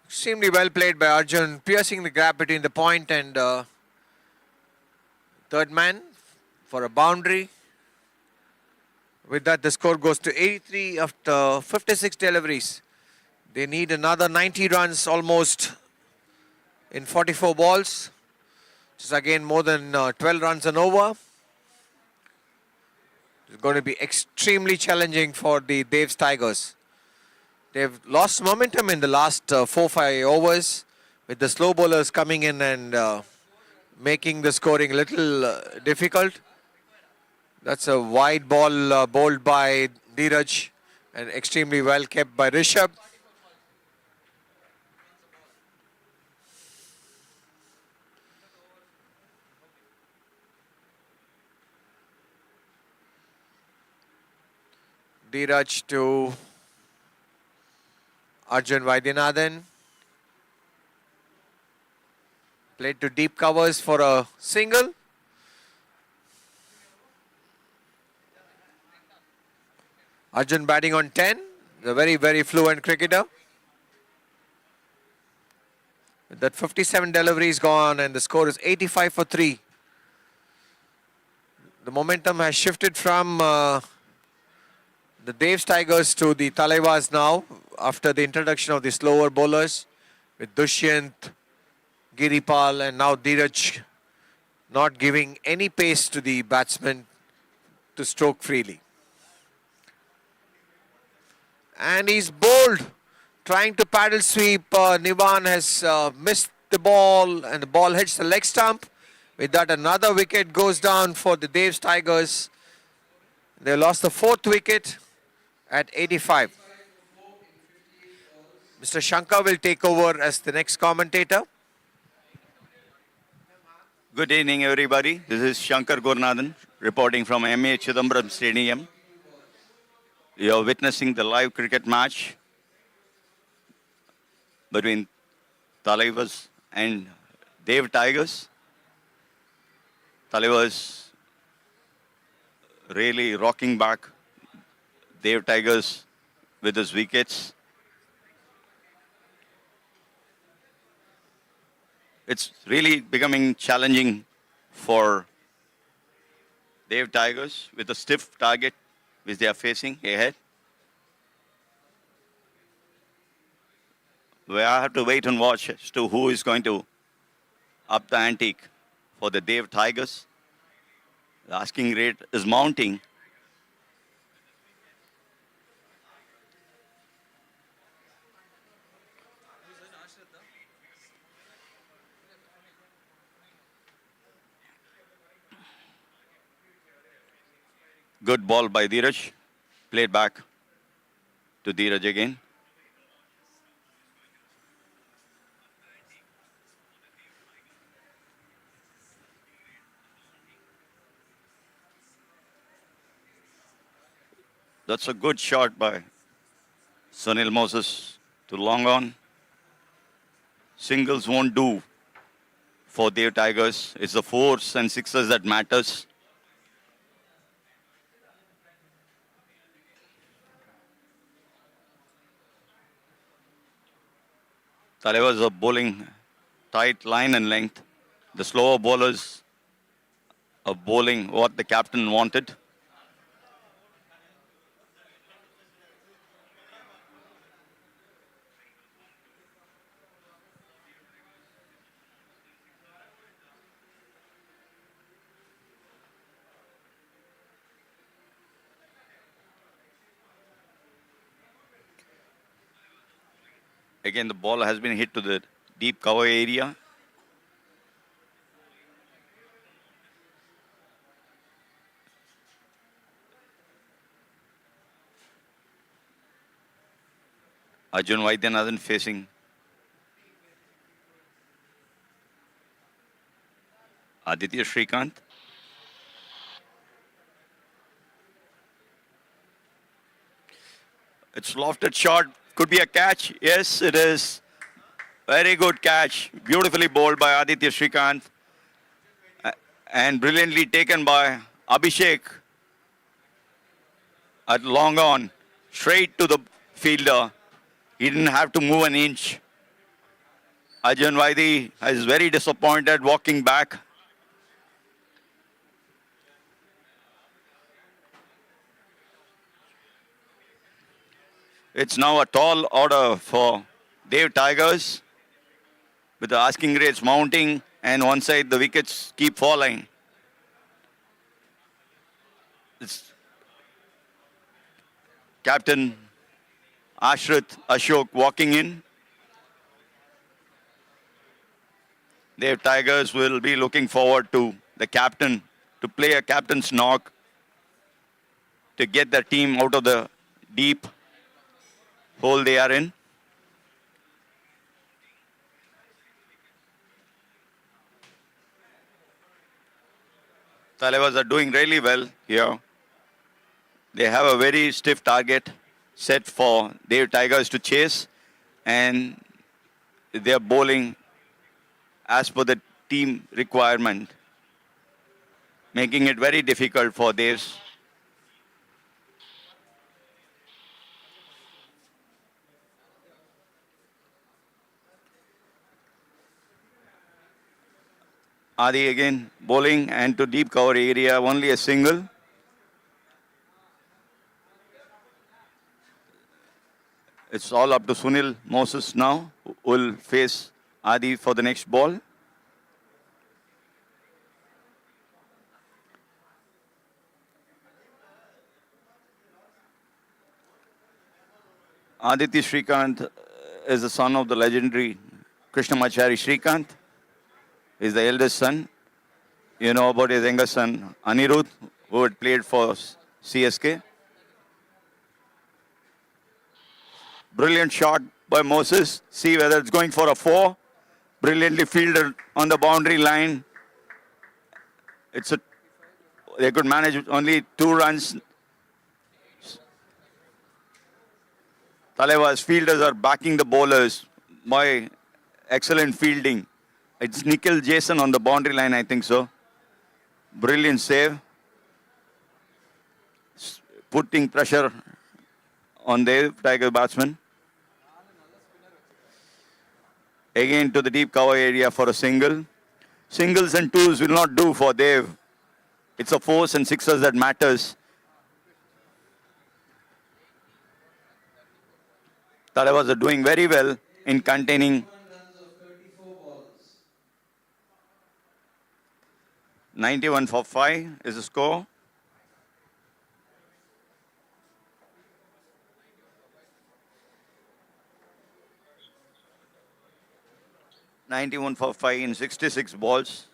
Extremely well played by Arjun, piercing the gap between the point and third man for a boundary. With that, the score goes to 83 after 56 deliveries. They need another 90 runs almost in 44 balls, which is again more than 12 runs an over. It's going to be extremely challenging for the Dave's Tigers. They've lost momentum in the last 4-5 overs with the slow bowlers coming in and making the scoring a little difficult. That's a wide ball bowled by Dheeraj and extremely well kept by Rishabh. Dheeraj to Arjun Vaidyanathan. Played to deep covers for a single. Arjun batting on 10. A very, very fluent cricketer. That 57 delivery is gone and the score is 85 for 3. The momentum has shifted from the Dave's Tigers to the Thalaivers now after the introduction of the slower bowlers with Dushyant, Giripal and now Dheeraj not giving any pace to the batsmen to stroke freely. And he's bowled, trying to paddle sweep. Nivan has missed the ball and the ball hits the leg stump. With that, another wicket goes down for the Dave's Tigers. They lost the 4th wicket at 85. Mr. Shankar will take over as the next commentator. Good evening, everybody. This is Shankar Gurnathan reporting from MA Chidambaram Stadium. You are witnessing the live cricket match between Thalaivers and Dave Tigers. Thalaivers really rocking back Dave Tigers with his wickets. It's really becoming challenging for Dave Tigers with a stiff target which they are facing ahead. We have to wait and watch as to who is going to up the ante for the Dave Tigers. The asking rate is mounting. Good ball by Dheeraj. Played back to Dheeraj again. That's a good shot by Sunil Moses to long on. Singles won't do for Dave Tigers. It's the 4s and 6s that matters. Thalaivers are bowling tight line and length. The slower bowlers are bowling what the captain wanted. Again, the ball has been hit to the deep cover area. Arjun Vaidyanathan facing Aditya Srikanth. It's lofted shot. Could be a catch. Yes, it is. Very good catch. Beautifully bowled by Aditya Srikanth. And brilliantly taken by Abhishek at long on. Straight to the fielder. He didn't have to move an inch. Arjun Vaidi is very disappointed walking back. It's now a tall order for Dave Tigers with the asking rates mounting and one side the wickets keep falling. It's Captain Ashrit Ashok walking in. Dave Tigers will be looking forward to the captain to play a captain's knock to get the team out of the deep hole they are in. Thalaivers are doing really well here. They have a very stiff target set for Dave Tigers to chase, and they are bowling as per the team requirement, making it very difficult for Dave's. Adi again bowling and to deep cover area, only a single. It's all up to Sunil Moses now, who will face Adi for the next ball. Aditi Srikanth is the son of the legendary Krishnamachari Srikanth. He's the eldest son. You know about his younger son, Anirudh, who had played for CSK. Brilliant shot by Moses. See whether it's going for a 4. Brilliantly fielded on the boundary line. They could manage only 2 runs. Thalaiver's fielders are backing the bowlers by excellent fielding. It's Nikhil Jason on the boundary line, I think so. Brilliant save. Putting pressure on the Tiger batsman. Again to the deep cover area for a single. Singles and twos will not do for Dev. It's a 4s and 6s that matters. Thalaiver are doing very well in containing 91 for 5 is the score. $91 for 5 in 66 balls.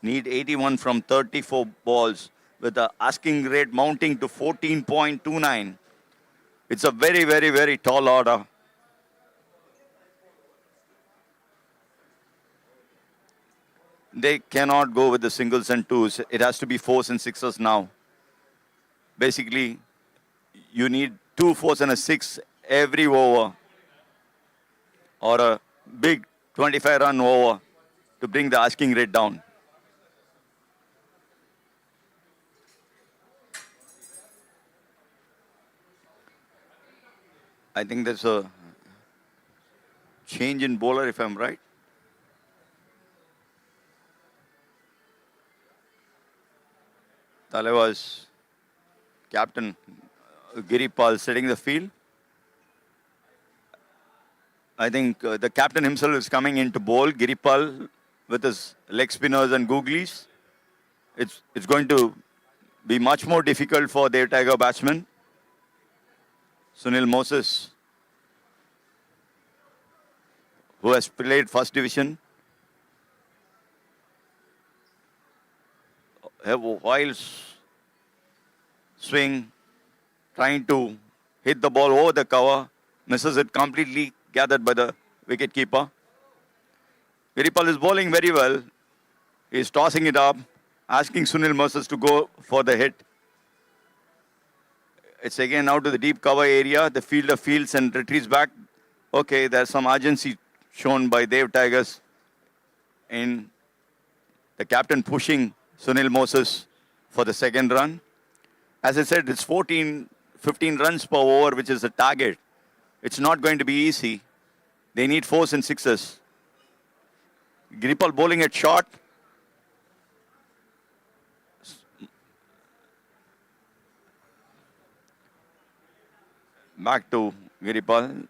Need 81 from 34 balls with the asking rate mounting to 14.29. It's a very, very, very tall order. They cannot go with the singles and twos. It has to be 4s and 6s now. Basically, you need 2 4s and a 6 every over, or a big 25-run over to bring the asking rate down. I think there's a change in bowler, if I'm right. Thalaiver's captain, Giripal, setting the field. I think the captain himself is coming in to bowl. Giripal with his leg spinners and googlies. It's going to be much more difficult for their Tiger batsmen. Sunil Moses, who has played first division. While swing, trying to hit the ball over the cover, misses it completely, gathered by the wicketkeeper. Giripal is bowling very well. He's tossing it up, asking Sunil Moses to go for the hit. It's again now to the deep cover area. The fielder fields and retreats back. Okay, there's some urgency shown by Dev Tigers in the captain pushing Sunil Moses for the second run. As I said, it's 15 runs per over, which is the target. It's not going to be easy. They need 4s and 6s. Giripal bowling at short. Back to Giripal.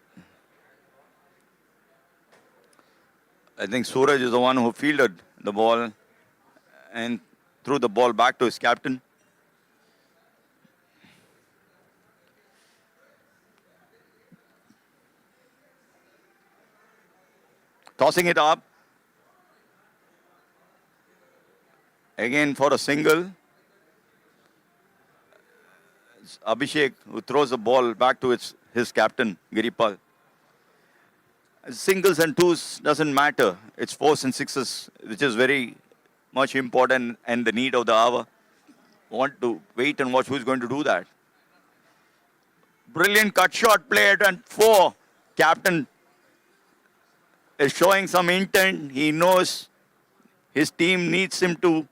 I think Suraj is the one who fielded the ball and threw the ball back to his captain. Tossing it up. Again for a single. It's Abhishek who throws the ball back to his captain, Giripal. Singles and twos doesn't matter. It's 4s and 6s, which is very much important and the need of the hour. Want to wait and watch who's going to do that. Brilliant cut shot played and 4. Captain is showing some intent. He knows his team needs him to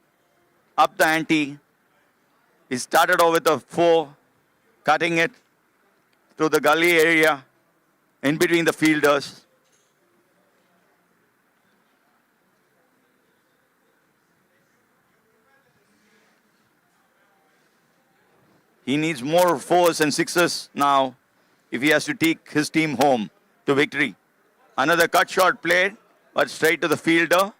up the ante. He started off with a 4, cutting it to the gully area in between the fielders. He needs more fours and sixes now if he has to take his team home to victory. Another cut shot played, but straight to the fielder.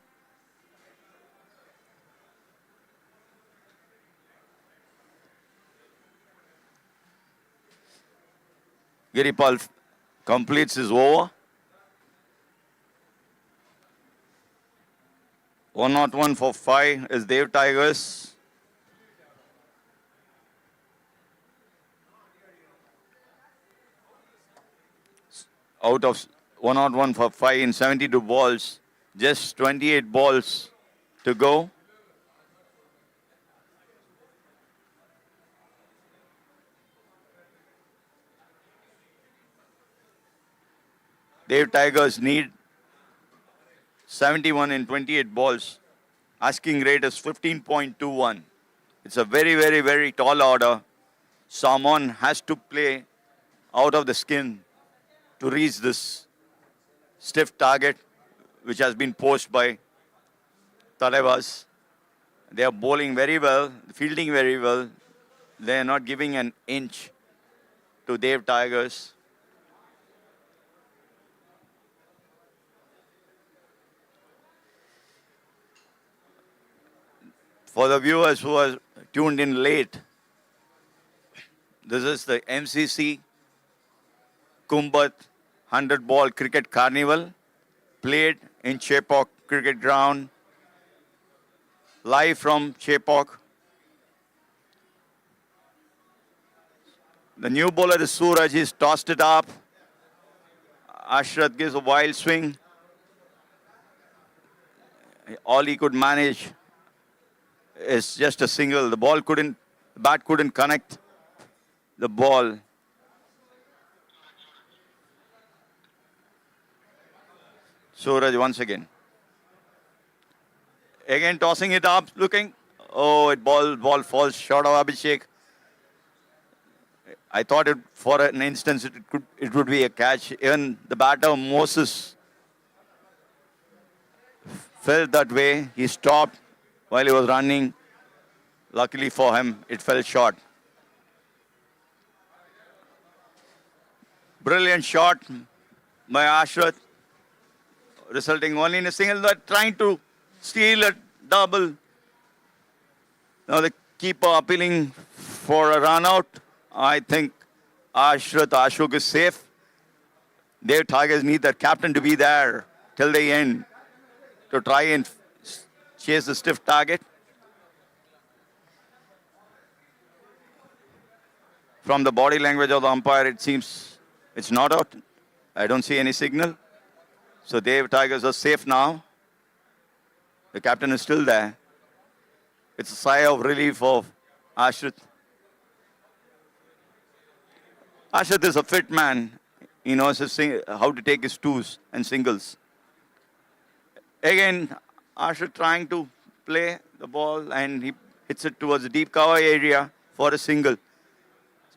Giripal completes his over. 101 for 5 is Dev Tigers. Out of 101 for 5 in 72 balls, just 28 balls to go. Dev Tigers need 71 in 28 balls. Asking rate is 15.21. It's a very, very, very tall order. Someone has to play out of the skin to reach this stiff target which has been posed by Thalaiver. They are bowling very well, fielding very well. They are not giving an inch to Dev Tigers. For the viewers who are tuned in late, this is the MCC KUMBHAT 100-ball cricket carnival played in Chepauk Cricket Ground, live from Chepauk. The new bowler is Suraj. He's tossed it up. Ashrat gives a wild swing. All he could manage is just a single. The bat couldn't connect the ball. Suraj once again. Again tossing it up, looking. Oh, ball falls short of Abhishek. I thought for an instant it would be a catch. Even the batter Moses felt that way. He stopped while he was running. Luckily for him, it fell short. Brilliant shot by Ashrat, resulting only in a single. They're trying to steal a double. Now the keeper appealing for a run out. I think Ashok is safe. Their Tigers need their captain to be there till the end to try and chase the stiff target. From the body language of the umpire, it seems it's not out. I don't see any signal. So Dev Tigers are safe now. The captain is still there. It's a sigh of relief of Ashrat. Ashrat is a fit man. He knows how to take his twos and singles. Again, Ashrat trying to play the ball and he hits it towards the deep cover area for a single.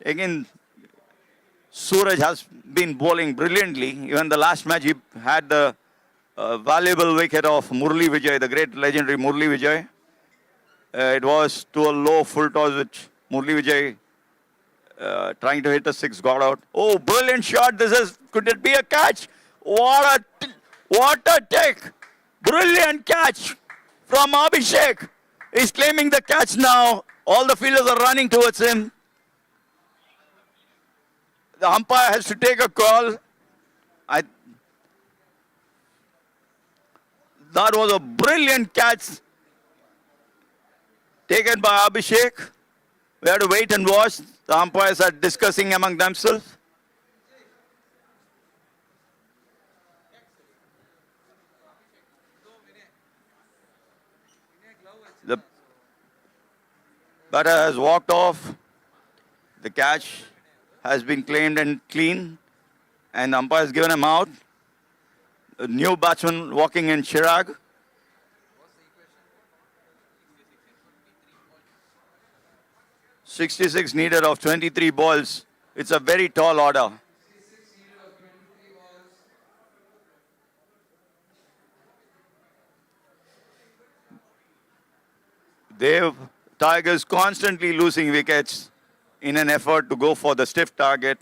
Again, Suraj has been bowling brilliantly. Even the last match, he had the valuable wicket of Murli Vijay, the great legendary Murli Vijay. It was to a low full toss, which Murli Vijay trying to hit a six got out. Oh, brilliant shot! Could it be a catch? What a take! Brilliant catch from Abhishek. He's claiming the catch now. All the fielders are running towards him. The umpire has to take a call. That was a brilliant catch taken by Abhishek. We have to wait and watch. The umpires are discussing among themselves. The batter has walked off. The catch has been claimed and clean, and the umpire has given him out. A new batsman walking in, Chirag. .66 needed of 23 balls. It's a very tall order. Tigers constantly losing wickets. in an effort to go for the stiff target.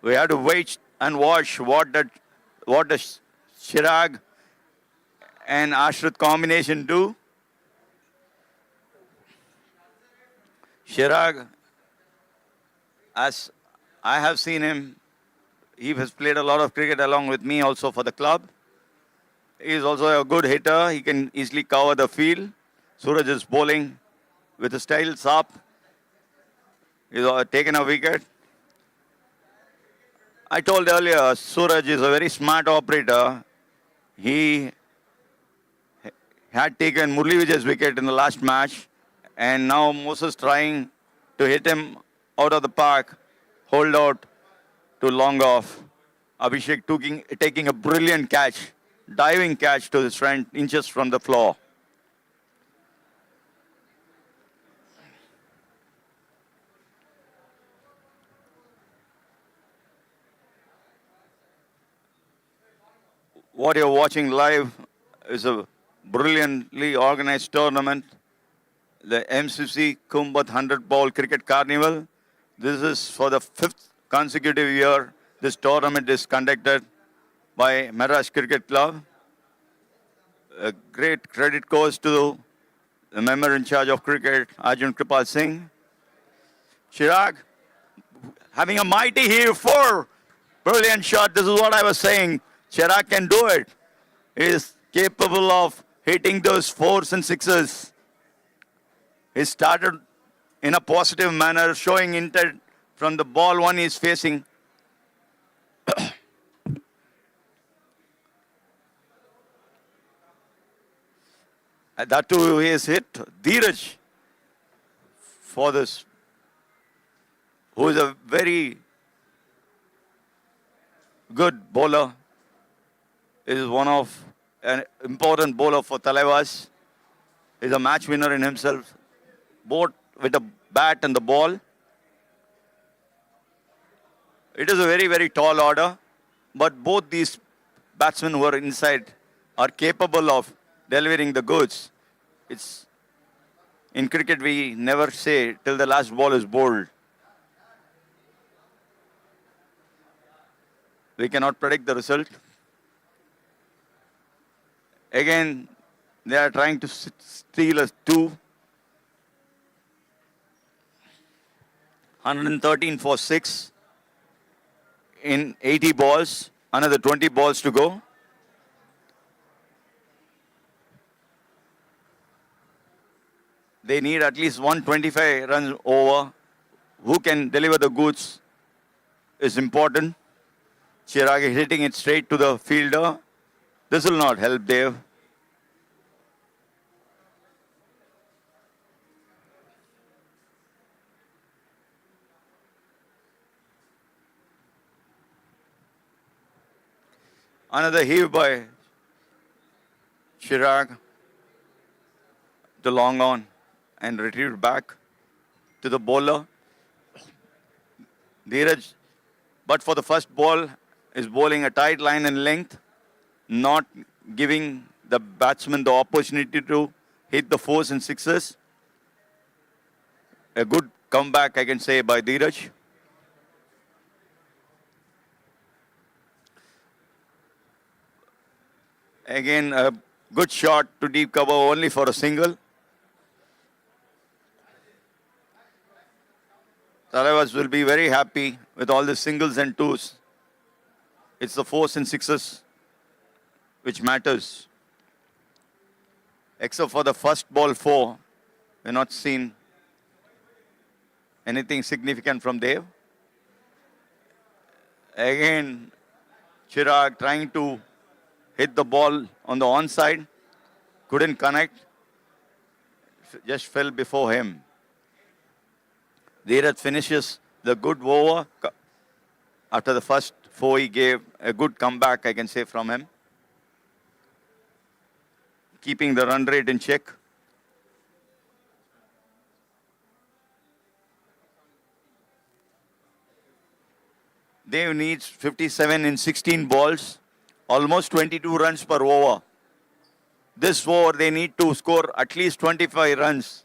We have to wait and watch what does Chirag and Ashrit combination do. Chirag, as I have seen him, he has played a lot of cricket along with me also for the club. He is also a good hitter. He can easily cover the field. Suraj is bowling with the styles up. He's taken a wicket. I told earlier, Suraj is a very smart operator. He had taken Murli Vijay's wicket in the last match, and now Moses trying to hit him out of the park, hold out to long off. Abhishek taking a brilliant catch, diving catch to his friend, inches from the floor. What you're watching live is a brilliantly organized tournament, the MCC KUMBHAT 100 Ball Cricket Carnival. This is for the 5th consecutive year this tournament is conducted by Madras Cricket Club. A great credit goes to the member in charge of cricket, Arjun Kripal Singh. Chirag, having a mighty heave for brilliant shot. This is what I was saying. Chirag can do it. He is capable of hitting those 4s and 6s. He started in a positive manner, showing intent from the ball one he is facing. And that too, he has hit Dheeraj for this, who is a very good bowler. He is one of an important bowler for Thalaivers. He is a match winner in himself, both with the bat and the ball. It is a very, very tall order, but both these batsmen who are inside are capable of delivering the goods. It's in cricket we never say till the last ball is bowled. We cannot predict the result. Again, they are trying to steal us 113 for 6 in 80 balls. Another 20 balls to go. They need at least 125 runs over. Who can deliver the goods is important. Chirag is hitting it straight to the fielder. This will not help Dev. Another heave by Chirag. The long on and retrieved back to the bowler. Dheeraj, but for the first ball, is bowling a tight line and length, not giving the batsman the opportunity to hit the 4s and 6s. A good comeback, I can say, by Dheeraj. Again, a good shot to deep cover only for a single. Thalaivers will be very happy with all the singles and 2s. It's the 4s and 6s which matters. Except for the first ball 4, we're not seen anything significant from Dev. Again, Chirag trying to hit the ball on the onside, couldn't connect, just fell before him. Dheeraj finishes the good over. After the first 4, he gave a good comeback, I can say, from him. Keeping the run rate in check. Dev needs 57 in 16 balls, almost 22 runs per over. this over they need to score at least 25 runs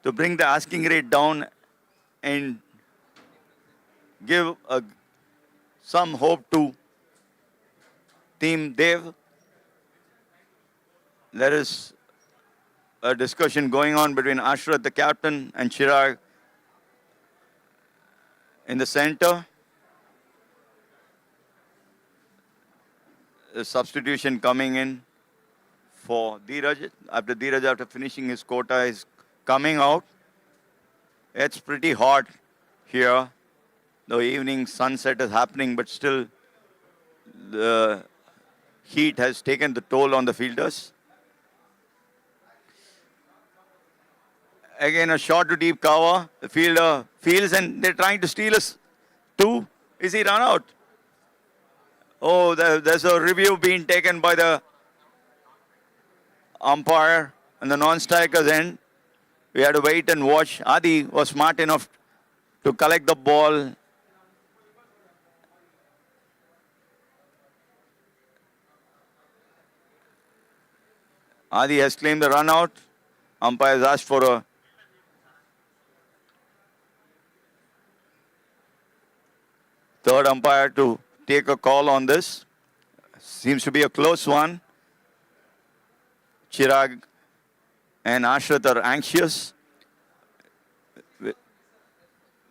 to bring the asking rate down and give some hope to Team Dev. There is a discussion going on between Ashrat, the captain, and Chirag in the center. A substitution coming in for Dheeraj. After finishing his quota, is coming out. It's pretty hot here. The evening sunset is happening, but still the heat has taken the toll on the fielders. Again, a short to deep cover. The fielder fields and they're trying to steal us. Two. Is he run out? Oh, there's a review being taken by the umpire and the non-strikers end. We had to wait and watch. Adi was smart enough to collect the ball. Adi has claimed the run out. Umpire has asked for a third umpire to take a call on this. Seems to be a close one. Chirag and Ashrat are anxious.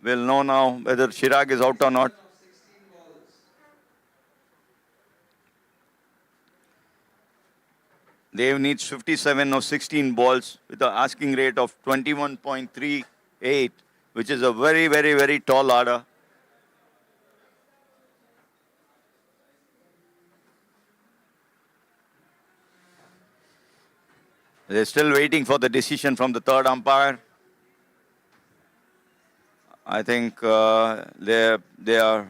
We'll know now whether Chirag is out or not. Dev needs 57 or 16 balls with an asking rate of 21.38, which is a very, very, very tall order. They're still waiting for the decision from the third umpire. I think they are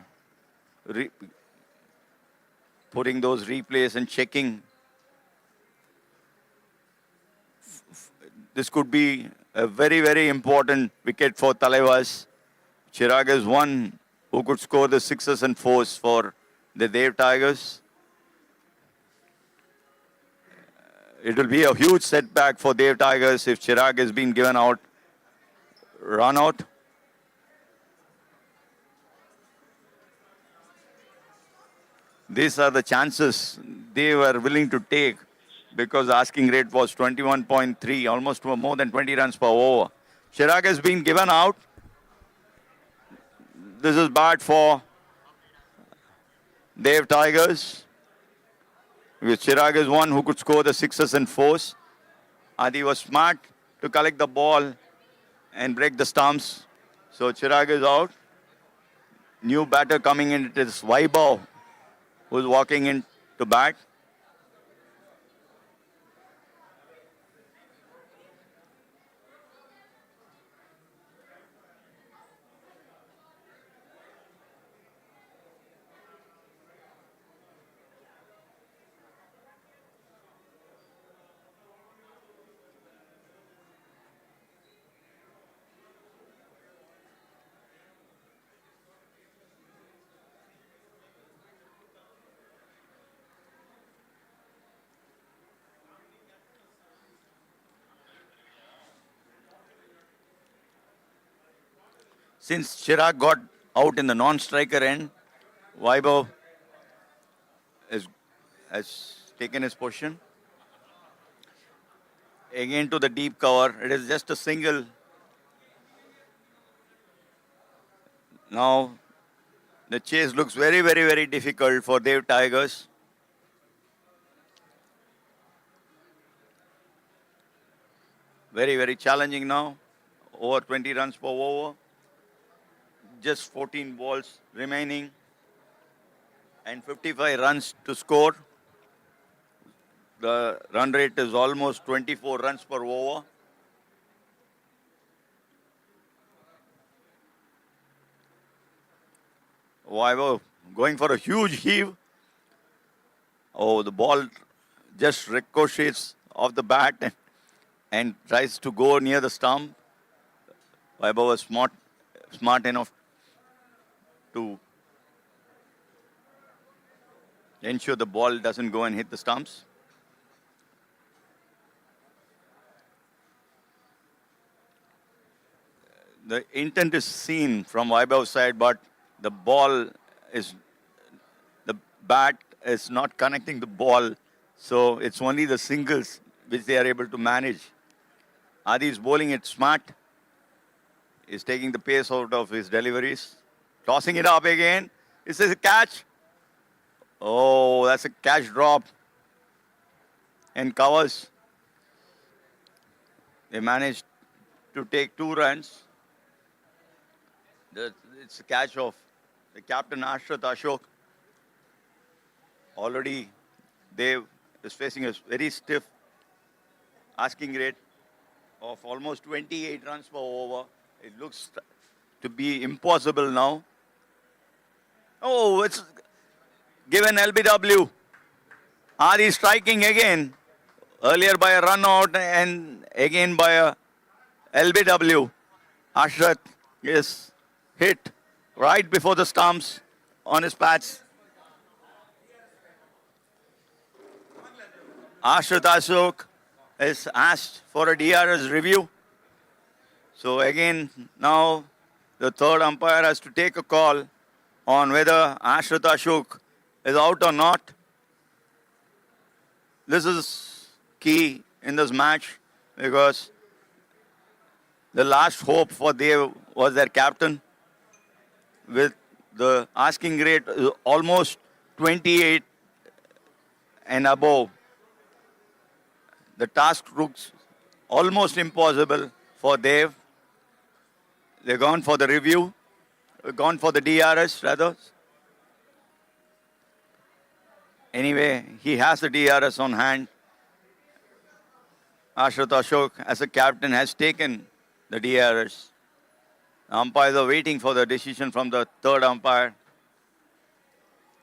putting those replays and checking. This could be a very, very important wicket for Thalaiver. Chirag is one who could score the sixes and fours for the Dev Tigers. It will be a huge setback for Dev Tigers if Chirag has been given out, run out. These are the chances they were willing to take because the asking rate was 21.3, almost more than 20 runs per over. Chirag has been given out. This is bad for Dev Tigers. Because Chirag is one who could score the sixes and fours. Adi was smart to collect the ball and break the stumps. So Chirag is out. New batter coming in, it is Vaibhav who's walking in to bat. Since Chirag got out in the non-striker end, Vaibhav has taken his position. Again to the deep cover. It is just a single. Now the chase looks very, very, very difficult for Dev Tigers. Very, very challenging now. Over 20 runs per over. Just 14 balls remaining and 55 runs to score. The run rate is almost 24 runs per over. Vaibhav going for a huge heave. Oh, the ball just ricochets off the bat and tries to go near the stump. Vaibhav was smart enough to ensure the ball doesn't go and hit the stumps. the intent is seen from Vaibhav's side, but the ball is, the bat is not connecting the ball. So it's only the singles which they are able to manage. Adi is bowling it smart. He's taking the pace out of his deliveries. Tossing it up again. Is this a catch? Oh, that's a catch drop. And covers. They managed to take 2 runs. It's a catch of the captain Ashrat Ashok. Already Dev is facing a very stiff asking rate of almost 28 runs per over. It looks to be impossible now. Oh, it's given LBW. Adi striking again. Earlier by a run out and again by a LBW. Ashrat is hit right before the stumps on his pads. Ashrat Ashok is asked for a DRS review. So again, now the third umpire has to take a call on whether Ashrat Ashok is out or not. This is key in this match because the last hope for Dev was their captain. With the asking rate almost 28 and above, the task looks almost impossible for Dev. They've gone for the review, gone for the DRS rather. Anyway, he has the DRS on hand. Ashrat Ashok, as a captain, has taken the DRS. The umpires are waiting for the decision from the third umpire,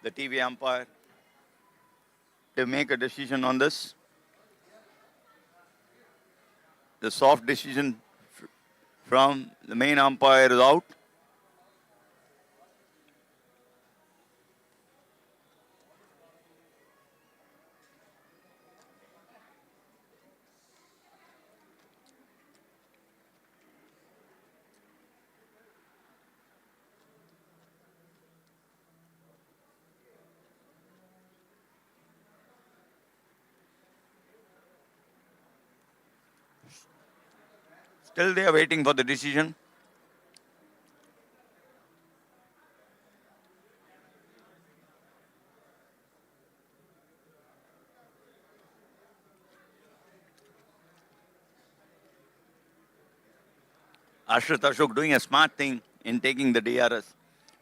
the TV umpire, to make a decision on this. The soft decision from the main umpire is out. Still they are waiting for the decision. Ashrat Ashok doing a smart thing in taking the DRS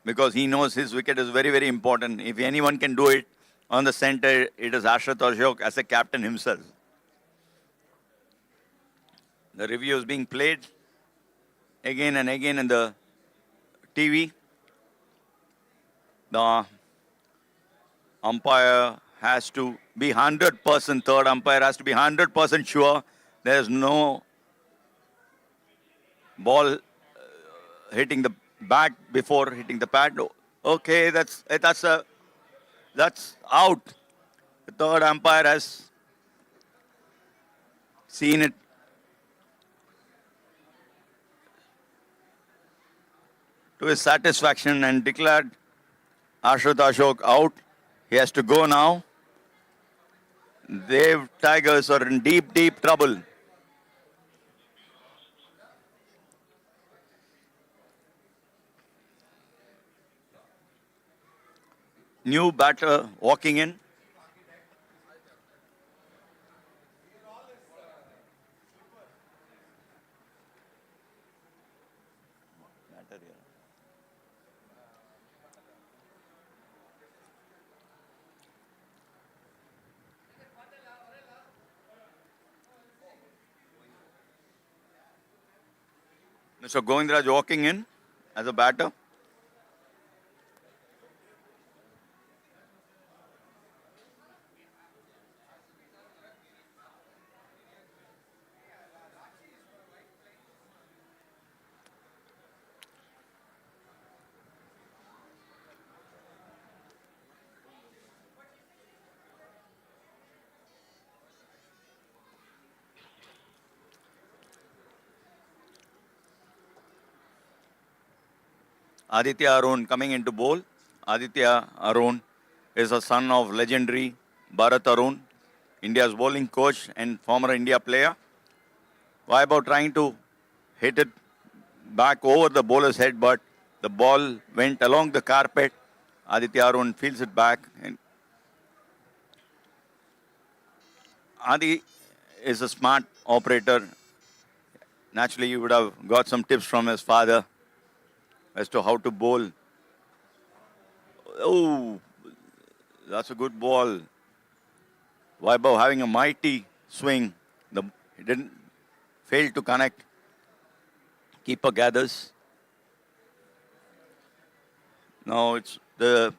because he knows his wicket is very, very important. If anyone can do it on the center, it is Ashrat Ashok as a captain himself. The review is being played again and again in the TV. The umpire has to be 100%, third umpire has to be 100% sure there is no ball hitting the bat before hitting the pad. Okay, that's out. The third umpire has seen it. To his satisfaction and declared Ashrat Ashok out. He has to go now. The Tigers are in deep, deep trouble. New batter walking in. Mr. Govindraj walking in as a batter. Aditya Arun coming into bowl. Aditya Arun is a son of legendary Bharat Arun, India's bowling coach and former India player. Vaibhav trying to hit it back over the bowler's head, but the ball went along the carpet. Aditya Arun fields it back. And Adi is a smart operator. Naturally, he would have got some tips from his father as to how to bowl. Oh, that's a good ball. Vaibhav having a mighty swing. He didn't fail to connect. Keeper gathers. Now it's the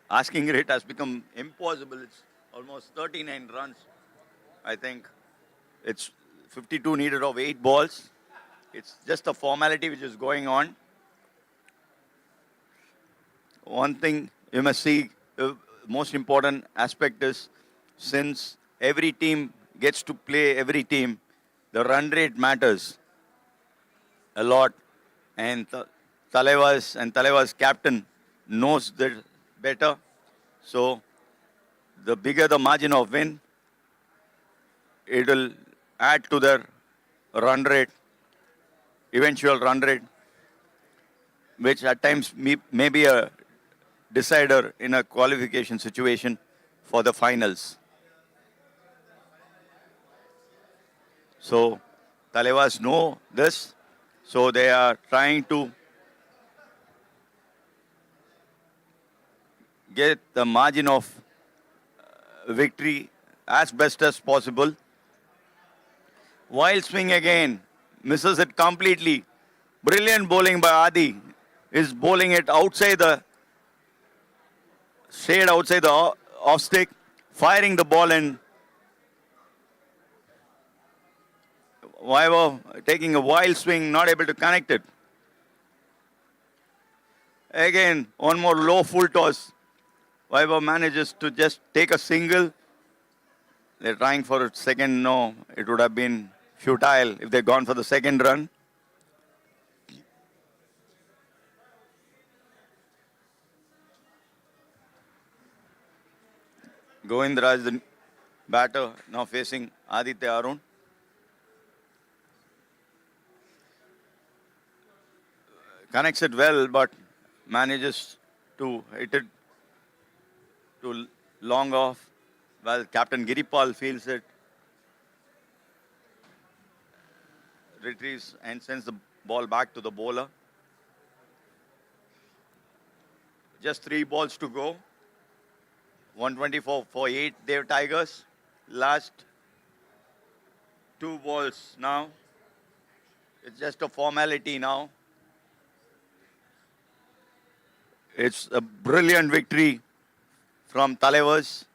asking rate has become impossible. It's almost 39 runs. I think it's 52 needed of 8 balls. It's just a formality which is going on. One thing you must see, the most important aspect is since every team gets to play every team, the run rate matters a lot. And Thalaiver's captain knows that better. So the bigger the margin of win, it will add to their run rate, eventual run rate, which at times may be a decider in a qualification situation for the finals. So Thalevas know this, so they are trying to get the margin of victory as best as possible. Wild swing again, misses it completely. Brilliant bowling by Adi. Is bowling it outside the shade, outside the off stick, firing the ball and Vaibhav taking a wild swing, not able to connect it. Again, one more low full toss. Vaibhav manages to just take a single. They're trying for a second. No, it would have been futile if they'd gone for the second run. Govindraj, the batter, now facing Aditya Arun. Connects it well, but manages to hit it to long off. Well, Captain Giripal feels it. Retrieves and sends the ball back to the bowler. Just 3 balls to go. 124 for 8, they're Tigers. Last 2 balls now. It's just a formality now. It's a brilliant victory from Thalaivers.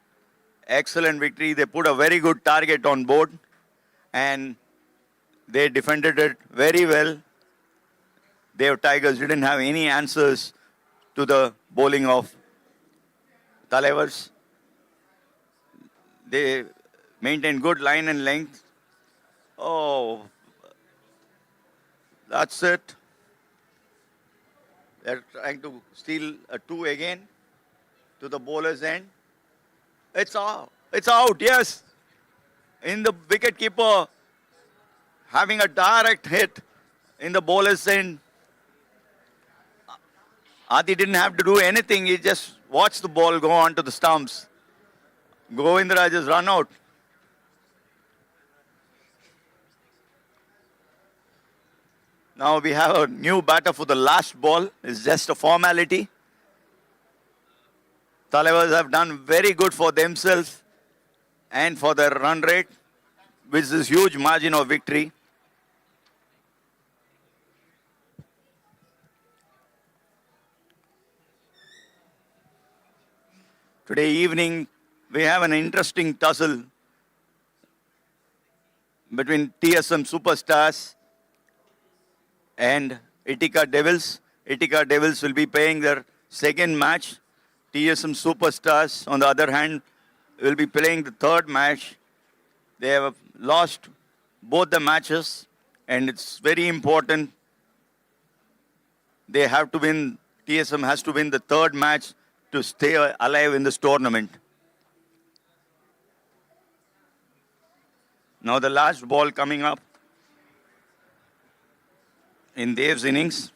Excellent victory. They put a very good target on board and they defended it very well. Their Tigers didn't have any answers to the bowling of Thalaivers. They maintained good line and length. Oh, that's it. They're trying to steal a 2 again to the bowler's end. It's out. It's out, yes. In the wicket keeper having a direct hit in the bowler's end. Adi didn't have to do anything. He just watched the ball go on to the stumps. Govindra just run out. Now we have a new batter for the last ball. It's just a formality. Thalaivers have done very good for themselves and for their run rate, which is huge margin of victory. Today evening, we have an interesting tussle between TSM Superstars and Ithaca Devils. Ithaca Devils will be playing their second match. TSM Superstars, on the other hand, will be playing the third match. They have lost both the matches, and it's very important. They have to win TSM has to win the third match to stay alive in this tournament. Now the last ball coming up in Dev's innings.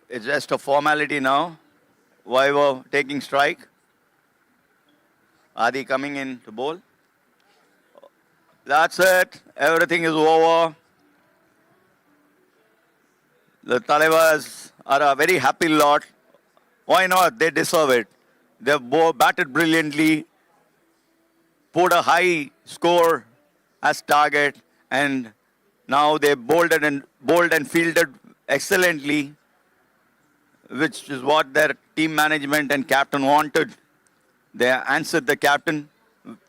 It's just a formality now. Vivo taking strike. Adi coming in to bowl. That's it. Everything is over. The Thalaivers are a very happy lot. Why not? They deserve it. They've batted brilliantly, put a high score as target, and now they bowled and fielded excellently, which is what their team management and captain wanted. They answered the captain,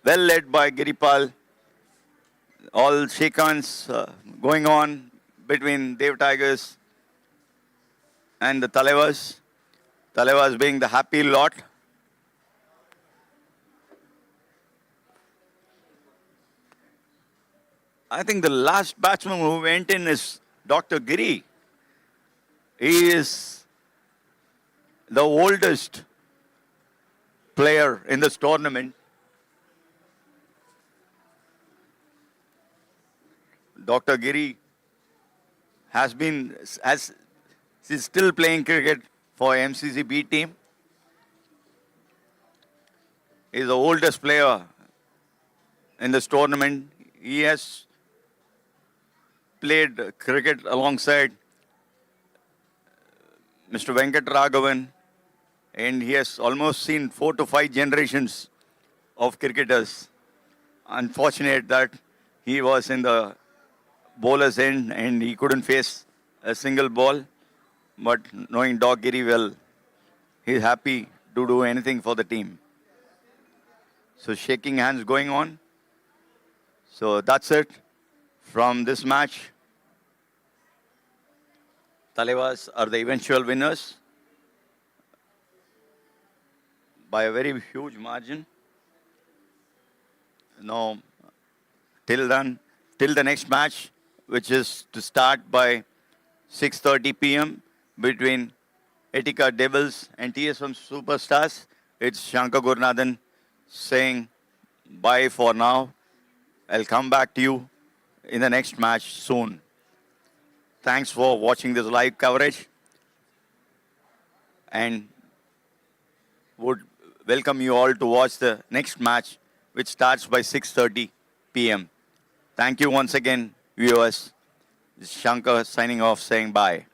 well led by Giripal. All shake-ons going on between Dev Tigers and the Thalaivers. Thalaivers being the happy lot. I think the last batsman who went in is Dr. Giri. He is the oldest player in this tournament. Dr. Giri he's still playing cricket for MCC B team. He's the oldest player in this tournament. He has played cricket alongside Mr. Venkat Raghavan, and he has almost seen 4 to 5 generations of cricketers. Unfortunate that he was in the bowler's end and he couldn't face a single ball. But knowing Doc Giri well, he's happy to do anything for the team. So shaking hands going on. So that's it from this match. Thalaivers are the eventual winners by a very huge margin. Now, till the next match, which is to start by 6:30 p.m. between Etika Devils and TSM Superstars, it's Shankar Gurunathan saying bye for now. I'll come back to you in the next match soon. Thanks for watching this live coverage and would welcome you all to watch the next match, which starts by 6:30 p.m. Thank you once again, viewers. This is Shankar signing off, saying bye.